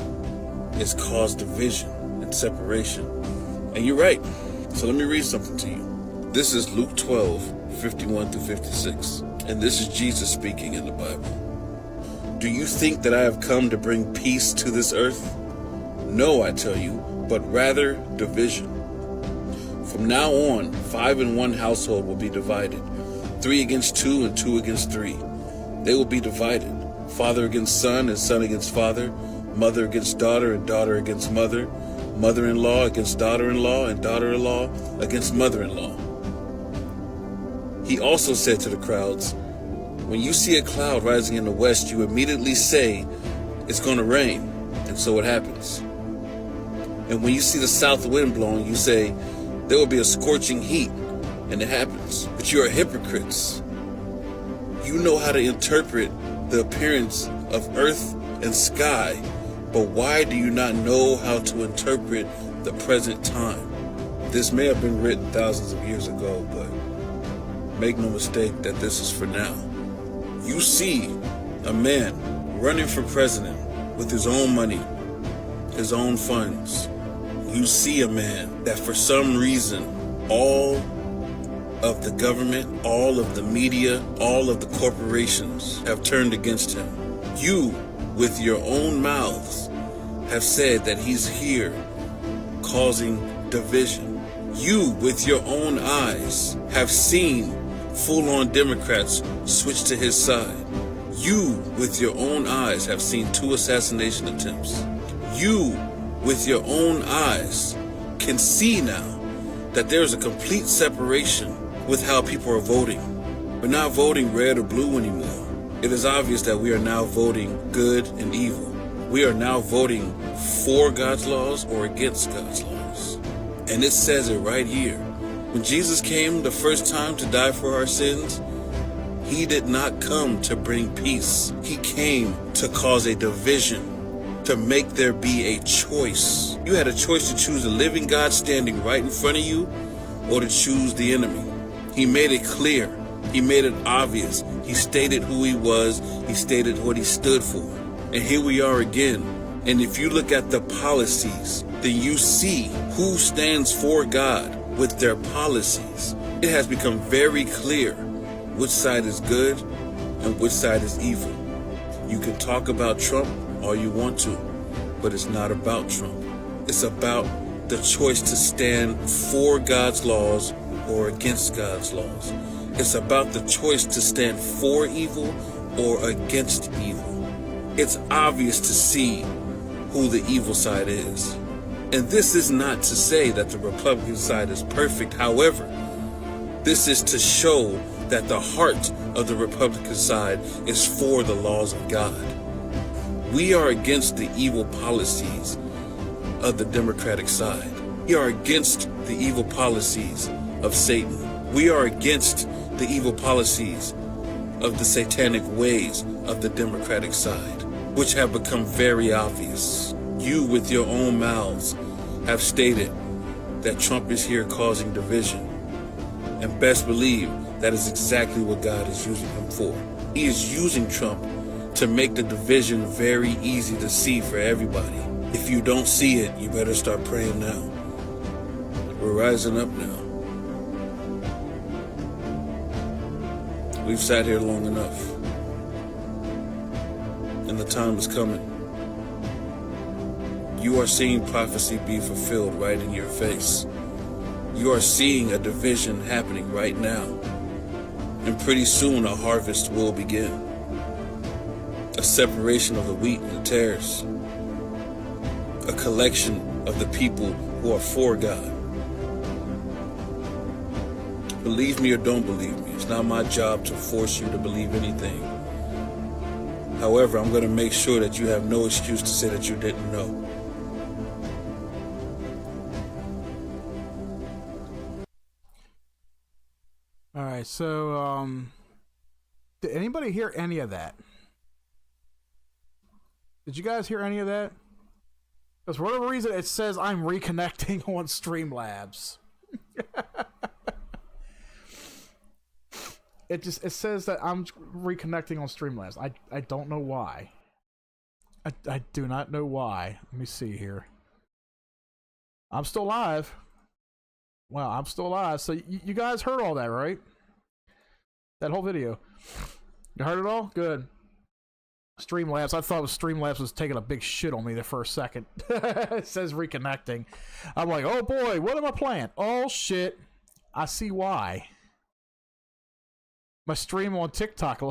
[SPEAKER 17] is cause division and separation? And you're right. So let me read something to you. This is Luke 12, 51 through 56. And this is Jesus speaking in the Bible. Do you think that I have come to bring peace to this earth? No, I tell you, but rather division. From now on, 5 in one household will be divided, 3 against 2 and 2 against 3. They will be divided, father against son and son against father, mother against daughter and daughter against mother, mother-in-law against daughter-in-law and daughter-in-law against mother-in-law. He also said to the crowds, when you see a cloud rising in the west, you immediately say, it's going to rain, and so it happens. And when you see the south wind blowing, you say, there will be a scorching heat, and it happens. But you are hypocrites. You know how to interpret the appearance of earth and sky, but why do you not know how to interpret the present time? This may have been written thousands of years ago, but make no mistake that this is for now. You see a man running for president with his own money, his own funds. You see a man that for some reason, all of the government, all of the media, all of the corporations have turned against him. You, with your own mouths, have said that he's here causing division. You, with your own eyes, have seen full-on Democrats switch to his side. You, with your own eyes, have seen 2 assassination attempts. You, with your own eyes, can see now that there's a complete separation with how people are voting. We're not voting red or blue anymore. It is obvious that we are now voting good and evil. We are now voting for God's laws or against God's laws. And it says it right here. When Jesus came the first time to die for our sins, he did not come to bring peace. He came to cause a division, to make there be a choice. You had a choice to choose the living God standing right in front of you or to choose the enemy. He made it clear. He made it obvious. He stated who he was. He stated what he stood for. And here we are again. And if you look at the policies, then you see who stands for God with their policies. It has become very clear which side is good and which side is evil. You can talk about Trump all you want to, but it's not about Trump. It's about the choice to stand for God's laws or against God's laws. It's about the choice to stand for evil or against evil. It's obvious to see who the evil side is. And this is not to say that the Republican side is perfect. However, this is to show that the heart of the Republican side is for the laws of God. We are against the evil policies of the Democratic side. We are against the evil policies of Satan. We are against the evil policies of the satanic ways of the Democratic side, which have become very obvious. You, with your own mouths, have stated that Trump is here causing division. And best believe that is exactly what God is using him for. He is using Trump to make the division very easy to see for everybody. If you don't see it, you better start praying now. We're rising up now. We've sat here long enough. And the time is coming You are seeing prophecy be fulfilled right in your face. You are seeing a division happening right now. And pretty soon a harvest will begin. A separation of the wheat and the tares. A collection of the people who are for God. Believe me or don't believe me. It's not my job to force you to believe anything. However, I'm going to make sure that you have no excuse to say that you didn't know.
[SPEAKER 2] All right, so did anybody hear any of that? Did you guys hear any of that? Because for whatever reason, it says I'm reconnecting on Streamlabs. It says that I'm reconnecting on Streamlabs. I don't know why. I do not know why. Let me see here. I'm still live. Wow, I'm still alive. So you guys heard all that, right? That whole video. You heard it all? Good. Streamlabs. I thought Streamlabs was taking a big shit on me there for a second. It says reconnecting. I'm like, oh boy, what am I playing? Oh shit. I see why. My stream on TikTok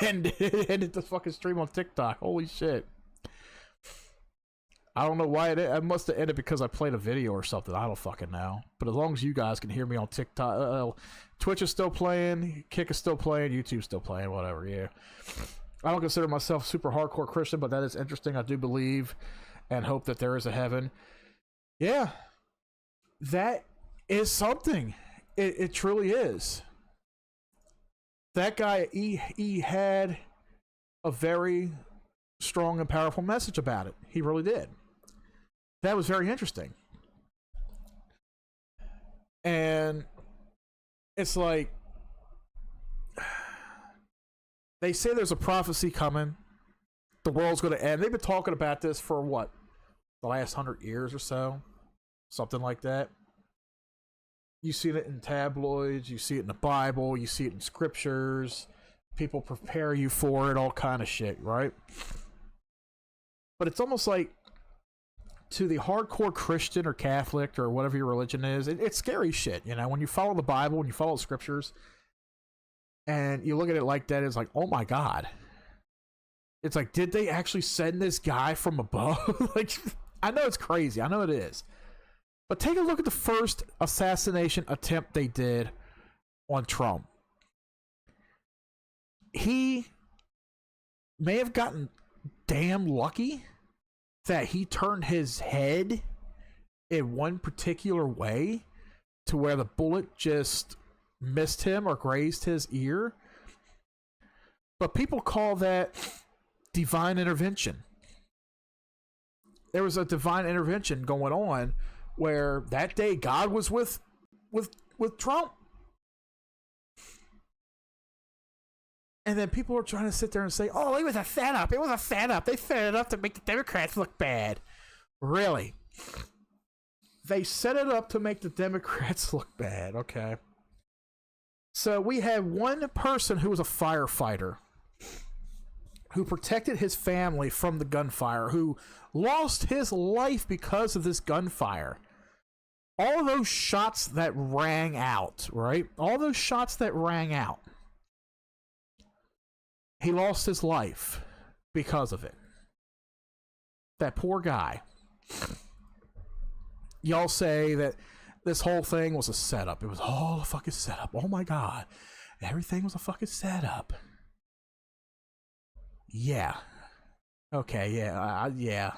[SPEAKER 2] ended the fucking stream on TikTok. Holy shit. I don't know why it must have ended because I played a video or something. I don't fucking know. But as long as you guys can hear me on TikTok, Twitch is still playing, Kick is still playing, YouTube's still playing, whatever, yeah. I don't consider myself super hardcore Christian, but that is interesting. I do believe and hope that there is a heaven. Yeah. That is something. It truly is. That guy, he had a very strong and powerful message about it. He really did. That was very interesting. And it's like, they say there's a prophecy coming. The world's going to end. They've been talking about this for what? The last 100 years or so? Something like that. You see it in tabloids. You see it in the Bible. You see it in scriptures. People prepare you for it. All kind of shit, right? But it's almost like, to the hardcore Christian or Catholic or whatever your religion is, it's scary shit, you know? When you follow the Bible, when you follow the scriptures, and you look at it like that, it's like, oh my God. It's like, did they actually send this guy from above? Like, I know it's crazy. I know it is. But take a look at the first assassination attempt they did on Trump. He may have gotten damn lucky that he turned his head in one particular way to where the bullet just missed him or grazed his ear. But people call that divine intervention. There was a divine intervention going on where that day God was with Trump. And then people are trying to sit there and say, oh, it was a setup. It was a setup. They set it up to make the Democrats look bad. Really? They set it up to make the Democrats look bad. Okay. So we had one person who was a firefighter who protected his family from the gunfire, who lost his life because of this gunfire. All those shots that rang out, right? All those shots that rang out. He lost his life because of it. That poor guy. Y'all say that this whole thing was a setup. It was all a fucking setup. Oh my God. Everything was a fucking setup. Yeah. Okay, yeah. Yeah.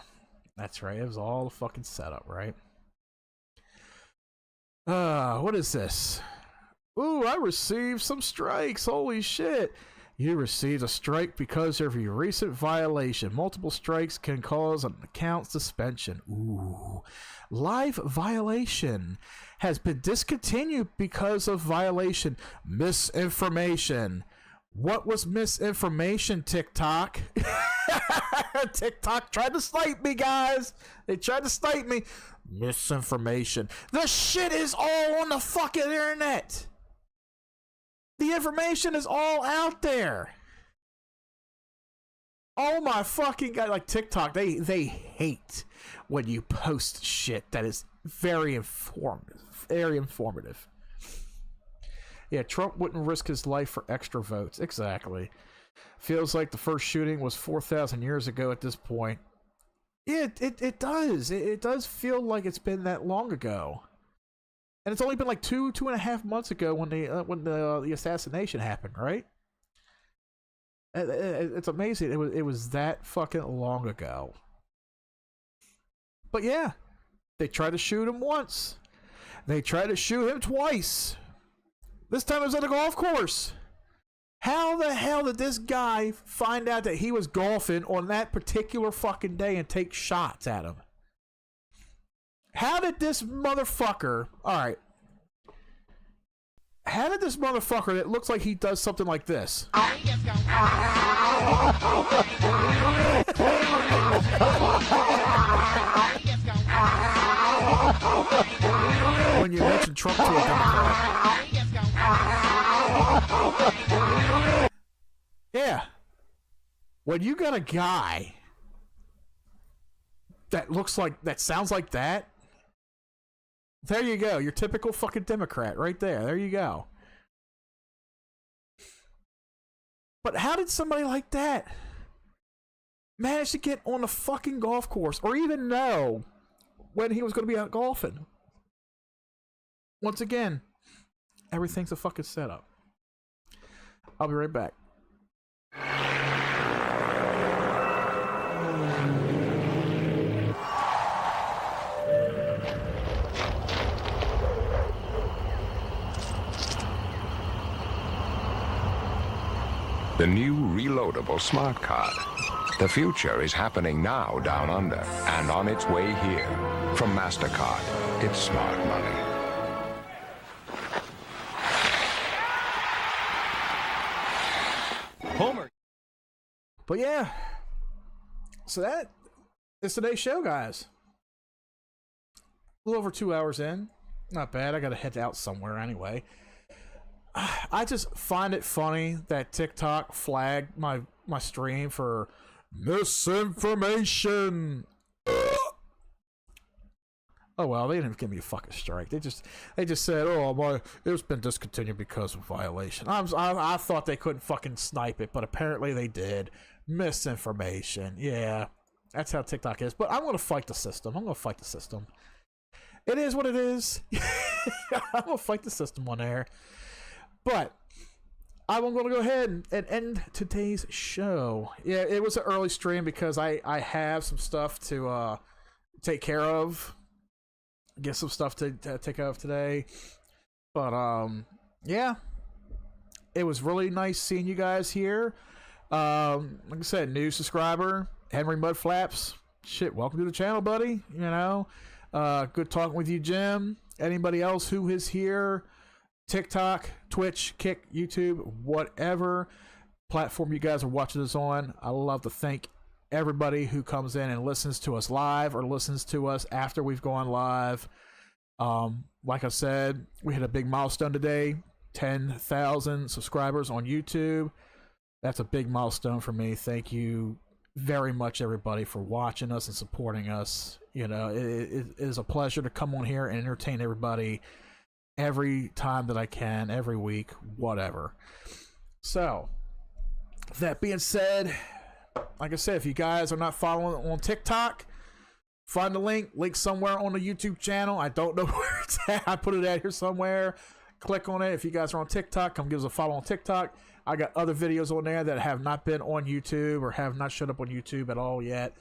[SPEAKER 2] That's right. It was all a fucking setup, right? What is this? Ooh, I received some strikes. Holy shit. You received a strike because of your recent violation. Multiple strikes can cause an account suspension. Ooh. Live violation has been discontinued because of violation. Misinformation. What was misinformation, TikTok? TikTok tried to snipe me, guys. They tried to snipe me. Misinformation. The shit is all on the fucking internet. The information is all out there. Oh my fucking god! Like TikTok, they hate when you post shit that is very informative. Very informative. Yeah, Trump wouldn't risk his life for extra votes. Exactly. Feels like the first shooting was 4,000 years ago at this point. Yeah, it does. It does feel like it's been that long ago. And it's only been like 2.5 months ago when the assassination happened, right? It's amazing. It was that fucking long ago. But yeah, they tried to shoot him once. They tried to shoot him twice. This time it was at a golf course. How the hell did this guy find out that he was golfing on that particular fucking day and take shots at him? How did this motherfucker... Alright. How did this motherfucker that looks like he does something like this? When you mention Trump to a Democrat. Yeah. When you got a guy that looks like, that sounds like that, there you go. Your typical fucking Democrat right there. There you go. But how did somebody like that manage to get on a fucking golf course or even know when he was going to be out golfing? Once again, everything's a fucking setup. I'll be right back.
[SPEAKER 10] The new reloadable smart card. The future is happening now down under and on its way here. From MasterCard, it's smart money.
[SPEAKER 2] Homer. But yeah, so that is today's show, guys. A little over 2 hours in. Not bad. I gotta head out somewhere anyway. I just find it funny that TikTok flagged my stream for misinformation. Oh well, they didn't give me a fucking strike. They just said, "Oh, it's been discontinued because of violation." I thought they couldn't fucking snipe it, but apparently they did. Misinformation. Yeah, that's how TikTok is. But I'm gonna fight the system. I'm gonna fight the system. It is what it is. I'm gonna fight the system on there. But I'm going to go ahead and end today's show. Yeah, it was an early stream because I have some stuff to take care of. Get some stuff to take care of today. But, yeah. It was really nice seeing you guys here. Like I said, new subscriber, Henry Mudflaps. Shit, welcome to the channel, buddy. You know, good talking with you, Jim. Anybody else who is here? TikTok, Twitch, Kick, YouTube, whatever platform you guys are watching this on. I love to thank everybody who comes in and listens to us live or listens to us after we've gone live. Like I said, we hit a big milestone today, 10,000 subscribers on YouTube. That's a big milestone for me. Thank you very much, everybody, for watching us and supporting us. You know, it is a pleasure to come on here and entertain everybody every time that I can, every week, whatever. So, that being said, like I said, if you guys are not following on TikTok, find the link somewhere on the YouTube channel. I don't know where it's at. I put it out here somewhere. Click on it. If you guys are on TikTok, come give us a follow on TikTok. I got other videos on there that have not been on YouTube or have not showed up on YouTube at all yet.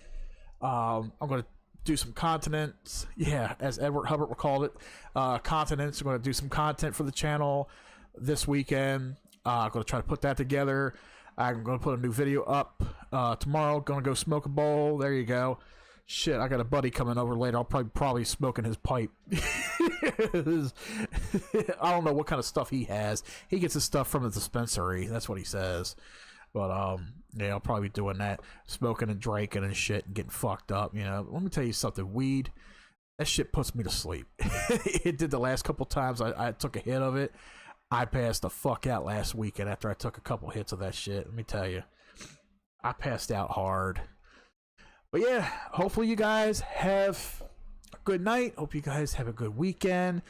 [SPEAKER 2] I'm going to do some continents, yeah, as Edward Hubbard would call it, continents. I'm going to do some content for the channel this weekend. I'm going to try to put that together. I'm going to put a new video up tomorrow. Going to go smoke a bowl. There you go. Shit, I got a buddy coming over later. I'll probably smoking his pipe. I don't know what kind of stuff he has. He gets his stuff from the dispensary. That's what he says. But yeah, I'll probably be doing that, smoking and drinking and shit and getting fucked up. You know, let me tell you something. Weed, that shit puts me to sleep. It did the last couple times I took a hit of it. I passed the fuck out last weekend after I took a couple hits of that shit. Let me tell you, I passed out hard. But yeah, hopefully you guys have a good night. Hope you guys have a good weekend.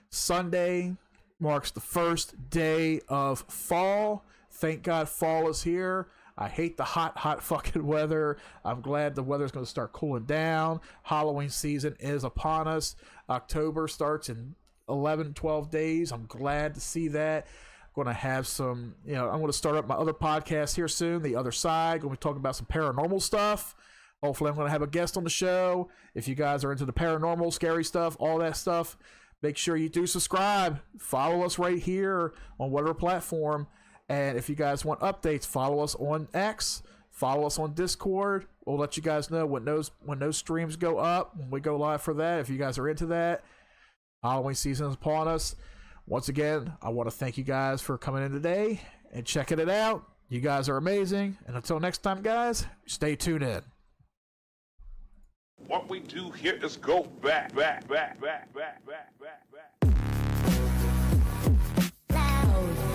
[SPEAKER 2] Sunday marks the first day of fall. Thank God fall is here. I hate the hot fucking weather. I'm glad the weather's going to start cooling down. Halloween season is upon us. October starts in 11, 12 days. I'm glad to see that. I'm going to have some, I'm going to start up my other podcast here soon, The Other Side. Going to be talking about some paranormal stuff. Hopefully I'm going to have a guest on the show. If you guys are into the paranormal, scary stuff, all that stuff, make sure you do subscribe. Follow us right here on whatever platform. And if you guys want updates, follow us on X. Follow us on Discord. We'll let you guys know when those streams go up, when we go live for that, if you guys are into that. Halloween season is upon us. Once again, I want to thank you guys for coming in today and checking it out. You guys are amazing. And until next time, guys, stay tuned in.
[SPEAKER 1] What we do here is go back.
[SPEAKER 18] Loud.